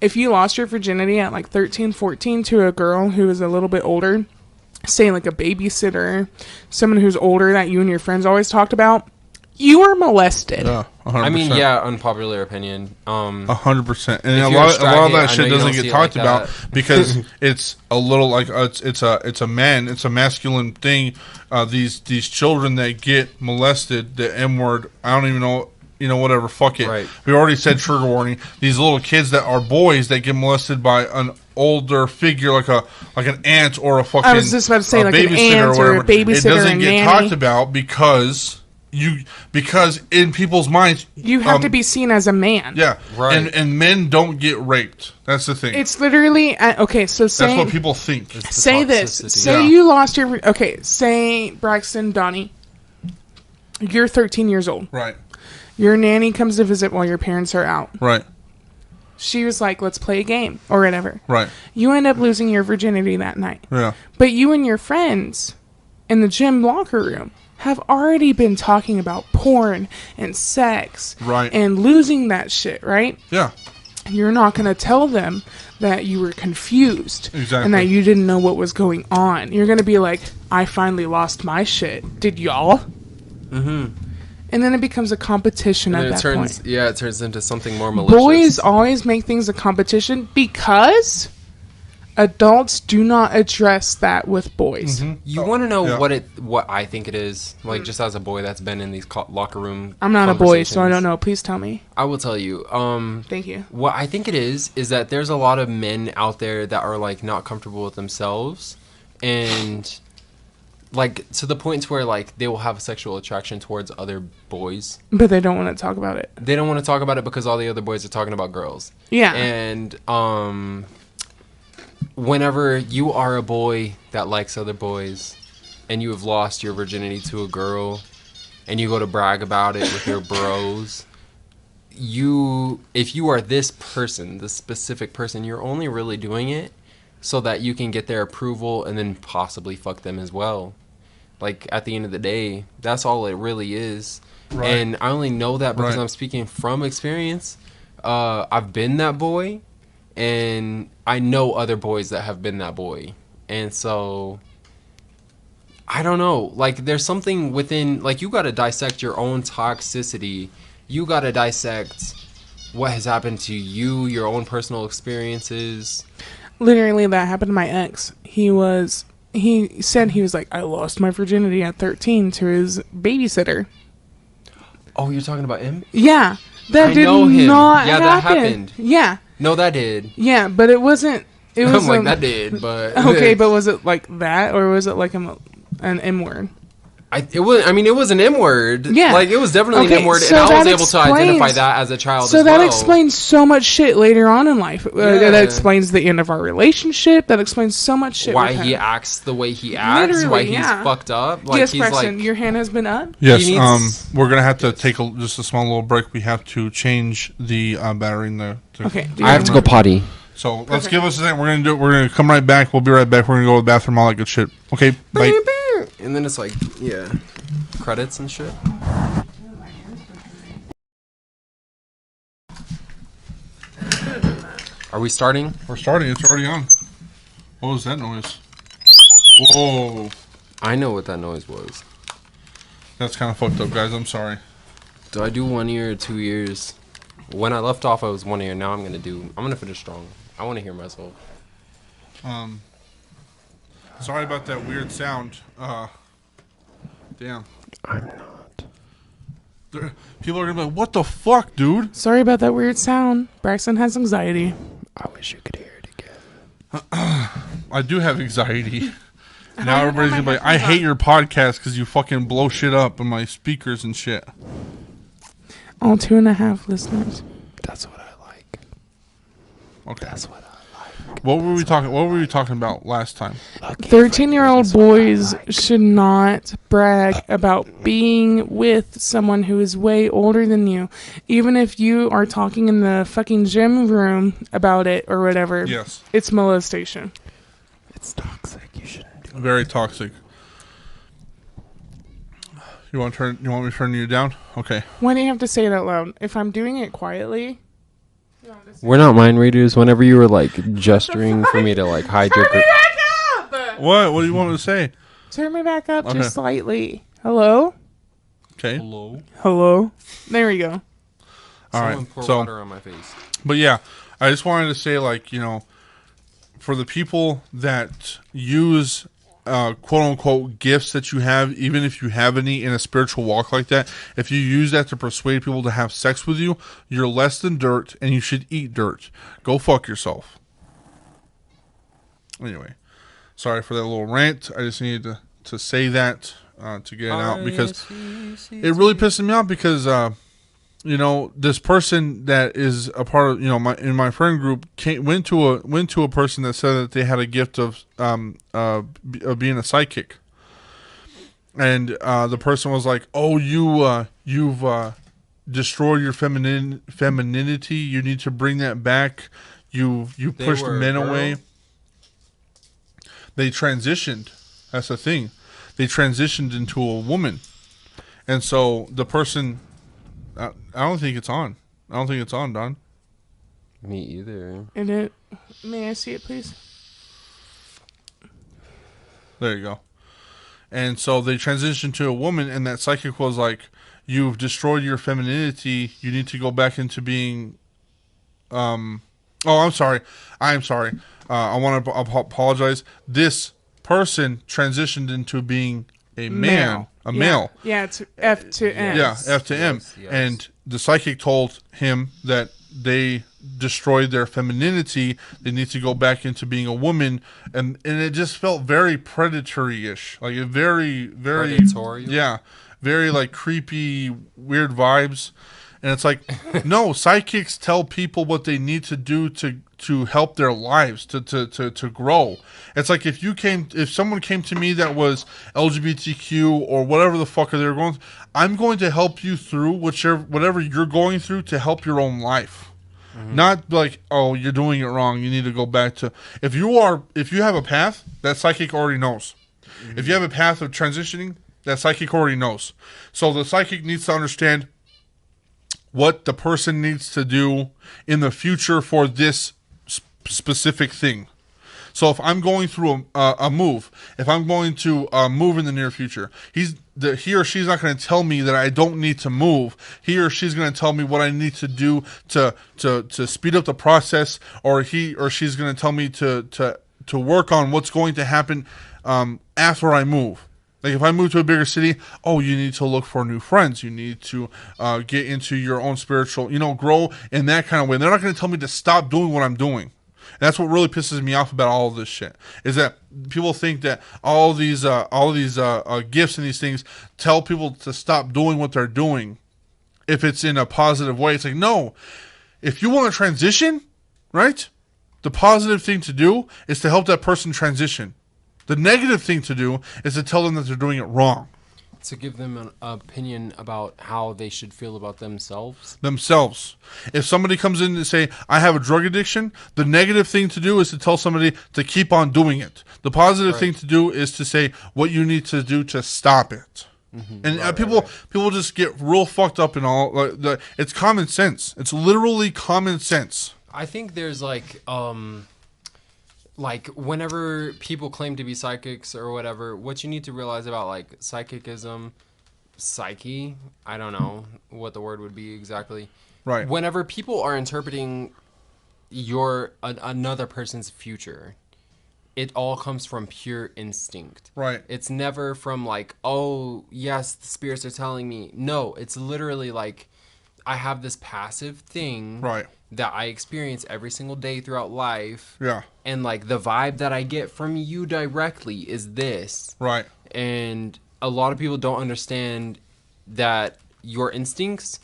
Speaker 2: If you lost your virginity at like 13, 14 to a girl who is a little bit older, say like a babysitter, someone who's older that you and your friends always talked about, you were molested.
Speaker 1: Yeah, 100%.
Speaker 3: I mean, yeah, unpopular opinion.
Speaker 1: 100%. And a lot of that shit doesn't get talked about because it's a little like it's a masculine thing. These children that get molested, the M word, I don't even know. You know, whatever. Fuck it.
Speaker 3: Right.
Speaker 1: We already said trigger warning. These little kids that are boys that get molested by an older figure, like an aunt or a fucking.
Speaker 2: I was just about to say, like an aunt or a babysitter.
Speaker 1: It doesn't
Speaker 2: or
Speaker 1: get
Speaker 2: nanny.
Speaker 1: talked about because in people's minds
Speaker 2: You have to be seen as a man.
Speaker 1: Yeah,
Speaker 3: Right.
Speaker 1: And men don't get raped. That's the thing.
Speaker 2: It's literally okay. So say
Speaker 1: That's what people think.
Speaker 3: It's the
Speaker 2: say this.
Speaker 3: toxicity.
Speaker 2: Say
Speaker 1: Yeah.
Speaker 2: you lost your. Okay. Say Braxton, Donnie. You're 13 years old.
Speaker 1: Right.
Speaker 2: Your nanny comes to visit while your parents are out.
Speaker 1: Right.
Speaker 2: She was like, "Let's play a game or whatever."
Speaker 1: Right.
Speaker 2: You end up losing your virginity that night.
Speaker 1: Yeah.
Speaker 2: But you and your friends in the gym locker room have already been talking about porn and sex.
Speaker 1: Right.
Speaker 2: And losing that shit, right?
Speaker 1: Yeah.
Speaker 2: You're not going to tell them that you were confused.
Speaker 1: Exactly.
Speaker 2: And that you didn't know what was going on. You're going to be like, I finally lost my shit. Did y'all?
Speaker 3: Mm-hmm.
Speaker 2: And then it becomes a competition
Speaker 3: And
Speaker 2: at
Speaker 3: then
Speaker 2: that
Speaker 3: it turns,
Speaker 2: point.
Speaker 3: yeah, it turns into something more malicious.
Speaker 2: Boys always make things a competition because adults do not address that with boys.
Speaker 3: You want to know
Speaker 1: Yeah.
Speaker 3: what I think it is? Like, just as a boy that's been in these locker room.
Speaker 2: I'm not a boy, so I don't
Speaker 3: conversations.
Speaker 2: know. Please tell me.
Speaker 3: I will tell you.
Speaker 2: Thank you.
Speaker 3: What I think it is that there's a lot of men out there that are like not comfortable with themselves, and like to the point where like they will have sexual attraction towards other boys.
Speaker 2: But they don't want to talk about it.
Speaker 3: They don't want to talk about it because all the other boys are talking about girls.
Speaker 2: Yeah.
Speaker 3: And whenever you are a boy that likes other boys and you have lost your virginity to a girl and you go to brag about it with your bros, if you are this person, this specific person, you're only really doing it so that you can get their approval and then possibly fuck them as well. Like, at the end of the day, that's all it really is.
Speaker 1: Right.
Speaker 3: And I only know that because
Speaker 1: Right.
Speaker 3: I'm speaking from experience. I've been that boy, and I know other boys that have been that boy. And so, I don't know. Like, there's something within, like, you got to dissect your own toxicity. You got to dissect what has happened to you, your own personal experiences.
Speaker 2: Literally, that happened to my ex. He said he was like, I lost my virginity at 13 to his babysitter.
Speaker 3: Oh, you're talking about him?
Speaker 2: Yeah. That
Speaker 3: I
Speaker 2: did
Speaker 3: know him.
Speaker 2: not
Speaker 3: Yeah,
Speaker 2: happen.
Speaker 3: that happened.
Speaker 2: Yeah.
Speaker 3: No, that did.
Speaker 2: Yeah, but it wasn't. It was
Speaker 3: I'm like, that did, but...
Speaker 2: Okay, but was it like that, or was it like an M word?
Speaker 3: It was an M word.
Speaker 2: Yeah.
Speaker 3: Like, it was definitely
Speaker 2: Okay,
Speaker 3: an M word,
Speaker 2: so
Speaker 3: and I was
Speaker 2: that
Speaker 3: able to identify
Speaker 2: explains-
Speaker 3: that as a child
Speaker 2: So
Speaker 3: as
Speaker 2: that
Speaker 3: well.
Speaker 2: explains so much shit later on in life.
Speaker 3: Yeah.
Speaker 2: That explains the end of our relationship. That explains so much shit.
Speaker 3: Why
Speaker 2: with
Speaker 3: he
Speaker 2: him.
Speaker 3: acts the way he acts,
Speaker 2: Literally,
Speaker 3: why he's
Speaker 2: yeah.
Speaker 3: fucked up. Like,
Speaker 2: Yes,
Speaker 3: he's
Speaker 2: Preston,
Speaker 3: like...
Speaker 2: your hand has been up.
Speaker 1: Yes.
Speaker 3: He needs-
Speaker 1: We're gonna have to take just a small little break. We have to change the battery in the.
Speaker 2: Okay.
Speaker 3: I have to go potty.
Speaker 1: So let's
Speaker 2: Perfect.
Speaker 1: give us a second. We're gonna do it. We're gonna come right back. We'll be right back. We're gonna go to the bathroom, all that good shit. Okay. Bye.
Speaker 3: And then it's like, yeah, credits and shit. Are we starting?
Speaker 1: We're starting. It's already on. What was that noise? Whoa.
Speaker 3: I know what that noise was.
Speaker 1: That's kind of fucked up, guys. I'm sorry.
Speaker 3: Do I do 1 year or 2 years? When I left off, I was 1 year. Now I'm gonna finish strong. I want to hear myself.
Speaker 1: Sorry about that weird sound. Damn.
Speaker 3: I'm not.
Speaker 1: People are gonna be like, "What the fuck, dude?"
Speaker 2: Sorry about that weird sound. Braxton has anxiety.
Speaker 3: I wish you could hear it again.
Speaker 1: I do have anxiety.
Speaker 2: don't
Speaker 1: Now
Speaker 2: even
Speaker 1: everybody's
Speaker 2: have
Speaker 1: gonna
Speaker 2: my
Speaker 1: be like, "I
Speaker 2: headphones
Speaker 1: hate
Speaker 2: on."
Speaker 1: your podcast because you fucking blow shit up on my speakers and shit."
Speaker 2: All 2.5 listeners.
Speaker 3: That's what I like.
Speaker 1: Okay.
Speaker 3: That's what I like.
Speaker 1: What were we talking? What were we talking about last time?
Speaker 2: 13-year-old boys should not brag about being with someone who is way older than you. Even if you are talking in the fucking gym room about it or whatever.
Speaker 1: Yes.
Speaker 2: It's molestation.
Speaker 3: It's toxic. You shouldn't do it.
Speaker 1: Very toxic. You want me to turn you down? Okay.
Speaker 2: Why do you have to say it out loud? If I'm doing it quietly...
Speaker 3: We're not mind readers. Whenever you were like gesturing for me to like hide your.
Speaker 2: Turn me back up!
Speaker 1: What? What do you want me to say?
Speaker 2: Turn me back up
Speaker 1: Okay.
Speaker 2: just slightly. Hello?
Speaker 1: Okay.
Speaker 3: Hello.
Speaker 2: Hello? There we go.
Speaker 1: All right.
Speaker 3: Someone pour
Speaker 1: So,
Speaker 3: water on my face.
Speaker 1: but yeah, I just wanted to say, like, for the people that use quote unquote gifts that you have, even if you have any in a spiritual walk like that, if you use that to persuade people to have sex with you, you're less than dirt and you should eat dirt. Go fuck yourself. Anyway, sorry for that little rant. I just needed to say that to get it out because it really pisses me off because this person that is a part of in my friend group went to a person that said that they had a gift of being a psychic, and the person was like, "Oh, you've destroyed your femininity. You need to bring that back. You pushed men away." They transitioned. That's the thing. They transitioned into a woman, and so the person. I don't think it's on. I don't think it's on, Don.
Speaker 3: Me either.
Speaker 2: May I see it, please?
Speaker 1: There you go. And so they transitioned to a woman, and that psychic was like, "You've destroyed your femininity. You need to go back into being." Oh, I'm sorry. I want to apologize. This person transitioned into being a man. Male.
Speaker 2: Yeah, it's F to M.
Speaker 1: Yeah, F to M.
Speaker 3: Yes.
Speaker 1: And the psychic told him that they destroyed their femininity. They need to go back into being a woman. And it just felt very predatory-ish. Like a very, very...
Speaker 3: Predatorial?
Speaker 1: Yeah. Very, like, creepy, weird vibes. And it's like, no, psychics tell people what they need to do to help their lives, to grow. It's like if someone came to me that was LGBTQ or whatever the fuck they're going through, I'm going to help you through whatever you're going through to help your own life. Mm-hmm. Not like, oh, you're doing it wrong, you need to go back to... If you have a path, that psychic already knows. Mm-hmm. If you have a path of transitioning, that psychic already knows. So the psychic needs to understand what the person needs to do in the future for this specific thing. So if I'm going through a move, if I'm going to move in the near future, he or she's not going to tell me that I don't need to move. He or she's going to tell me what I need to do to speed up the process, or he or she's going to tell me to work on what's going to happen after I move. Like if I move to a bigger city, you need to look for new friends. You need to get into your own spiritual, grow in that kind of way. And they're not going to tell me to stop doing what I'm doing. And that's what really pisses me off about all of this shit. Is that people think that all these gifts and these things tell people to stop doing what they're doing if it's in a positive way. It's like, no. If you want to transition, right, the positive thing to do is to help that person transition. The negative thing to do is to tell them that they're doing it wrong.
Speaker 3: To give them an opinion about how they should feel about themselves.
Speaker 1: If somebody comes in and say, I have a drug addiction, the negative thing to do is to tell somebody to keep on doing it. The positive thing to do is to say what you need to do to stop it. Mm-hmm. And people just get real fucked up in all. It's common sense. It's literally common sense.
Speaker 3: I think there's like whenever people claim to be psychics or whatever, what you need to realize about like psychicism, psyche, I don't know what the word would be exactly.
Speaker 1: Right.
Speaker 3: Whenever people are interpreting another person's future, it all comes from pure instinct.
Speaker 1: Right.
Speaker 3: It's never from like, oh yes, the spirits are telling me. No, it's literally like I have this passive thing.
Speaker 1: Right.
Speaker 3: That I experience every single day throughout life.
Speaker 1: Yeah.
Speaker 3: And like the vibe that I get from you directly is this.
Speaker 1: Right.
Speaker 3: And a lot of people don't understand that your instincts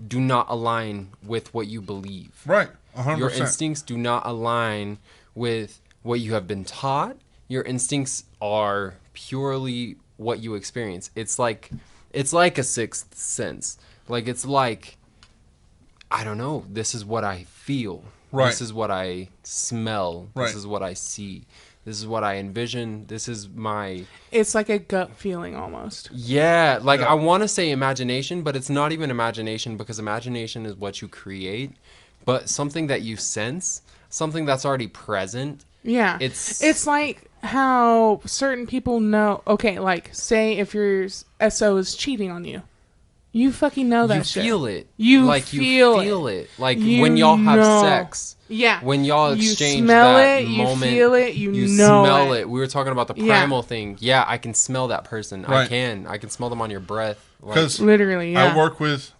Speaker 3: do not align with what you believe.
Speaker 1: Right. 100%.
Speaker 3: Your instincts do not align with what you have been taught. Your instincts are purely what you experience. It's like a sixth sense. Like it's like, I don't know, this is what I feel. Right. This is what I smell. Right. This is what I see. This is what I envision. This is my...
Speaker 2: It's like a gut feeling almost.
Speaker 3: Yeah. Like I want to say imagination, but it's not even imagination because imagination is what you create. But something that you sense, something that's already present.
Speaker 2: Yeah. It's like how certain people know... Okay, like say if your SO is cheating on you. You fucking know that
Speaker 3: You
Speaker 2: shit.
Speaker 3: feel it.
Speaker 2: You
Speaker 3: like
Speaker 2: feel
Speaker 3: you feel it. Like
Speaker 2: You
Speaker 3: when y'all have
Speaker 2: know.
Speaker 3: sex.
Speaker 2: Yeah.
Speaker 3: When y'all
Speaker 2: You
Speaker 3: exchange
Speaker 2: smell
Speaker 3: that
Speaker 2: it,
Speaker 3: moment,
Speaker 2: you feel it, you know
Speaker 3: smell
Speaker 2: it.
Speaker 3: it. We were talking about the
Speaker 2: Yeah.
Speaker 3: primal thing. Yeah, I can smell that person.
Speaker 1: Right.
Speaker 3: I can smell them on your breath. Like,
Speaker 1: Because
Speaker 2: Literally, yeah.
Speaker 1: I work with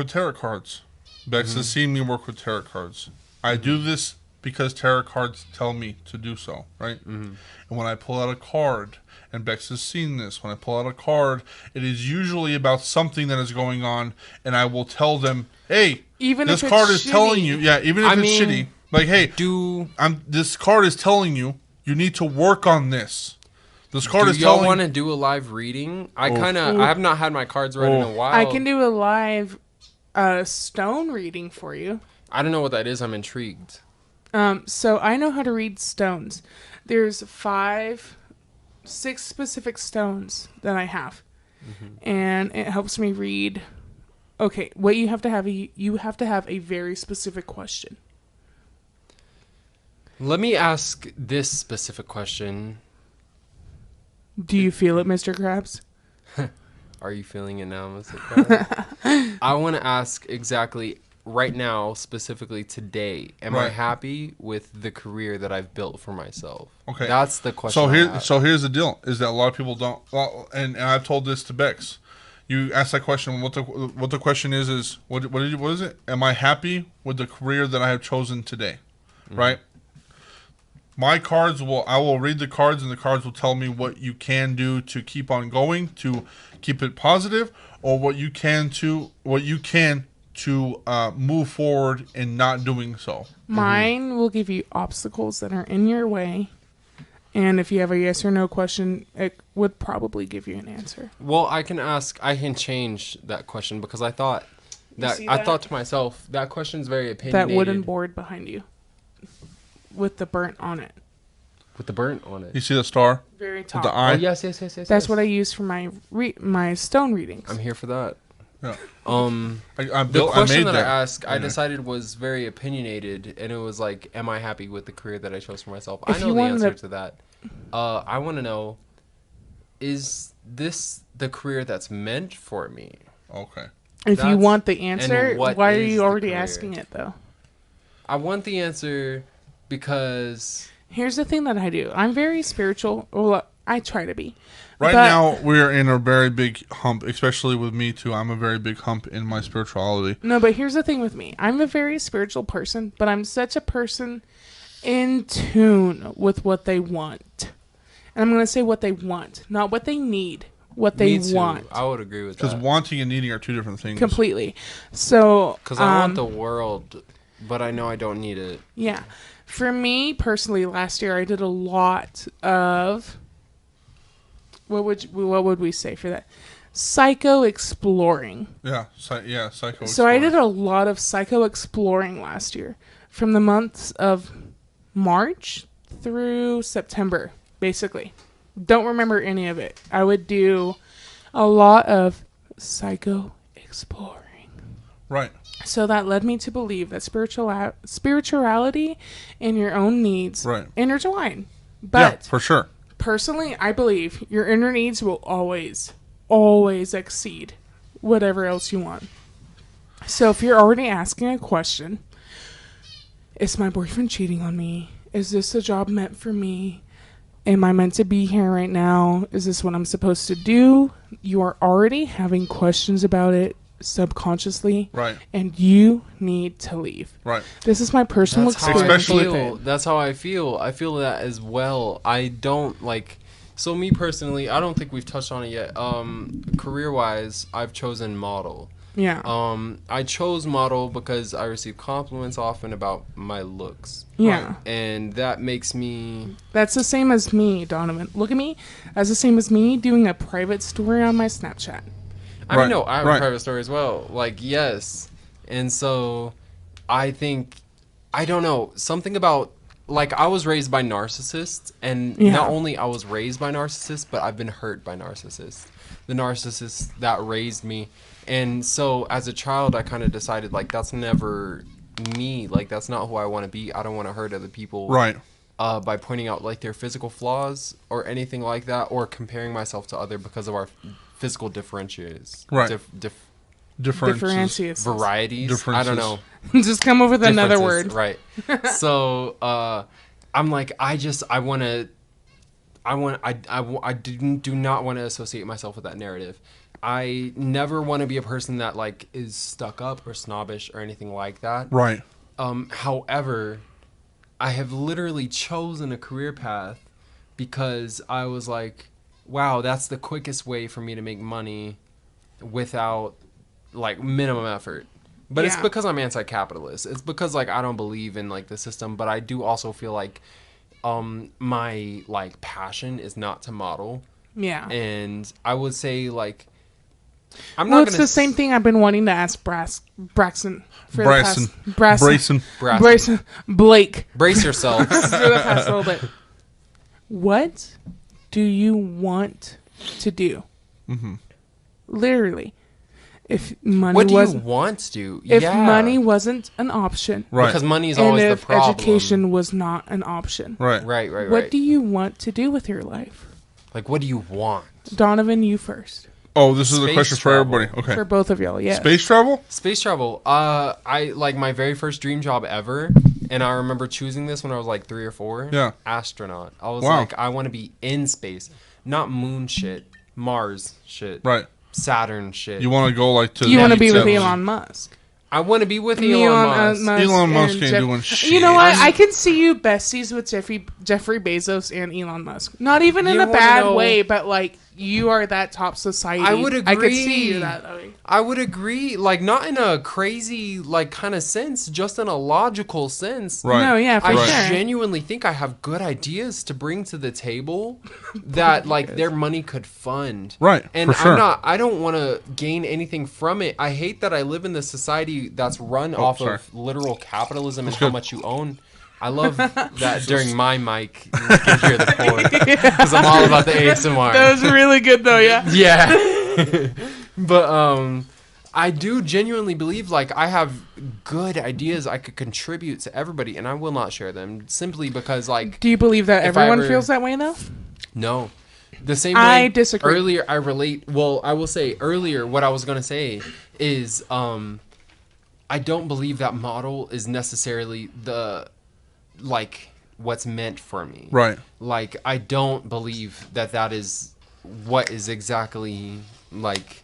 Speaker 1: tarot cards. Bex has seen me work with tarot cards. I do this because tarot cards tell me to do so, right? And when I pull out a card, and Bex has seen this, when I pull out a card, it is usually about something that is going on, and I will tell them, hey,
Speaker 2: Even
Speaker 1: this
Speaker 2: if
Speaker 1: card
Speaker 2: it's
Speaker 1: is telling
Speaker 2: shitty.
Speaker 1: you, yeah, even if
Speaker 3: I
Speaker 1: it's
Speaker 3: mean,
Speaker 1: shitty, like, hey,
Speaker 3: do
Speaker 1: this card is telling you, you need to work on this. This card
Speaker 3: do
Speaker 1: is
Speaker 3: y'all
Speaker 1: telling
Speaker 3: want to do a live reading? I
Speaker 1: Oh.
Speaker 3: I have not had my cards read in a while.
Speaker 2: I can do a live stone reading for you.
Speaker 3: I don't know what that is. I'm intrigued.
Speaker 2: So I know how to read stones. There's 6 specific stones that I have. And it helps me read. Okay, what you have to have, you have to have a very specific question.
Speaker 3: Let me ask this specific question.
Speaker 2: Do you feel it, Mr. Krabs?
Speaker 3: Are you feeling it now, Mr. Krabs? I want to ask exactly right now, specifically today. Am I
Speaker 1: Right.
Speaker 3: happy with the career that I've built for myself?
Speaker 1: Okay.
Speaker 3: That's the question.
Speaker 1: So here's the deal: is that a lot of people don't, well, and I've told this to Bex. You ask that question. What the question is what is it? Am I happy with the career that I have chosen today? Right. My cards I will read the cards, and the cards will tell me what you can do to keep on going, to keep it positive, or what you can to move forward in not doing so.
Speaker 2: Mine will give you obstacles that are in your way. And if you have a yes or no question, it would probably give you an answer.
Speaker 3: Well, I can change that question because I thought
Speaker 2: see
Speaker 3: I
Speaker 2: that?
Speaker 3: thought to myself, that question's very opinionated.
Speaker 2: That wooden board behind you with the burnt on it.
Speaker 3: with the burnt on it.
Speaker 1: You see the star
Speaker 2: Very
Speaker 1: with
Speaker 2: top.
Speaker 1: the
Speaker 3: Oh,
Speaker 1: eye?
Speaker 3: yes.
Speaker 2: That's what I use for my stone readings.
Speaker 3: I'm here for that.
Speaker 1: Yeah.
Speaker 3: The
Speaker 1: I
Speaker 3: question
Speaker 1: made
Speaker 3: that I asked, I
Speaker 1: Yeah.
Speaker 3: decided was very opinionated, and it was like, am I happy with the career that I chose for myself?
Speaker 2: If
Speaker 3: I know
Speaker 2: you
Speaker 3: the
Speaker 2: wanted
Speaker 3: answer
Speaker 2: to-
Speaker 3: to that. I want to know, is this the career that's meant for me?
Speaker 1: Okay.
Speaker 2: If you
Speaker 3: That's-
Speaker 2: want the answer,
Speaker 3: and what
Speaker 2: why are
Speaker 3: is
Speaker 2: you
Speaker 3: the
Speaker 2: already
Speaker 3: career?
Speaker 2: asking it though?
Speaker 3: I want the answer because
Speaker 2: Here's the thing that I do. I'm very spiritual. Well, I try to be.
Speaker 1: Right
Speaker 2: But-
Speaker 1: now, we're in a very big hump, especially with me, too. I'm a very big hump in my spirituality.
Speaker 2: No, but here's the thing with me. I'm a very spiritual person, but I'm such a person in tune with what they want. And I'm going to say what they want, not what they need, what they
Speaker 3: me too.
Speaker 2: want.
Speaker 3: I would agree with
Speaker 1: Because
Speaker 3: that.
Speaker 1: wanting and needing are two different things.
Speaker 2: Completely. So,
Speaker 3: Because I want the world, but I know I don't need it.
Speaker 2: yeah. For me personally, last year I did a lot of what would we say for that? Psycho exploring.
Speaker 1: Yeah, psycho.
Speaker 2: So I did
Speaker 1: exploring.
Speaker 2: a lot of psycho exploring last year, from the months of March through September, basically. Don't remember any of it. I would do a lot of psycho exploring.
Speaker 1: Right.
Speaker 2: So that led me to believe that spirituality and your own needs
Speaker 1: Right.
Speaker 2: intertwine.
Speaker 1: Yeah,
Speaker 2: But
Speaker 1: for sure.
Speaker 2: personally, I believe your inner needs will always exceed whatever else you want. So if you're already asking a question, is my boyfriend cheating on me? Is this a job meant for me? Am I meant to be here right now? Is this what I'm supposed to do? You are already having questions about it subconsciously.
Speaker 1: Right.
Speaker 2: And you need to leave.
Speaker 1: Right.
Speaker 2: This is my personal
Speaker 3: That's how
Speaker 2: experience
Speaker 1: Especially-
Speaker 2: with
Speaker 3: I feel.
Speaker 2: it.
Speaker 3: That's how I feel. I feel that as well. I don't like. So me personally, I don't think we've touched on it yet. Career-wise, I've chosen model.
Speaker 2: Yeah.
Speaker 3: I chose model because I receive compliments often about my looks.
Speaker 2: Yeah.
Speaker 3: And that makes me.
Speaker 2: That's the same as me, Donovan. Look at me. That's the same as me doing a private story on my Snapchat.
Speaker 3: I mean,
Speaker 1: Right,
Speaker 3: no, I have
Speaker 1: right.
Speaker 3: a private story as well. Like, yes. And so, I think, I don't know, something about, like, I was raised by narcissists, and
Speaker 2: Yeah.
Speaker 3: not only I was raised by narcissists, but I've been hurt by narcissists. The narcissists that raised me. And so, as a child, I kind of decided, like, that's never me. Like, that's not who I want to be. I don't want to hurt other people.
Speaker 1: Right.
Speaker 3: By pointing out, like, their physical flaws or anything like that, or comparing myself to other because of our physical differentiators.
Speaker 1: Right.
Speaker 2: Differentiates.
Speaker 3: varieties. I don't know.
Speaker 2: Just come up with another word.
Speaker 3: Right. So I'm like, I do not want to associate myself with that narrative. I never want to be a person that like is stuck up or snobbish or anything like that.
Speaker 1: Right.
Speaker 3: However, I have literally chosen a career path because I was like, wow, that's the quickest way for me to make money without like minimum effort. But it's because I'm anti-capitalist. It's because like I don't believe in like the system, but I do also feel like my like passion is not to model.
Speaker 2: Yeah.
Speaker 3: And I would say like
Speaker 2: it's the same thing I've been wanting to ask Braxton for
Speaker 1: Bryson.
Speaker 2: the past
Speaker 1: Brayson.
Speaker 2: Blake
Speaker 3: brace yourself.
Speaker 2: for the past little bit. What do you want to do? Mm-hmm. Literally, if money
Speaker 3: what do you
Speaker 2: wasn't,
Speaker 3: want to do?
Speaker 2: if money wasn't an option,
Speaker 1: Right.
Speaker 3: Because money is
Speaker 2: and
Speaker 3: always the
Speaker 2: if
Speaker 3: problem.
Speaker 2: education was not an option,
Speaker 1: Right.
Speaker 3: Right.
Speaker 2: what do you want to do with your life?
Speaker 3: Like, what do you want?
Speaker 2: Donovan, you first.
Speaker 1: Oh, this is a
Speaker 3: Space
Speaker 1: question
Speaker 3: travel.
Speaker 1: for everybody. Okay.
Speaker 2: For both of y'all, yes.
Speaker 1: Space travel?
Speaker 3: Space travel. I like my very first dream job ever, and I remember choosing this when I was like 3 or 4.
Speaker 1: Yeah.
Speaker 3: Astronaut. I was
Speaker 1: Wow.
Speaker 3: like, I want to be in space, not moon shit, Mars shit,
Speaker 1: Right.
Speaker 3: Saturn shit.
Speaker 1: You want to go like to...
Speaker 2: You want to be with
Speaker 1: Neptune.
Speaker 2: Elon Musk.
Speaker 3: I want to be with Elon Musk.
Speaker 1: Elon Musk
Speaker 2: and
Speaker 1: ain't
Speaker 2: Jeff-
Speaker 1: doing shit.
Speaker 2: You know what? I can see you besties with Jeffrey Bezos and Elon Musk. Not even in
Speaker 3: You
Speaker 2: a
Speaker 3: wanna
Speaker 2: bad
Speaker 3: know-
Speaker 2: way, but like you are that top society.
Speaker 3: I would
Speaker 2: I could see
Speaker 3: agree.
Speaker 2: you that way.
Speaker 3: I would agree, like not in a crazy like kind of sense, just in a logical sense.
Speaker 1: Right.
Speaker 2: No, yeah, for
Speaker 3: I
Speaker 2: sure.
Speaker 3: genuinely think I have good ideas to bring to the table that like their money could fund.
Speaker 1: Right,
Speaker 3: And
Speaker 1: for sure.
Speaker 3: I don't want to gain anything from it. I hate that I live in this society that's run off
Speaker 1: sorry.
Speaker 3: of literal capitalism and
Speaker 1: That's
Speaker 3: how
Speaker 1: good.
Speaker 3: much you own. I love that during my mic you can hear the chord because I'm all about the ASMR.
Speaker 2: That was really good though, yeah.
Speaker 3: Yeah. But I do genuinely believe like I have good ideas I could contribute to everybody, and I will not share them simply because like
Speaker 2: Do you believe that
Speaker 3: If I
Speaker 2: everyone
Speaker 3: ever-
Speaker 2: feels that way though?
Speaker 3: no. The same way
Speaker 2: I disagree.
Speaker 3: Earlier I relate well, I will say earlier what I was gonna say is I don't believe that model is necessarily the like what's meant for me.
Speaker 1: Right.
Speaker 3: Like I don't believe that that is what is exactly like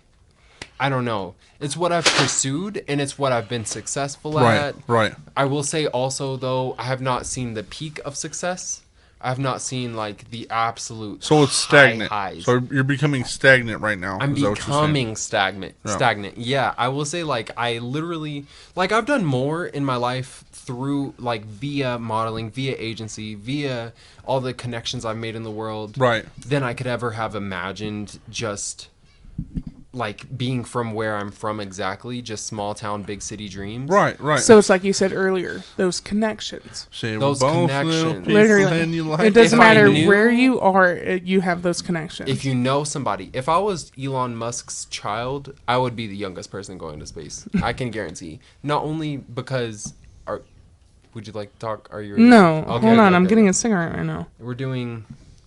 Speaker 3: I don't know. It's what I've pursued and it's what I've been successful at.
Speaker 1: Right.
Speaker 3: I will say also though I have not seen the peak of success. I have not seen like the absolute
Speaker 1: So it's stagnant.
Speaker 3: highs.
Speaker 1: So you're becoming stagnant right now.
Speaker 3: I'm
Speaker 1: is that what you're saying?
Speaker 3: becoming stagnant.
Speaker 1: Yeah.
Speaker 3: Stagnant. Yeah, I will say like I literally like I've done more in my life through like via modeling, via agency, via all the connections I've made in the world
Speaker 1: Right.
Speaker 3: than I could ever have imagined just like being from where I'm from exactly, just small town, big city dreams.
Speaker 1: Right.
Speaker 2: So it's like you said earlier, those connections.
Speaker 1: Say
Speaker 3: those
Speaker 1: we're both
Speaker 3: connections.
Speaker 1: little people
Speaker 2: Literally.
Speaker 1: and you like
Speaker 2: It doesn't
Speaker 3: If I
Speaker 2: matter
Speaker 3: knew-
Speaker 2: where you are, you have those connections.
Speaker 3: If you know somebody, if I was Elon Musk's child, I would be the youngest person going to space. I can guarantee. Not only because, would you like to talk? Are you?
Speaker 2: No,
Speaker 3: Okay,
Speaker 2: hold on.
Speaker 3: okay,
Speaker 2: I'm
Speaker 3: okay.
Speaker 2: getting a cigarette right now.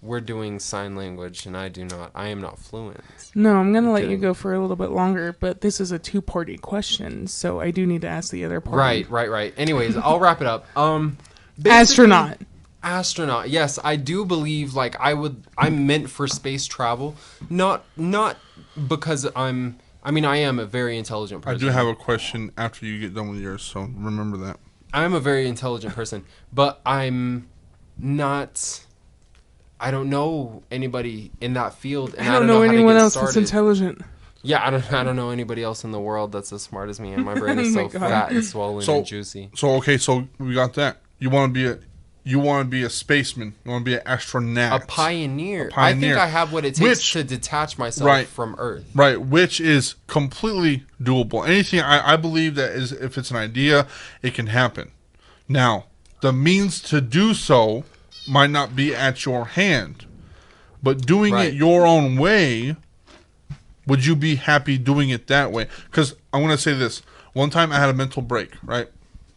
Speaker 3: We're doing sign language, and I am not fluent.
Speaker 2: No, I'm gonna let you
Speaker 3: kidding.
Speaker 2: go for a little bit longer, but this is a two-party question, so I do need to ask the other party.
Speaker 3: Right. Anyways, I'll wrap it up. Basically- Astronaut. Yes, I do believe like I'm meant for space travel. Not because I am a very intelligent
Speaker 1: I
Speaker 3: person.
Speaker 1: do have a question after you get done with yours, so remember that.
Speaker 3: I'm a very intelligent person, but I'm not. I don't know anybody in that field, and
Speaker 2: I don't know
Speaker 3: how to
Speaker 2: anyone
Speaker 3: get
Speaker 2: else that's
Speaker 3: started.
Speaker 2: intelligent.
Speaker 3: Yeah, I don't know anybody else in the world that's as smart as me, and my brain is
Speaker 2: Oh
Speaker 3: so
Speaker 2: my God.
Speaker 3: fat and swollen and juicy.
Speaker 1: So okay, so we got that. You want to be a spaceman. You want to be an astronaut.
Speaker 3: A pioneer.
Speaker 1: A pioneer.
Speaker 3: I think I have what it takes to detach myself
Speaker 1: Right.
Speaker 3: from Earth.
Speaker 1: Right, which is completely doable. Anything I believe that is, if it's an idea, it can happen. Now, the means to do so might not be at your hand, but doing
Speaker 3: Right.
Speaker 1: it your own way, would you be happy doing it that way? Because I want to say this. One time I had a mental break, right?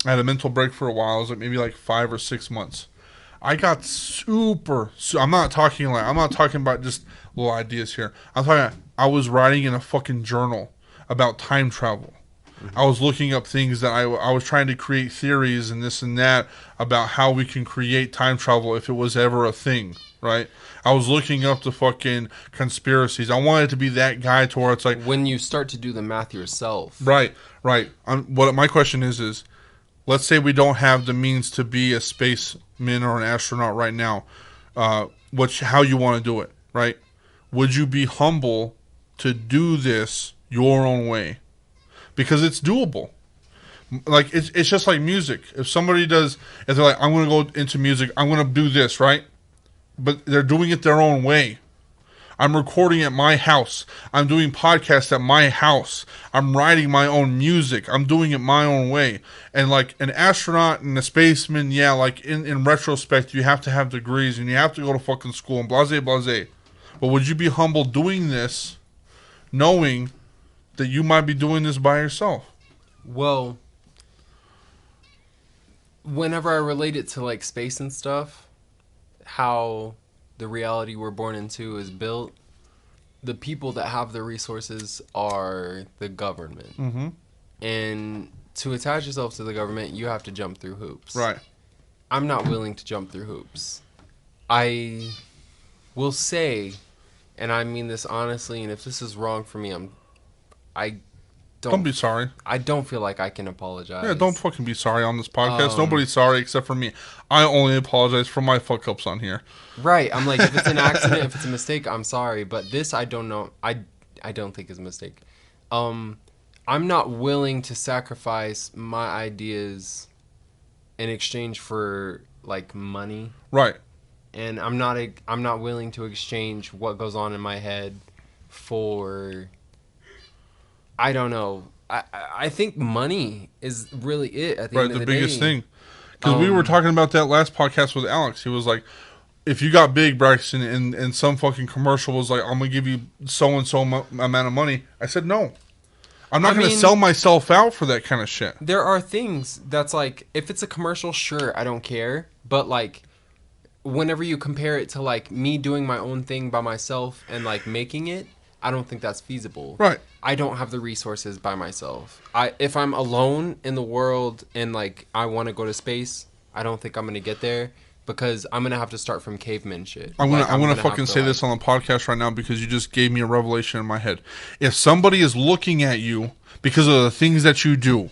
Speaker 1: I had a mental break for a while. It was like maybe like 5 or 6 months. I got I'm not talking about just little ideas here. I was writing in a fucking journal about time travel. I was looking up things that I was trying to create theories and this and that about how we can create time travel if it was ever a thing, right? I was looking up the fucking conspiracies. I wanted to be that guy to where it's like...
Speaker 3: When you start to do the math yourself.
Speaker 1: Right. What my question is, let's say we don't have the means to be a spaceman or an astronaut right now. How you want to do it, right? Would you be humble to do this your own way? Because it's doable. Like, it's just like music. If somebody if they're like, I'm going to go into music, I'm going to do this, right? But they're doing it their own way. I'm recording at my house. I'm doing podcasts at my house. I'm writing my own music. I'm doing it my own way. And like an astronaut and a spaceman, yeah, like in retrospect, you have to have degrees and you have to go to fucking school and blase, blase. But would you be humble doing this knowing that you might be doing this by yourself?
Speaker 3: Well, whenever I relate it to like space and stuff, how the reality we're born into is built, the people that have the resources are the government.
Speaker 1: Mm-hmm.
Speaker 3: And to attach yourself to the government, you have to jump through hoops.
Speaker 1: Right.
Speaker 3: I'm not willing to jump through hoops. I will say, and I mean this honestly, and if this is wrong for me, I
Speaker 1: don't be sorry.
Speaker 3: I don't feel like I can apologize.
Speaker 1: Yeah, don't fucking be sorry on this podcast. Nobody's sorry except for me. I only apologize for my fuck ups on here.
Speaker 3: Right. I'm like, if it's an accident, if it's a mistake, I'm sorry. But this, I don't know. I don't think is a mistake. I'm not willing to sacrifice my ideas in exchange for like money.
Speaker 1: Right.
Speaker 3: And I'm not willing to exchange what goes on in my head for, I don't know. I think money is really it at the end of the day.
Speaker 1: Right, the biggest thing. Because we were talking about that last podcast with Alex. He was like, if you got big, Braxton, and some fucking commercial was like, I'm going to give you so-and-so amount of money. I said, no. I'm not going to sell myself out for that kind of shit.
Speaker 3: There are things that's like, if it's a commercial, sure, I don't care. But like, whenever you compare it to like me doing my own thing by myself and like making it, I don't think that's feasible.
Speaker 1: Right.
Speaker 3: I don't have the resources by myself. If I'm alone in the world and like I want to go to space, I don't think I'm going to get there because I'm going to have to start from caveman shit.
Speaker 1: I'm going to fucking say this on the podcast right now because you just gave me a revelation in my head. If somebody is looking at you because of the things that you do,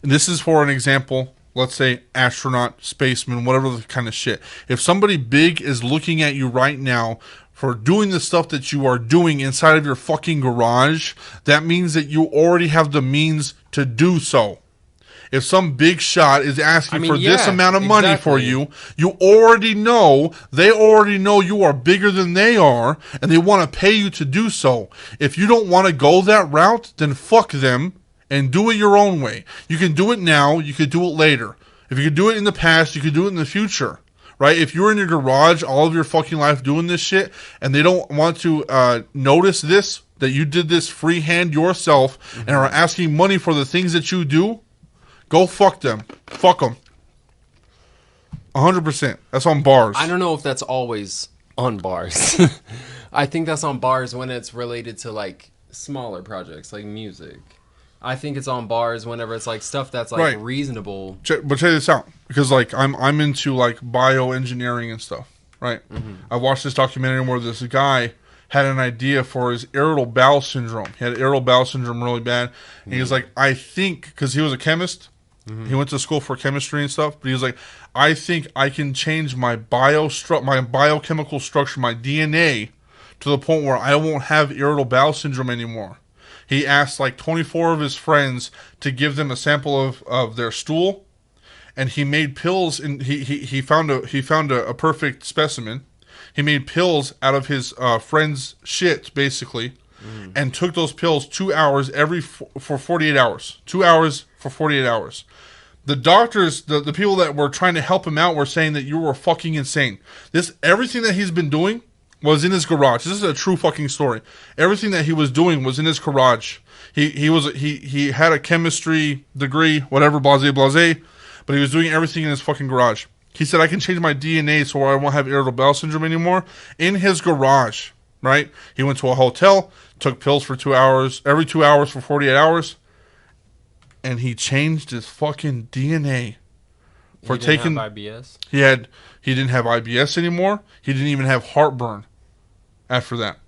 Speaker 1: and this is for an example, let's say astronaut, spaceman, whatever the kind of shit. If somebody big is looking at you right now for doing the stuff that you are doing inside of your fucking garage, that means that you already have the means to do so. If some big shot is asking for this amount of money for you, you already know, they already know you are bigger than they are, and they want to pay you to do so. If you don't want to go that route, then fuck them and do it your own way. You can do it now, you could do it later. If you could do it in the past, you could do it in the future. Right? If you're in your garage all of your fucking life doing this shit and they don't want to notice this, that you did this freehand yourself and are asking money for the things that you do, go fuck them. Fuck them. 100%. That's on bars.
Speaker 3: I don't know if that's always on bars. I think that's on bars when it's related to like smaller projects like music. I think it's on bars whenever it's like stuff that's like reasonable.
Speaker 1: But check this out, because like I'm into like bioengineering and stuff, right? I watched this documentary where this guy had an idea for his irritable bowel syndrome. He had irritable bowel syndrome really bad. And he was like, I think, because he was a chemist, he went to school for chemistry and stuff, but he was like, I think I can change my biochemical structure, my DNA, to the point where I won't have irritable bowel syndrome anymore. He asked like 24 of his friends to give them a sample of their stool, and he made pills. And he found a perfect specimen. He made pills out of his friend's shit, basically, and took those pills 2 hours for 48 hours. 2 hours for 48 hours. The doctors, the people that were trying to help him out, were saying that you were fucking insane. Everything that he's been doing was in his garage. This is a true fucking story. Everything that he was doing was in his garage. He had a chemistry degree, whatever, blase, but he was doing everything in his fucking garage. He said, I can change my DNA so I won't have irritable bowel syndrome anymore in his garage, right? He went to a hotel, took pills for 2 hours, every 2 hours for 48 hours, and he changed his fucking DNA for
Speaker 3: He didn't
Speaker 1: taking.
Speaker 3: have IBS.
Speaker 1: He didn't have IBS anymore. He didn't even have heartburn after that.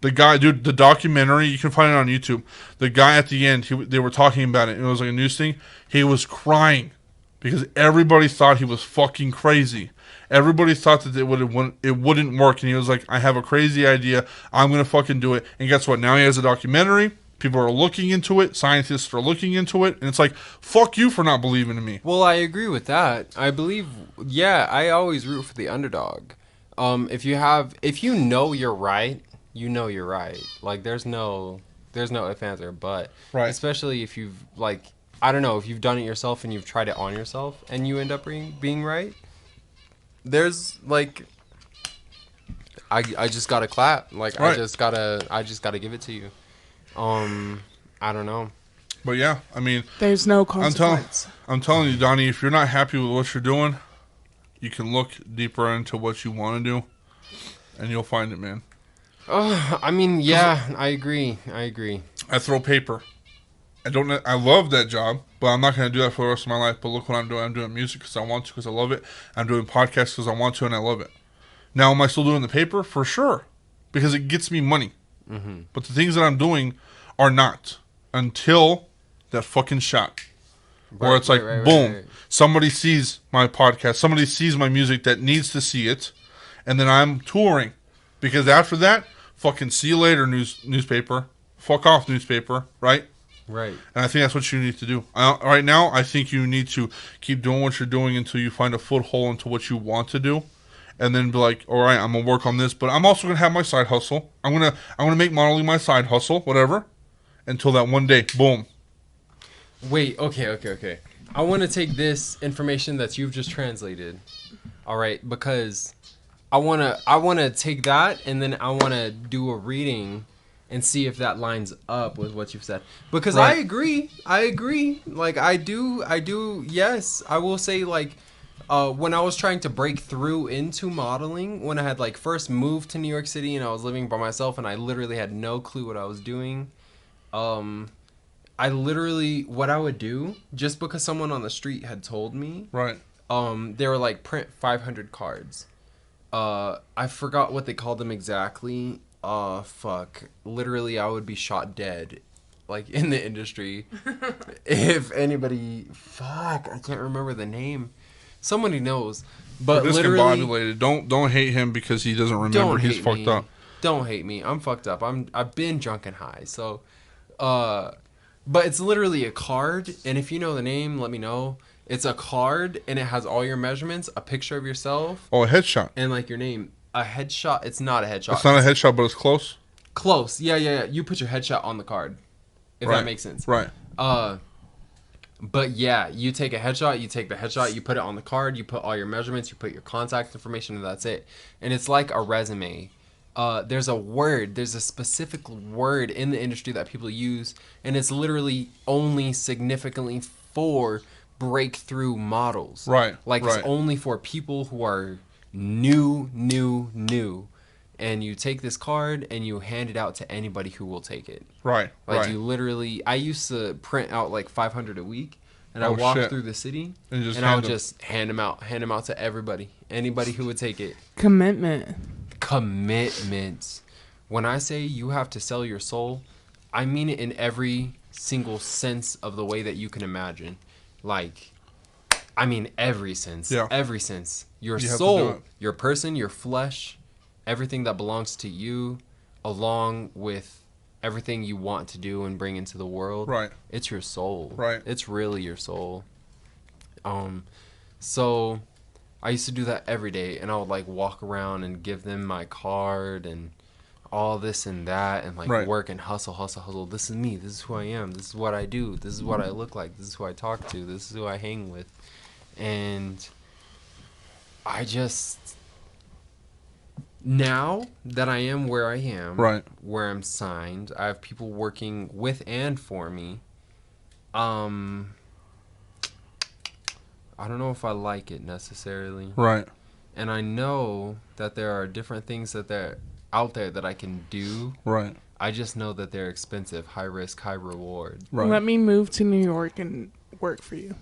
Speaker 1: The guy, dude, the documentary, you can find it on YouTube. The guy at the end, they were talking about it. It was like a news thing. He was crying because everybody thought he was fucking crazy. Everybody thought that it wouldn't work. And he was like, I have a crazy idea. I'm going to fucking do it. And guess what? Now he has a documentary. People are looking into it. Scientists are looking into it. And it's like, fuck you for not believing in me.
Speaker 3: Well, I agree with that. I believe, yeah, I always root for the underdog. If you know you're right, you know you're right. Like, there's no if, ands, or but.
Speaker 1: Right.
Speaker 3: Especially if you've, like, I don't know, if you've done it yourself and you've tried it on yourself and you end up being right. There's, like, I just gotta clap. Like,
Speaker 1: right.
Speaker 3: I just gotta give it to you. I don't know.
Speaker 1: But yeah, I mean,
Speaker 2: There's no consequence.
Speaker 1: I'm telling you, Donnie, if you're not happy with what you're doing, you can look deeper into what you want to do, and you'll find it, man.
Speaker 3: I mean, yeah, I agree.
Speaker 1: I throw paper. I love that job, but I'm not going to do that for the rest of my life. But look what I'm doing. I'm doing music because I want to, because I love it. I'm doing podcasts because I want to, and I love it. Now, am I still doing the paper? For sure, because it gets me money. Mm-hmm. But the things that I'm doing are not until that fucking shot. Where it's like, boom, somebody sees my podcast, somebody sees my music that needs to see it, and then I'm touring. Because after that, fucking see you later, newspaper. Fuck off, newspaper, right?
Speaker 3: Right.
Speaker 1: And I think that's what you need to do. Right now, I think you need to keep doing what you're doing until you find a foothold into what you want to do. And then be like, all right, I'm going to work on this, but I'm also going to have my side hustle. I'm gonna make modeling my side hustle, whatever, until that one day, boom.
Speaker 3: Wait, okay. I want to take this information that you've just translated, all right, because I want to take that and then I want to do a reading and see if that lines up with what you've said. Because right. I agree. Like, I do, yes. I will say, like, when I was trying to break through into modeling, when I had, like, first moved to New York City and I was living by myself and I literally had no clue what I was doing, what I would do, just because someone on the street had told me,
Speaker 1: right?
Speaker 3: They were like, print 500 cards. I forgot what they called them exactly. Fuck. Literally, I would be shot dead, like, in the industry. If anybody, fuck, I can't remember the name. Somebody knows. But literally,
Speaker 1: discombobulated. Don't hate him because he doesn't remember. He's fucked up.
Speaker 3: Don't hate me. I'm fucked up. I've been drunk and high. So, but it's literally a card, and if you know the name, let me know. It's a card, and it has all your measurements, a picture of yourself.
Speaker 1: Oh, a headshot.
Speaker 3: And, like, your name. A headshot. It's not a headshot.
Speaker 1: It's not a headshot, but it's close.
Speaker 3: Close. Yeah. You put your headshot on the card, if that makes sense.
Speaker 1: Right.
Speaker 3: But yeah, you take a headshot, you take the headshot, you put it on the card, you put all your measurements, you put your contact information, and that's it. And it's like a resume. There's a specific word in the industry that people use, and it's literally only significantly for breakthrough models.
Speaker 1: Right.
Speaker 3: Like, it's only for people who are new. And you take this card and you hand it out to anybody who will take it.
Speaker 1: Right.
Speaker 3: Like, you literally, I used to print out like 500 a week, and I walked through the city and I would just hand them out to everybody, anybody who would take it.
Speaker 2: Commitment.
Speaker 3: When I say you have to sell your soul, I mean it in every single sense of the way that you can imagine. Like, I mean every sense.
Speaker 1: Yeah.
Speaker 3: Every sense. Your soul, your person, your flesh, everything that belongs to you, along with everything you want to do and bring into the world.
Speaker 1: Right.
Speaker 3: It's your soul.
Speaker 1: Right.
Speaker 3: It's really your soul. So I used to do that every day, and I would, like, walk around and give them my card and all this and that, and, like, work and hustle. This is me. This is who I am. This is what I do. This is what I look like. This is who I talk to. This is who I hang with. And I just, now that I am where I am, where I'm signed, I have people working with and for me. I don't know if I like it necessarily.
Speaker 1: Right.
Speaker 3: And I know that there are different things that out there that I can do.
Speaker 1: Right.
Speaker 3: I just know that they're expensive, high risk, high reward.
Speaker 1: Right.
Speaker 2: Let me move to New York and work for you.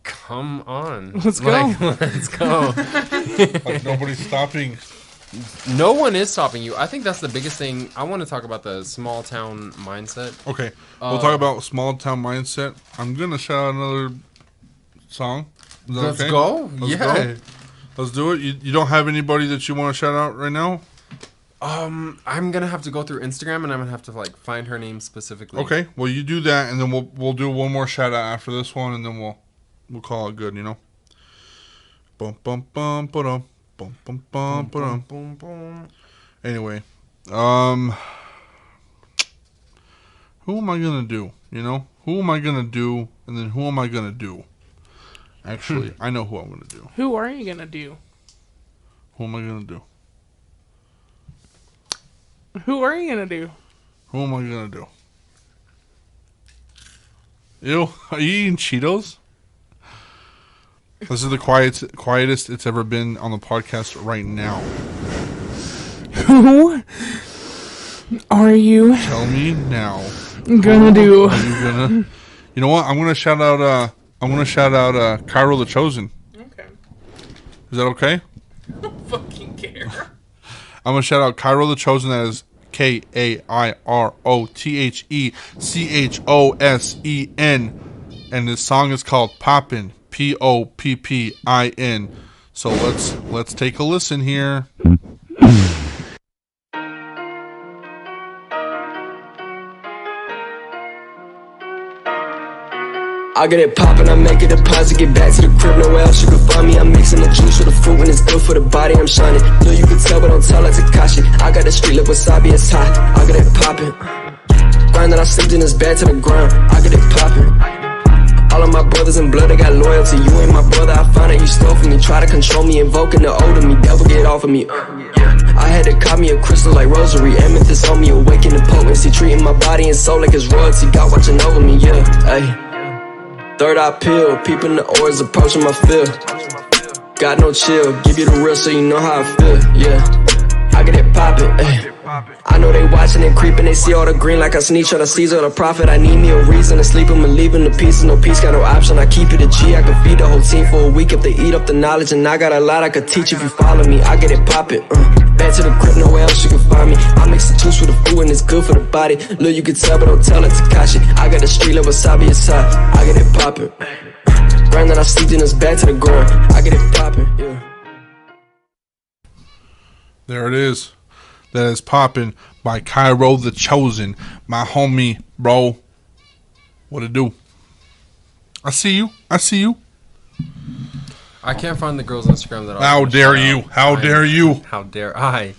Speaker 3: Come on.
Speaker 2: Let's go.
Speaker 3: Let's go.
Speaker 1: Like nobody's stopping.
Speaker 3: No one is stopping you. I think that's the biggest thing. I want to talk about the small town mindset.
Speaker 1: Okay. We'll talk about small town mindset. I'm going to shout out another song. Is that
Speaker 3: Let's
Speaker 1: okay?
Speaker 3: go.
Speaker 1: Let's
Speaker 3: Yeah.
Speaker 1: go. Let's do it. You don't have anybody that you want to shout out right now?
Speaker 3: I'm gonna have to go through Instagram and I'm gonna have to like find her name specifically.
Speaker 1: Okay. Well, you do that, and then we'll do one more shout out after this one, and then we'll call it good. You know. Bum bum bum ba-dum. Bum bum bum ba-dum.
Speaker 3: Boom, boom.
Speaker 1: Anyway, who am I gonna do? You know, who am I gonna do, and then who am I gonna do? Actually, I know who I'm gonna do.
Speaker 2: Who are you gonna do?
Speaker 1: Who am I gonna do?
Speaker 2: Who are you gonna do?
Speaker 1: Who am I gonna do? Ew, are you eating Cheetos? This is the quietest it's ever been on the podcast right now.
Speaker 2: Who are you
Speaker 1: Tell me now.
Speaker 2: gonna do?
Speaker 1: Are you gonna? You know what? I'm gonna shout out. Kairo the Chosen.
Speaker 2: Okay.
Speaker 1: Is that okay?
Speaker 2: I don't fucking care.
Speaker 1: I'm gonna shout out Kairo the Chosen. That is KAIROTHECHOSEN, and this song is called "Poppin." POPPIN. So let's take a listen here.
Speaker 6: I get it poppin', I make a deposit, get back to the crib, nowhere else you can find me. I'm mixing the juice with the fruit when it's good for the body, I'm shining. No, you can tell, but don't tell like Takashi. I got the street lip wasabi, it's hot. I get it poppin'. Grind that I slipped in this bed to the ground. I get it poppin'. All of my brothers in blood, they got loyalty. You ain't my brother, I found out you stole from me. Try to control me, invoking the old of me. Devil, get off of me. I had to cop me a crystal like rosary. Amethyst on me, awaken the potency. Treating my body and soul like it's royalty. God watching over me, yeah, ayy. Third eye pill, peeping the oars, approaching my field. Got no chill, give you the real so you know how I feel, yeah. I get it poppin', ayy. I know they watching and creeping, they see all the green like I sneak, try to seize all the profit. I need me a reason to sleep, I'm leaving the pieces, no peace, got no option. I keep it a G, I can feed the whole team for a week if they eat up the knowledge. And I got a lot I could teach if you follow me. I get it poppin', back to the crib, nowhere else you can find me. I mix the juice with the food and it's good for the body. Look, you can tell, but don't tell it Takashi. I got the street level wasabi, it's hot. I get it poppin'. Grind that I slept in this back to the ground. I get it poppin', yeah.
Speaker 1: There it is. That is Poppin' by Kairo the Chosen. My homie, bro. What it do? I see you. I see you.
Speaker 3: I can't find the girl's Instagram that I
Speaker 1: How
Speaker 3: wanna
Speaker 1: dare
Speaker 3: shout
Speaker 1: you?
Speaker 3: out.
Speaker 1: How dare you?
Speaker 3: How dare I?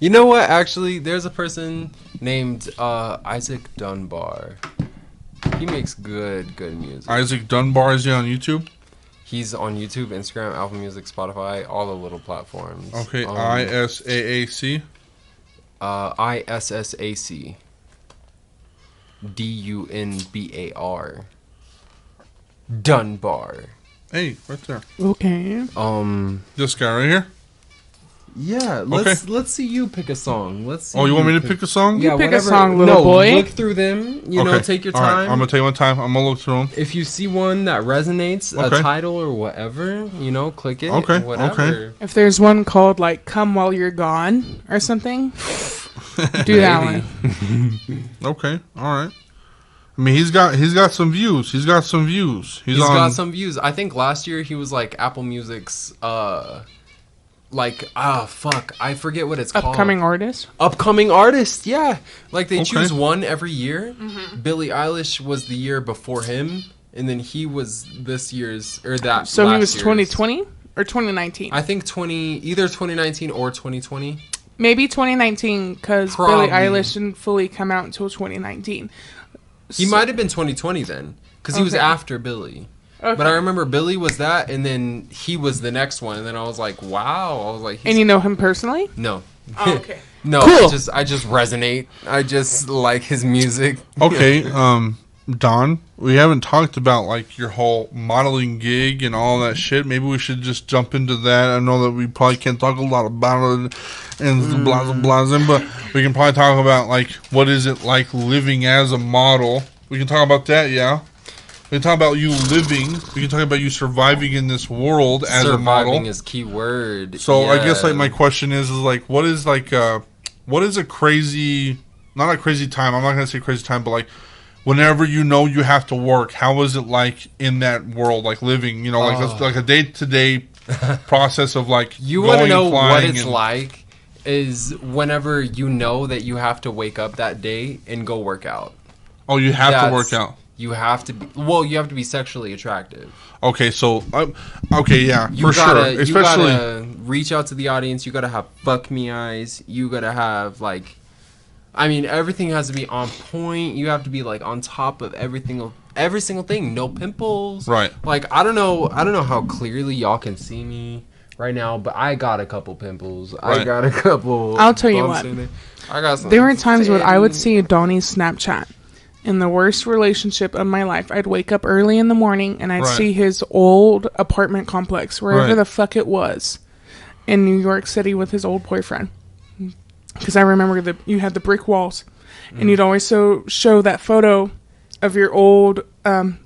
Speaker 3: You know what? Actually, there's a person named Isaac Dunbar. He makes good music.
Speaker 1: Isaac Dunbar, is he on YouTube?
Speaker 3: He's on YouTube, Instagram, Apple Music, Spotify, all the little platforms.
Speaker 1: Okay, ISAAC.
Speaker 3: ISSAC. DUNBAR. Dunbar.
Speaker 1: Hey, right there.
Speaker 2: Okay.
Speaker 1: This guy right here.
Speaker 3: Yeah, let's see you pick a song. Let's see.
Speaker 1: Oh, you want me to pick a song?
Speaker 2: You pick a song, little boy.
Speaker 3: Look through them. You know, take your
Speaker 1: All right,
Speaker 3: time.
Speaker 1: I'm gonna take my time. I'm gonna look through them.
Speaker 3: If you see one that resonates,
Speaker 1: Okay.
Speaker 3: a title or whatever, you know, click it.
Speaker 1: Okay,
Speaker 3: Whatever.
Speaker 1: okay.
Speaker 2: If there's one called like "Come While You're Gone" or something, do that one.
Speaker 1: Okay, all right. I mean, he's got some views. He's got some views.
Speaker 3: He's got some views. I think last year he was like Apple Music's I forget what it's called.
Speaker 2: Upcoming artist.
Speaker 3: Upcoming artist, yeah. Like they
Speaker 1: Okay.
Speaker 3: choose one every year. Billie Eilish was the year before him, and then he was this year's or that.
Speaker 2: So he
Speaker 3: last
Speaker 2: was
Speaker 3: year's.
Speaker 2: 2020 or 2019.
Speaker 3: I think either 2019 or 2020.
Speaker 2: Maybe 2019 because
Speaker 3: Probably.
Speaker 2: Billie Eilish didn't fully come out until 2019.
Speaker 3: He might have been 2020 then, because he was
Speaker 2: Okay.
Speaker 3: after Billie.
Speaker 2: Okay.
Speaker 3: But I remember Billie was that, and then he was the next one, and then I was like, wow. I was like,
Speaker 2: And you know him personally?
Speaker 3: no.
Speaker 2: Oh, okay.
Speaker 3: No,
Speaker 2: Cool.
Speaker 3: I just resonate. I just like his music.
Speaker 1: Okay, Don, we haven't talked about like your whole modeling gig and all that shit. Maybe we should just jump into that. I know that we probably can't talk a lot about it and blah blah blah, but we can probably talk about like what is it like living as a model. We can talk about that, yeah. We can talk about you living. We can talk about you surviving in this world as a model.
Speaker 3: Surviving is key word.
Speaker 1: So I guess like my question is like what is a crazy, not a crazy time. I'm not gonna say crazy time, but like. Whenever you know you have to work, how is it like in that world, like living? You know, like that's like a day-to-day process of like
Speaker 3: you want to know what it's like is whenever you know that you have to wake up that day and go work out.
Speaker 1: Oh, you have to work out.
Speaker 3: You have to be, well, you have to be sexually attractive.
Speaker 1: Okay, so okay, yeah,
Speaker 3: you
Speaker 1: for
Speaker 3: gotta,
Speaker 1: sure. Especially
Speaker 3: you gotta reach out to the audience. You gotta have fuck me eyes. You gotta have like. I mean, everything has to be on point. You have to be like on top of every single thing. No pimples.
Speaker 1: Right.
Speaker 3: Like I don't know how clearly y'all can see me right now, but I got a couple pimples. Right. I got a couple.
Speaker 2: I'll tell you what.
Speaker 3: I got some.
Speaker 2: There were times when I would see Donnie's Snapchat. In the worst relationship of my life, I'd wake up early in the morning and I'd see his old apartment complex, wherever the fuck it was, in New York City with his old boyfriend. Because I remember you had the brick walls, and you'd always show that photo of your old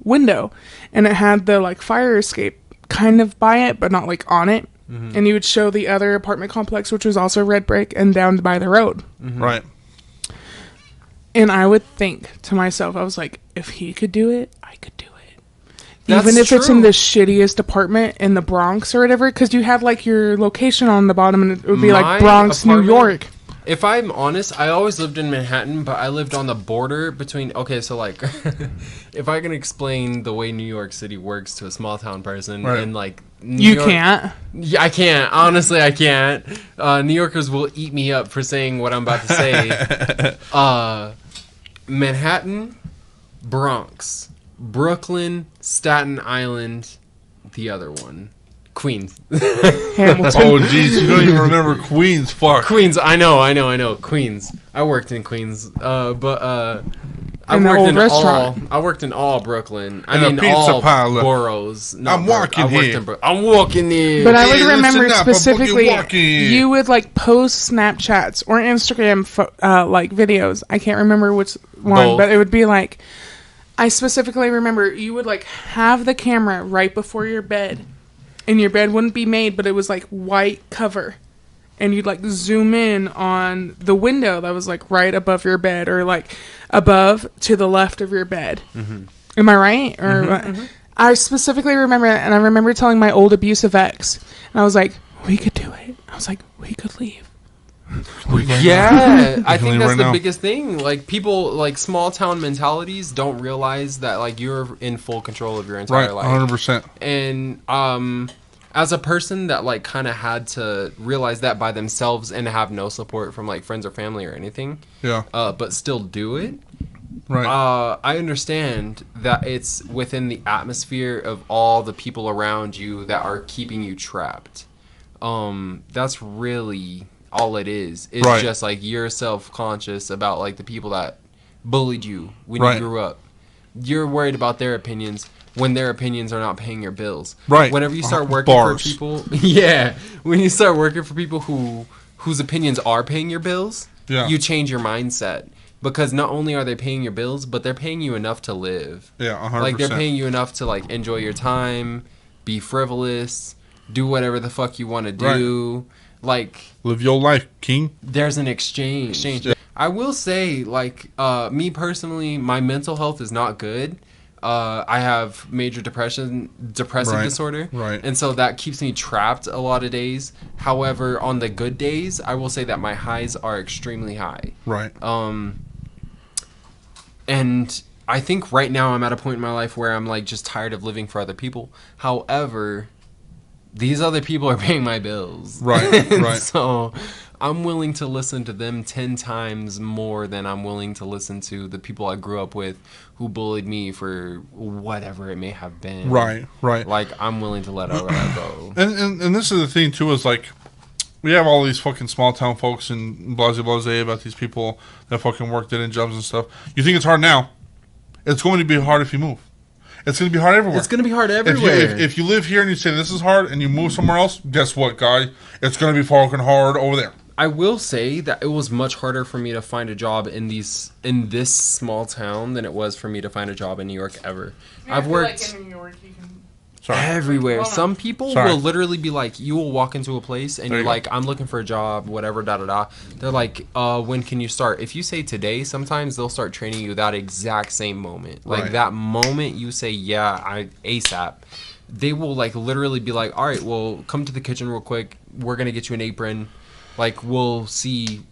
Speaker 2: window, and it had the like fire escape kind of by it, but not like on it. Mm-hmm. And you would show the other apartment complex, which was also red brick and down by the road.
Speaker 1: Mm-hmm. Right.
Speaker 2: And I would think to myself, I was like, if he could do it, I could do it.
Speaker 3: That's
Speaker 2: even if
Speaker 3: true.
Speaker 2: it's in the shittiest apartment in the Bronx or whatever, because you have like your location on the bottom, and it would be like Bronx, New York.
Speaker 3: If I'm honest, I always lived in Manhattan, but I lived on the border between... Okay, so, like, if I can explain the way New York City works to a small-town person, and, like...
Speaker 2: You can't.
Speaker 3: Yeah, I can't. Honestly, I can't. New Yorkers will eat me up for saying what I'm about to say. Manhattan, Bronx, Brooklyn, Staten Island, the other one. Queens.
Speaker 1: Oh, jeez, you don't even remember Queens. Fuck.
Speaker 3: Queens, I know. Queens. I worked in Queens, I worked in all Brooklyn. I mean, all boroughs.
Speaker 1: I'm walking here.
Speaker 3: I'm walking here.
Speaker 2: But I would remember specifically, you would like post Snapchats or Instagram like videos. I can't remember which one, but it would be like, I specifically remember you would like have the camera right before your bed. And your bed wouldn't be made, but it was like white cover. And you'd like zoom in on the window that was like right above your bed, or like above to the left of your bed. Mm-hmm. Am I right? Or mm-hmm. I specifically remember that, and I remember telling my old abusive ex, and I was like, we could do it. I was like, we could leave.
Speaker 3: Yeah, I think that's the biggest thing. Like, people, like, small town mentalities don't realize that, like, you're in full control of your entire life.
Speaker 1: 100%.
Speaker 3: And as a person that, like, kind of had to realize that by themselves and have no support from, like, friends or family or anything, but still do it, I understand that it's within the atmosphere of all the people around you that are keeping you trapped. That's really... all it is just like you're self-conscious about like the people that bullied you when you grew up. You're worried about their opinions when their opinions are not paying your bills. Right. Whenever you start working for people, when you start working for people whose opinions are paying your bills, you change your mindset, because not only are they paying your bills, but they're paying you enough to live. Yeah, 100%. Like, they're paying you enough to like enjoy your time, be frivolous, do whatever the fuck you want to do. Right. Like,
Speaker 1: live your life, king.
Speaker 3: There's an exchange. Yeah. I will say, like, me personally, my mental health is not good. I have major depressive disorder. Right. And so that keeps me trapped a lot of days. However, on the good days, I will say that my highs are extremely high. Right. And I think right now I'm at a point in my life where I'm, like, just tired of living for other people. However... these other people are paying my bills. Right. So I'm willing to listen to them 10 times more than I'm willing to listen to the people I grew up with who bullied me for whatever it may have been. Right. Like, I'm willing to let all that go.
Speaker 1: And this is the thing, too, is like, we have all these fucking small town folks and blase about these people that fucking work dead in jobs and stuff. You think it's hard now. It's going to be hard if you move. It's going to be hard everywhere.
Speaker 3: It's going to be hard everywhere.
Speaker 1: If you live here and you say this is hard and you move somewhere else, guess what, guy? It's going to be fucking hard over there.
Speaker 3: I will say that it was much harder for me to find a job in this small town than it was for me to find a job in New York ever.
Speaker 2: Yeah,
Speaker 3: I've worked
Speaker 2: like in New York, you can...
Speaker 3: everywhere.
Speaker 2: Hold on.
Speaker 3: Some people
Speaker 1: Sorry.
Speaker 3: will literally be like, you will walk into a place and
Speaker 1: There
Speaker 3: you're
Speaker 1: you go.
Speaker 3: like, I'm looking for a job, whatever, da-da-da. They're like, when can you start? If you say today, sometimes they'll start training you that exact same moment. Like,
Speaker 1: Right.
Speaker 3: that moment you say, yeah, ASAP. They will, like, literally be like, all right, well, come to the kitchen real quick. We're going to get you an apron. Like, we'll see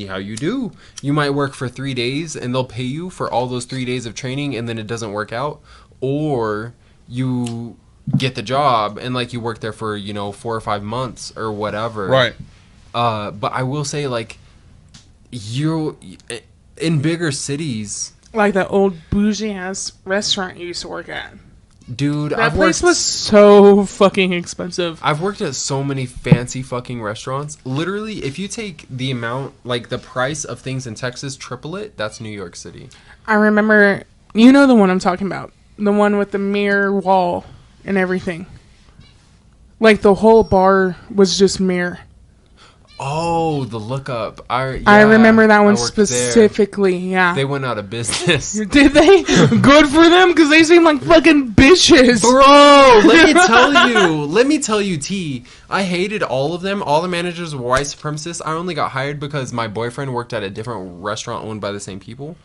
Speaker 3: how you do. You might work for 3 days, and they'll pay you for all those 3 days of training, and then it doesn't work out. Or you get the job, and, like, you work there for, 4 or 5 months or whatever.
Speaker 1: Right.
Speaker 3: But I will say, like, in bigger cities...
Speaker 2: Like that old bougie-ass restaurant you used to work at.
Speaker 3: Dude,
Speaker 2: That place was so fucking expensive.
Speaker 3: I've worked at so many fancy fucking restaurants. Literally, if you take the amount, like the price of things in Texas, triple it, that's New York City.
Speaker 2: I remember, you know the one I'm talking about. The one with the mirror wall and everything. Like the whole bar was just mirror.
Speaker 3: Oh, the lookup.
Speaker 2: I remember that one
Speaker 3: I worked there.
Speaker 2: specifically, yeah.
Speaker 3: They went out of business.
Speaker 2: Did they? Good for them, because they seem like fucking bitches.
Speaker 3: Bro, let me tell you, T. I hated all of them. All the managers were white supremacists. I only got hired because my boyfriend worked at a different restaurant owned by the same people.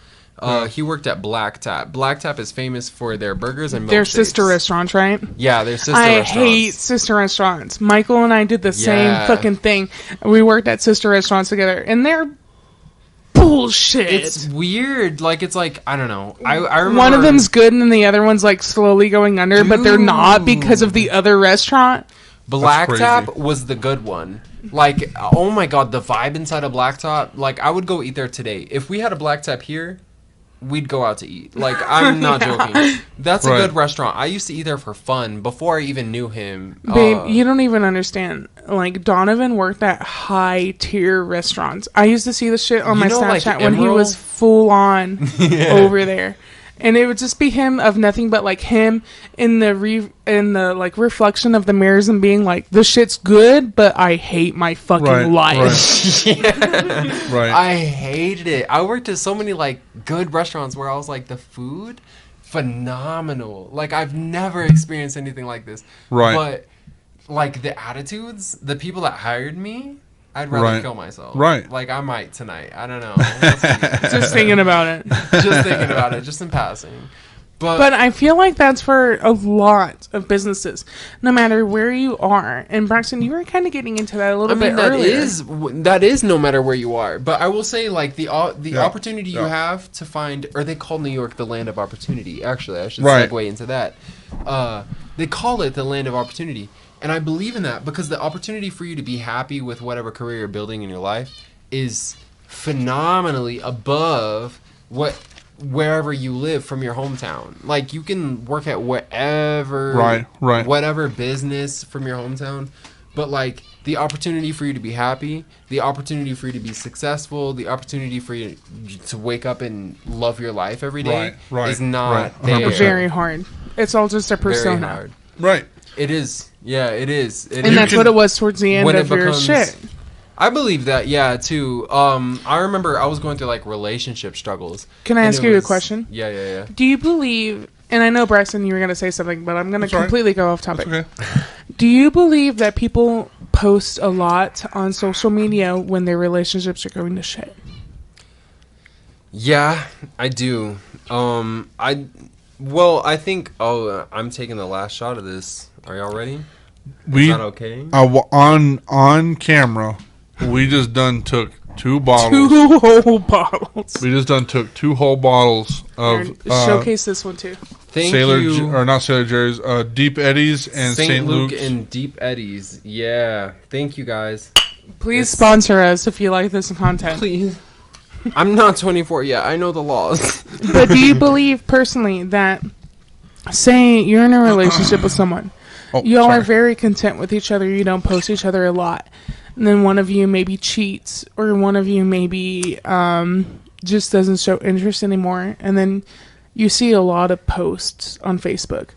Speaker 3: He worked at Black Tap. Black Tap is famous for their burgers and milkshakes.
Speaker 2: They're sister restaurants, right?
Speaker 3: Yeah, they're sister
Speaker 2: I
Speaker 3: restaurants.
Speaker 2: hate sister restaurants. Michael and I did the same
Speaker 3: Yeah.
Speaker 2: fucking thing. We worked at sister restaurants together, and they're bullshit.
Speaker 3: It's weird. Like, it's like, I don't know. I remember...
Speaker 2: One of them's good, and then the other one's like slowly going under, but they're not because of the other restaurant.
Speaker 3: Black
Speaker 1: That's
Speaker 3: Tap
Speaker 1: crazy.
Speaker 3: was the good one. Like, oh my god, the vibe inside of Black Tap. Like, I would go eat there today. If we had a Black Tap here, we'd go out to eat. Like, I'm not joking. That's a
Speaker 1: Right.
Speaker 3: good restaurant. I used to eat there for fun before I even knew him.
Speaker 2: Babe, you don't even understand. Like, Donovan worked at high-tier restaurants. I used to see the shit on
Speaker 3: You
Speaker 2: my
Speaker 3: know, like,
Speaker 2: Snapchat when he
Speaker 3: Emerald?
Speaker 2: was full-on over there. And it would just be him of nothing but, like, him in the reflection of the mirrors and being like, this shit's good, but I hate my fucking life.
Speaker 1: Right.
Speaker 3: I hated it. I worked at so many, like, good restaurants where I was like, the food, phenomenal. Like, I've never experienced anything like this.
Speaker 1: Right.
Speaker 3: But, like, the attitudes, the people that hired me, I'd rather
Speaker 1: Right.
Speaker 3: kill myself.
Speaker 1: Right.
Speaker 3: Like, I might tonight. I don't know. We'll see.
Speaker 2: Just thinking about it.
Speaker 3: Just thinking about it, just in passing.
Speaker 2: But I feel like that's for a lot of businesses, no matter where you are. And Braxton, you were kind of getting into that a little bit earlier.
Speaker 3: That is no matter where you are. But I will say, like, the opportunity you have to find, or they call New York the land of opportunity. Actually, I should
Speaker 1: Right.
Speaker 3: segue into that. They call it the land of opportunity, and I believe in that because the opportunity for you to be happy with whatever career you're building in your life is phenomenally above wherever you live from your hometown. Like, you can work at whatever whatever business from your hometown, but like the opportunity for you to be happy, the opportunity for you to be successful, the opportunity for you to wake up and love your life every day is not there.
Speaker 2: Very hard. It's all just a persona.
Speaker 3: Very hard.
Speaker 1: Right.
Speaker 3: It is. Yeah, it is.
Speaker 2: And that's what it was towards the end of your shit.
Speaker 3: I believe that, yeah, too. I remember I was going through, like, relationship struggles.
Speaker 2: Can I ask you a question?
Speaker 3: Yeah.
Speaker 2: Do you believe, and I know, Braxton, you were going to say something, but I'm going to completely go off topic.
Speaker 1: Okay.
Speaker 2: Do you believe that people post a lot on social media when their relationships are going to shit?
Speaker 3: Yeah, I do. I think, I'm taking the last shot of this. Are y'all ready? Is that okay?
Speaker 1: On camera, we just done took 2 bottles.
Speaker 2: 2 whole bottles.
Speaker 1: We just done took 2 whole bottles of
Speaker 2: showcase this one too.
Speaker 3: Thank you.
Speaker 1: Not Sailor Jerry's, Deep Eddies and St. Luke's.
Speaker 3: and Deep Eddies. Yeah. Thank you, guys.
Speaker 2: Please sponsor us if you like this content.
Speaker 3: Please. I'm not 24 yet. I know the laws.
Speaker 2: But do you believe personally that, say you're in a relationship with someone, y'all are very content with each other, you don't post each other a lot, and then one of you maybe cheats, or one of you maybe just doesn't show interest anymore, and then you see a lot of posts on Facebook.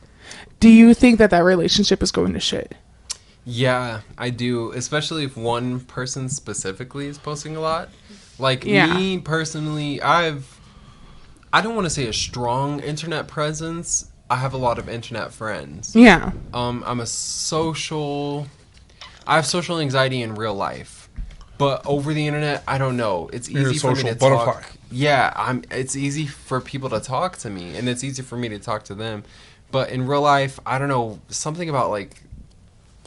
Speaker 2: Do you think that relationship is going to shit?
Speaker 3: Yeah, I do. Especially if one person specifically is posting a lot. Like me personally, I don't want to say a strong internet presence. I have a lot of internet friends.
Speaker 2: Yeah.
Speaker 3: I have social anxiety in real life. But over the internet, I don't know. It's easy for me to talk. Yeah, it's easy for people to talk to me, and it's easy for me to talk to them. But in real life, I don't know, something about like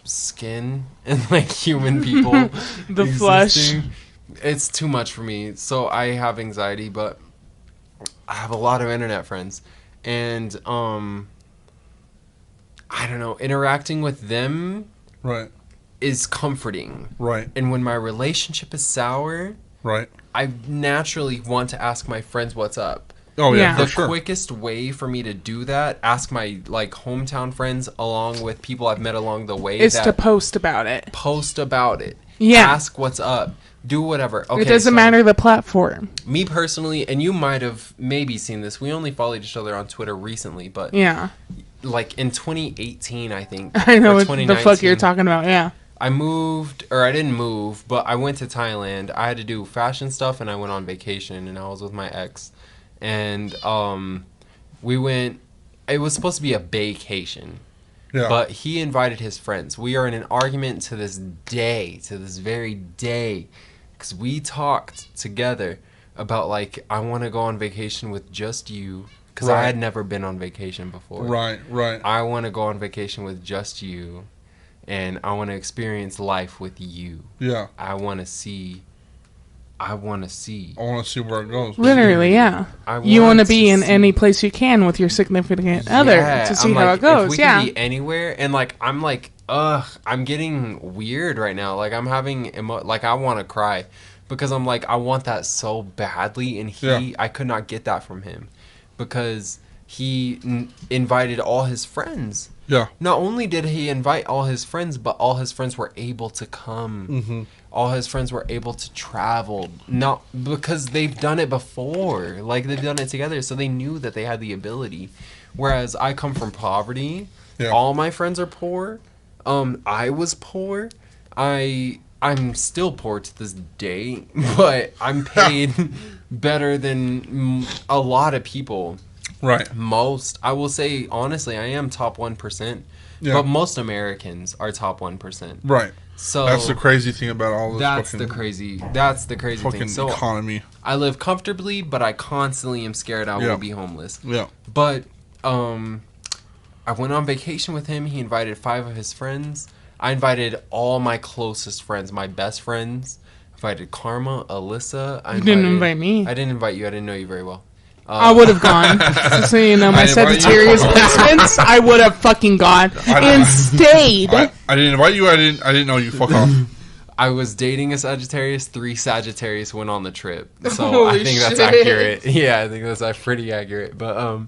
Speaker 3: skin and like human people
Speaker 2: the flesh.
Speaker 3: It's too much for me. So I have anxiety, but I have a lot of internet friends, and I don't know, interacting with them is comforting.
Speaker 1: Right.
Speaker 3: And when my relationship is sour, I naturally want to ask my friends what's up.
Speaker 1: Oh yeah,
Speaker 3: the
Speaker 1: for sure.
Speaker 3: quickest way for me to do that, ask my like hometown friends along with people I've met along the way,
Speaker 2: is to post about it. Yeah.
Speaker 3: Ask what's up. Do whatever. Okay,
Speaker 2: it doesn't matter the platform.
Speaker 3: Me personally, and you might have maybe seen this. We only followed each other on Twitter recently, but
Speaker 2: yeah,
Speaker 3: like in 2018, I think.
Speaker 2: I know what the fuck you're talking about. Yeah.
Speaker 3: I moved, or I didn't move, but I went to Thailand. I had to do fashion stuff, and I went on vacation, and I was with my ex. And we went, it was supposed to be a vacation. Yeah. But he invited his friends. We are in an argument to this very day, because we talked together about, like, I want to go on vacation with just you, because I had never been on vacation before.
Speaker 1: Right.
Speaker 3: I want to go on vacation with just you, and I want to experience life with you.
Speaker 1: Yeah.
Speaker 3: I want to see
Speaker 1: where it goes.
Speaker 2: Literally, yeah. You want to be in any place you can with your significant other to see how it goes.
Speaker 3: If we can be anywhere, and like I'm getting weird right now. Like I'm having I want to cry because I'm like I want that so badly, and I could not get that from him because he invited all his friends.
Speaker 1: Yeah.
Speaker 3: Not only did he invite all his friends, but all his friends were able to come. Mm-hmm. All his friends were able to travel. Not because they've done it before. Like, they've done it together, so they knew that they had the ability. Whereas I come from poverty. Yeah. All my friends are poor. I was poor. I'm still poor to this day, but I'm paid better than a lot of people.
Speaker 1: Right.
Speaker 3: I will say, honestly, I am top 1%. Yeah. But most Americans are top 1%.
Speaker 1: Right.
Speaker 3: So
Speaker 1: that's the crazy thing about all this.
Speaker 3: That's the crazy thing. So
Speaker 1: economy.
Speaker 3: I live comfortably, but I constantly am scared I will be homeless.
Speaker 1: Yeah.
Speaker 3: But I went on vacation with him. He invited 5 of his friends. I invited all my closest friends, my best friends. I invited Karma, Alyssa.
Speaker 2: You didn't invite me.
Speaker 3: I didn't invite you. I didn't know you very well.
Speaker 2: I would have gone. So you know, my Sagittarius placements, I would have fucking gone and stayed.
Speaker 1: I didn't invite you. I didn't know you. Fuck off.
Speaker 3: I was dating a Sagittarius. 3 Sagittarius went on the trip. So I think that's accurate. Yeah, I think that's pretty accurate. But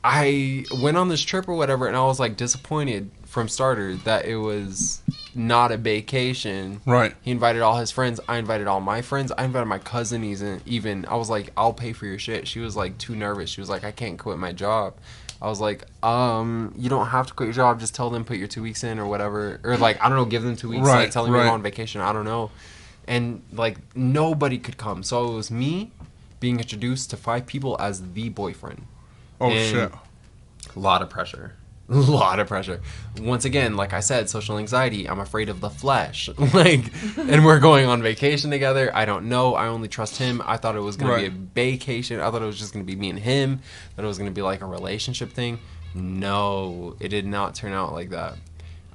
Speaker 3: I went on this trip or whatever, and I was like disappointed from starter that it was not a vacation.
Speaker 1: Right.
Speaker 3: He invited all his friends. I invited all my friends. I invited my cousin. Even I was like, I'll pay for your shit. She was like too nervous. She was like, I can't quit my job. I was like, you don't have to quit your job. Just tell them put your 2 weeks in or whatever. Or like, I don't know, give them 2 weeks.
Speaker 1: Right,
Speaker 3: like tell them you're going on vacation. I don't know. And like nobody could come. So it was me being introduced to 5 people as the boyfriend.
Speaker 1: Oh, shit.
Speaker 3: A lot of pressure. A lot of pressure. Once again, like I said, social anxiety. I'm afraid of the flesh. And we're going on vacation together. I don't know. I only trust him. I thought it was going to be a vacation. I thought it was just going to be me and him. That it was going to be like a relationship thing. No, it did not turn out like that.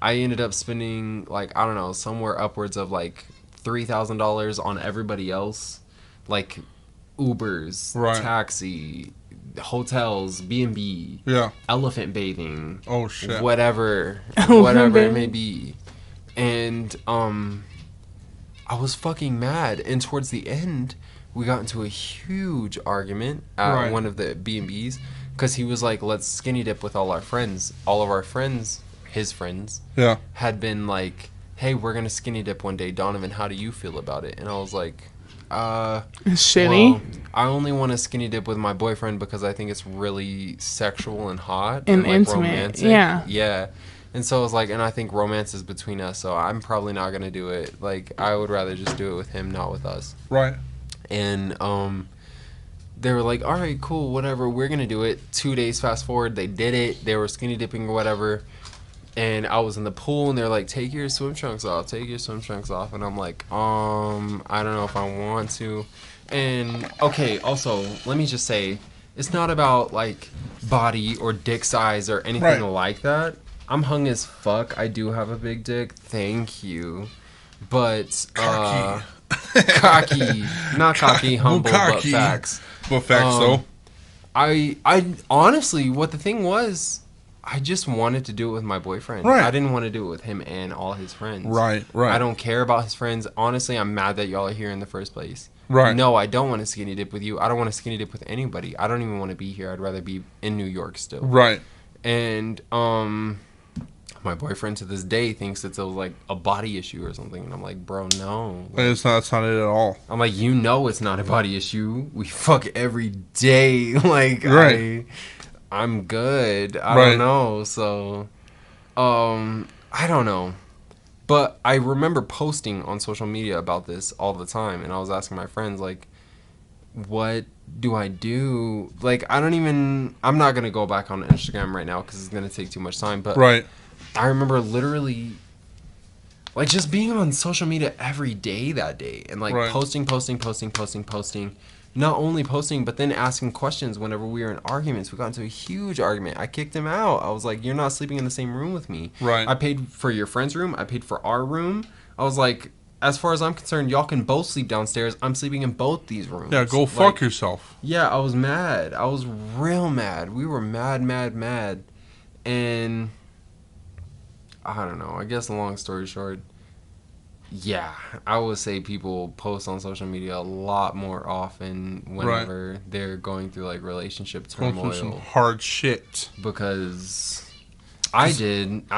Speaker 3: I ended up spending I don't know, somewhere upwards of $3,000 on everybody else, like Ubers, taxi, hotels, B&B, elephant bathing, whatever it may be. And I was fucking mad. And towards the end, we got into a huge argument at one of the B&Bs because he was like, let's skinny dip with all our friends. All of our friends, his friends, had been like, hey, we're gonna skinny dip one day. Donovan, how do you feel about it? And I was like,
Speaker 2: Shitty
Speaker 3: Well, I only want to skinny dip with my boyfriend because I think it's really sexual and hot
Speaker 2: and
Speaker 3: like,
Speaker 2: intimate.
Speaker 3: romantic.
Speaker 2: Yeah.
Speaker 3: Yeah. And so it's like, and I think romance is between us, so I'm probably not gonna do it. Like, I would rather just do it with him, not with us.
Speaker 1: Right.
Speaker 3: And they were like, all right, cool, whatever, we're gonna do it. 2 days fast forward, they did it. They were skinny dipping or whatever. And I was in the pool, and they're like, take your swim trunks off, take your swim trunks off. And I'm like, I don't know if I want to. And, okay, also, let me just say, it's not about, like, body or dick size or anything like that. I'm hung as fuck. I do have a big dick. Thank you. But, cocky. Not cocky, humble,
Speaker 1: cocky.
Speaker 3: but facts.
Speaker 1: But facts, though.
Speaker 3: I honestly, what the thing was, I just wanted to do it with my boyfriend.
Speaker 1: Right.
Speaker 3: I didn't want to do it with him and all his friends.
Speaker 1: Right.
Speaker 3: I don't care about his friends. Honestly, I'm mad that y'all are here in the first place.
Speaker 1: Right.
Speaker 3: No, I don't want to skinny dip with you. I don't want to skinny dip with anybody. I don't even want to be here. I'd rather be in New York still.
Speaker 1: Right.
Speaker 3: And my boyfriend to this day thinks it's like a body issue or something, and I'm like, bro, no. Like,
Speaker 1: It's not it at all.
Speaker 3: I'm like, you know, it's not a body issue. We fuck every day. Like,
Speaker 1: Right.
Speaker 3: I'm good. I
Speaker 1: Right.
Speaker 3: don't know. So, I don't know. But I remember posting on social media about this all the time, and I was asking my friends, like, what do I do? Like, I'm not going to go back on Instagram right now because it's going to take too much time. But
Speaker 1: Right.
Speaker 3: I remember literally, like, just being on social media every day that day and, like,
Speaker 1: Right.
Speaker 3: posting. Not only posting, but then asking questions whenever we were in arguments. We got into a huge argument. I kicked him out. I was like, you're not sleeping in the same room with me.
Speaker 1: Right.
Speaker 3: I paid for your friend's room. I paid for our room. I was like, as far as I'm concerned, y'all can both sleep downstairs. I'm sleeping in both these rooms.
Speaker 1: Yeah, go fuck yourself.
Speaker 3: Yeah, I was mad. I was real mad. We were mad. And I don't know. I guess long story short, yeah, I would say people post on social media a lot more often whenever they're going through like relationship
Speaker 1: Going through some
Speaker 3: turmoil.
Speaker 1: hard shit.
Speaker 3: Because I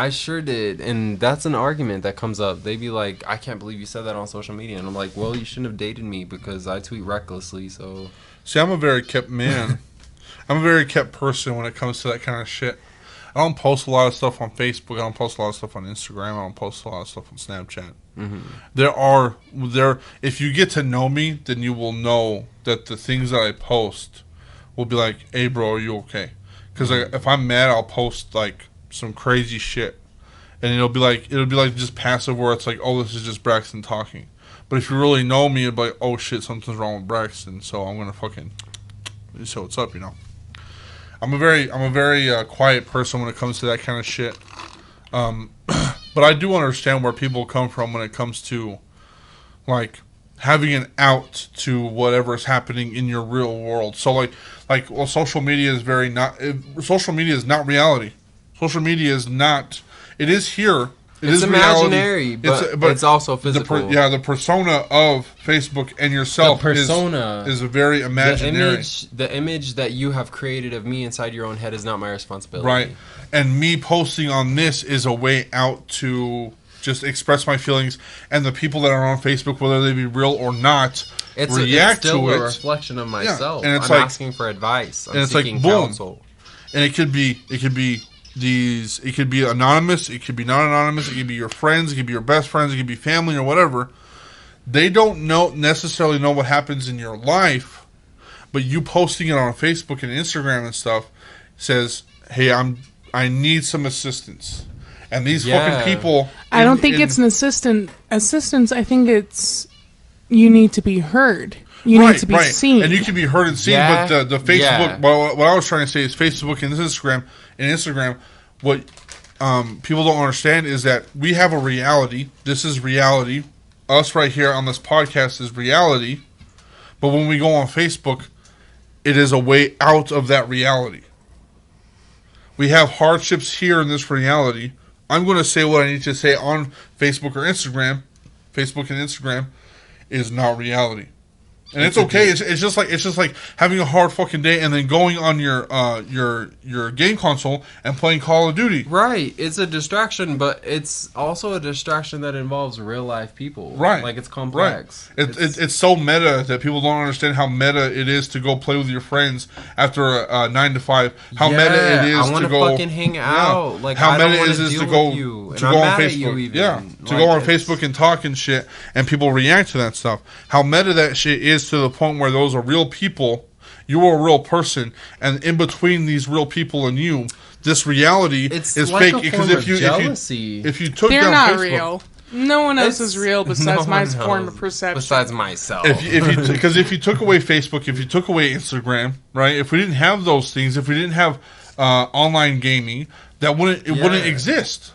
Speaker 3: sure did, and that's an argument that comes up. They be like, I can't believe you said that on social media, and I'm like, well, you shouldn't have dated me because I tweet recklessly. So
Speaker 1: See, I'm a very kept man. I'm a very kept person when it comes to that kind of shit. I don't post a lot of stuff on Facebook. I don't post a lot of stuff on Instagram. I don't post a lot of stuff on Snapchat.
Speaker 3: mm-hmm.
Speaker 1: If you get to know me, then you will know that the things that I post will be like, hey, bro, are you okay? Because if I'm mad, I'll post like some crazy shit, and it'll be like just passive, where it's like, oh, this is just Braxton talking. But if you really know me, it'll be like, oh shit, something's wrong with Braxton, so I'm gonna fucking say what's up, you know. I'm a very quiet person when it comes to that kind of shit. But I do understand where people come from when it comes to like having an out to whatever is happening in your real world. So well, social media is social media is not reality. Social media is not. It is here.
Speaker 3: It's imaginary,
Speaker 1: reality.
Speaker 3: but it's also physical.
Speaker 1: The persona of Facebook and yourself is very imaginary.
Speaker 3: The image that you have created of me inside your own head is not my responsibility.
Speaker 1: Right. And me posting on this is a way out to just express my feelings, and the people that are on Facebook, whether they be real or not,
Speaker 3: it's still a reflection of myself.
Speaker 1: Yeah. And it's
Speaker 3: I'm
Speaker 1: like,
Speaker 3: asking for advice. I'm
Speaker 1: and it's
Speaker 3: seeking
Speaker 1: like, boom.
Speaker 3: counsel.
Speaker 1: And it could be anonymous, it could be not anonymous, it could be your friends, it could be your best friends, it could be family or whatever. They don't necessarily know what happens in your life, but you posting it on Facebook and Instagram and stuff says, hey, I need some assistance. And these fucking people...
Speaker 2: I don't think it's an assistance. I think it's you need to be heard. You need to be seen.
Speaker 1: And you can be heard and seen, but the Facebook... Well, what I was trying to say is Facebook and Instagram, what people don't understand is that we have a reality. This is reality. Us right here on this podcast is reality. But when we go on Facebook, it is a way out of that reality. We have hardships here in this reality. I'm going to say what I need to say on Facebook or Instagram. Facebook and Instagram is not reality. And it's okay. It's just like having a hard fucking day and then going on your game console and playing Call of Duty.
Speaker 3: Right. It's a distraction, but it's also a distraction that involves real life people.
Speaker 1: Right.
Speaker 3: Like it's complex.
Speaker 1: Right. It's so meta that people don't understand how meta it is to go play with your friends after 9 to 5. How meta it is
Speaker 3: I want
Speaker 1: to go
Speaker 3: fucking hang out.
Speaker 1: Yeah.
Speaker 3: Like
Speaker 1: how
Speaker 3: I don't
Speaker 1: meta
Speaker 3: want
Speaker 1: it is
Speaker 3: deal
Speaker 1: to go
Speaker 3: with you.
Speaker 1: to go on Facebook. Yeah. To go on Facebook and talk and shit, and people react to that stuff. How meta that shit is to the point where those are real people. You are a real person, and in between these real people and you, this reality is
Speaker 3: like
Speaker 1: fake.
Speaker 3: Because
Speaker 1: if you took
Speaker 2: They're
Speaker 1: down
Speaker 2: not
Speaker 1: Facebook,
Speaker 2: real. No one else is real besides
Speaker 3: no
Speaker 2: my
Speaker 3: one
Speaker 2: form
Speaker 3: knows
Speaker 2: of perception.
Speaker 3: Besides myself.
Speaker 1: because if you took away Facebook, if you took away Instagram, right? If we didn't have those things, if we didn't have online gaming, wouldn't exist.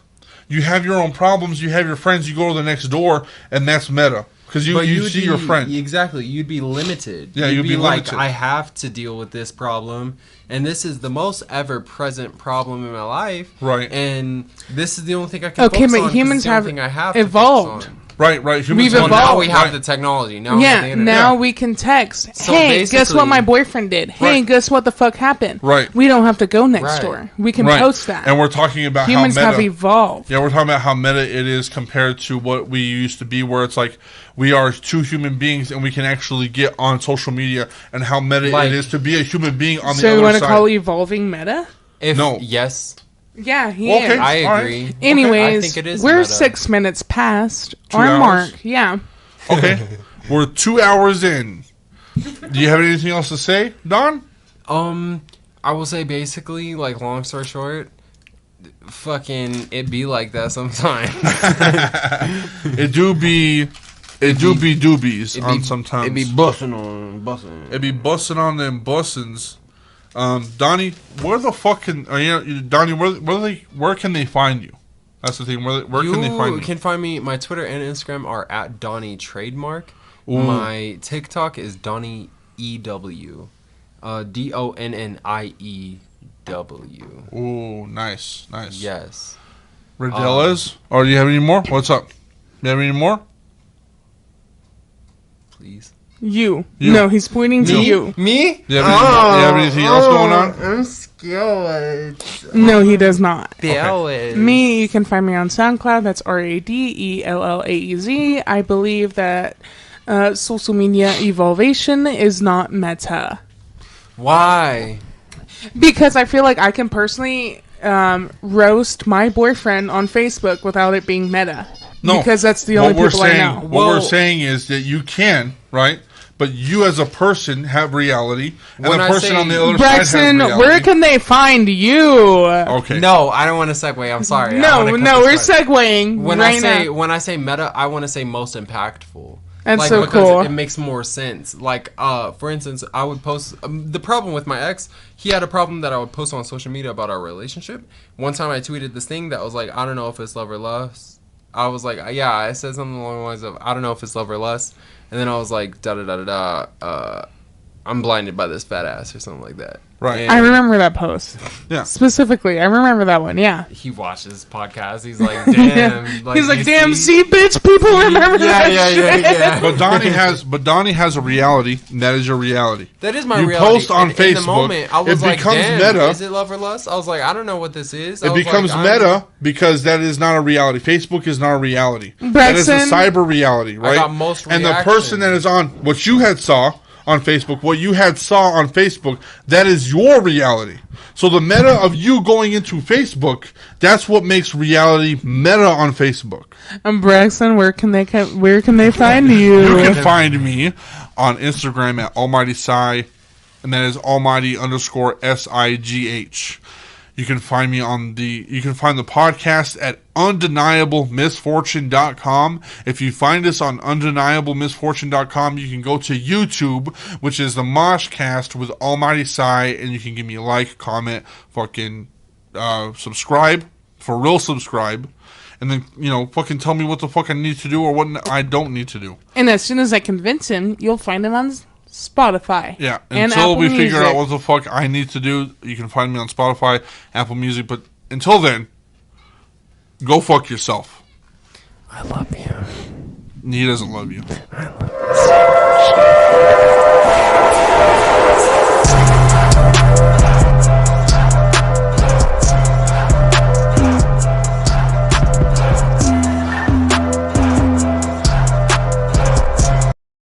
Speaker 1: You have your own problems. You have your friends. You go to the next door, and that's meta. Because you see your friend.
Speaker 3: Exactly. You'd be limited.
Speaker 1: Yeah,
Speaker 3: you'd be like,
Speaker 1: limited.
Speaker 3: I have to deal with this problem. And this is the most ever-present problem in my life.
Speaker 1: Right.
Speaker 3: And this is the only thing I can focus on.
Speaker 2: Okay, but humans have evolved.
Speaker 1: Right. Humans
Speaker 2: We've
Speaker 3: Well,
Speaker 2: evolved.
Speaker 3: now we have the technology. Now we have the internet.
Speaker 2: now we can text.
Speaker 3: So
Speaker 2: Hey, guess what
Speaker 3: basically-
Speaker 2: my boyfriend did? Hey,
Speaker 1: Right.
Speaker 2: guess what the fuck happened?
Speaker 1: Right.
Speaker 2: We don't have to go next
Speaker 3: Right.
Speaker 2: door. We can
Speaker 1: Right.
Speaker 2: post that.
Speaker 1: And we're talking about
Speaker 2: Humans
Speaker 1: how meta.
Speaker 2: have evolved.
Speaker 1: Yeah, we're talking about how meta it is compared to what we used to be, where it's like we are two human beings and we can actually get on social media, and how meta
Speaker 3: Like-
Speaker 1: it is to be a human being on the
Speaker 2: So you
Speaker 1: other
Speaker 2: want to
Speaker 1: side.
Speaker 2: call evolving meta?
Speaker 1: No.
Speaker 3: Yes.
Speaker 2: Yeah, he
Speaker 1: Okay.
Speaker 2: is.
Speaker 3: I
Speaker 1: All
Speaker 3: agree.
Speaker 1: right.
Speaker 2: Anyways,
Speaker 3: I think it is
Speaker 2: we're
Speaker 3: meta.
Speaker 2: 6 minutes past
Speaker 1: 2
Speaker 2: our
Speaker 1: hours?
Speaker 2: mark. Yeah.
Speaker 1: Okay, we're 2 hours in. Do you have anything else to say, Don?
Speaker 3: I will say basically, like, long story short, fucking it be like that sometimes.
Speaker 1: It do be doobies on sometimes.
Speaker 3: It be busting on busting.
Speaker 1: It be busting on them bussins. Donnie, where the fuck can Donnie? Where can they find you? That's the thing. Where can they find you?
Speaker 3: You can find me. My Twitter and Instagram are at Donnie Trademark.
Speaker 1: Ooh.
Speaker 3: My TikTok is donniew. DONNIEW.
Speaker 1: Ooh, nice.
Speaker 3: Yes.
Speaker 1: Radellaez? Or do you have any more? What's up? You have any more?
Speaker 3: Please.
Speaker 2: You.
Speaker 1: You.
Speaker 2: No, he's pointing to you.
Speaker 3: Me?
Speaker 1: You have anything else going on?
Speaker 3: I'm scared.
Speaker 2: No, he does not.
Speaker 3: Radellaez.
Speaker 2: Me, you can find me on SoundCloud. That's RADELLAEZ. I believe that social media evolvation is not meta.
Speaker 3: Why?
Speaker 2: Because I feel like I can personally roast my boyfriend on Facebook without it being meta.
Speaker 1: No.
Speaker 2: Because that's the only people I know.
Speaker 1: What we're saying is that you can, right? But you as a person have reality, and
Speaker 3: When
Speaker 1: the
Speaker 3: I
Speaker 1: person
Speaker 3: say-
Speaker 1: on the other
Speaker 2: Braxton,
Speaker 1: side has reality.
Speaker 2: where can they find you?
Speaker 1: Okay.
Speaker 3: No, I don't want to segue. I'm sorry.
Speaker 2: No, we're segueing
Speaker 3: When
Speaker 2: right
Speaker 3: I say
Speaker 2: now.
Speaker 3: when I say meta, I want to say most impactful.
Speaker 2: That's so
Speaker 3: because
Speaker 2: cool.
Speaker 3: it makes more sense. Like, for instance, I would post the problem with my ex. He had a problem that I would post on social media about our relationship. One time, I tweeted this thing that was like, I don't know if it's love or lust. I was like, yeah, I said something along the lines of, I don't know if it's love or lust. And then I was like, I'm blinded by this fat ass or something like that.
Speaker 1: Right.
Speaker 3: And
Speaker 2: I remember that post.
Speaker 1: Yeah.
Speaker 2: Specifically, I remember that one, yeah.
Speaker 3: he watches podcasts. He's like, damn.
Speaker 2: He's like,
Speaker 3: you
Speaker 2: damn, see, bitch, people remember that shit.
Speaker 1: But Donnie has a reality, and that is your reality.
Speaker 3: That is my
Speaker 1: You
Speaker 3: reality.
Speaker 1: post on
Speaker 3: In
Speaker 1: Facebook,
Speaker 3: the moment, I was
Speaker 1: it
Speaker 3: like,
Speaker 1: becomes
Speaker 3: damn,
Speaker 1: meta.
Speaker 3: is it love or lust? I was like, I don't know what this is.
Speaker 1: It becomes meta because that is not a reality. Facebook is not a reality. That is a
Speaker 2: Braxton,
Speaker 1: cyber reality, right?
Speaker 3: got most
Speaker 1: and the
Speaker 3: reaction.
Speaker 1: person that is on what you had saw on Facebook, what you had saw on Facebook, that is your reality. So the meta of you going into Facebook, that's what makes reality meta on Facebook.
Speaker 2: Braxton, where can they find you?
Speaker 1: You can find me on Instagram at Almighty Sai, and that is Almighty_SIGH. You can find me you can find the podcast at undeniablemisfortune.com. If you find us on undeniablemisfortune.com, you can go to YouTube, which is the MOSHCAST with Almighty Sai, and you can give me a like, comment, fucking subscribe, for real subscribe, and then, fucking tell me what the fuck I need to do or what I don't need to do.
Speaker 2: And as soon as I convince him, you'll find him on Spotify.
Speaker 1: Yeah,
Speaker 2: and
Speaker 1: until
Speaker 2: Apple
Speaker 1: we figure
Speaker 2: Music.
Speaker 1: out what the fuck I need to do, you can find me on Spotify, Apple Music, but until then, go fuck yourself.
Speaker 3: I love you.
Speaker 1: He doesn't love you.
Speaker 3: I love you so much.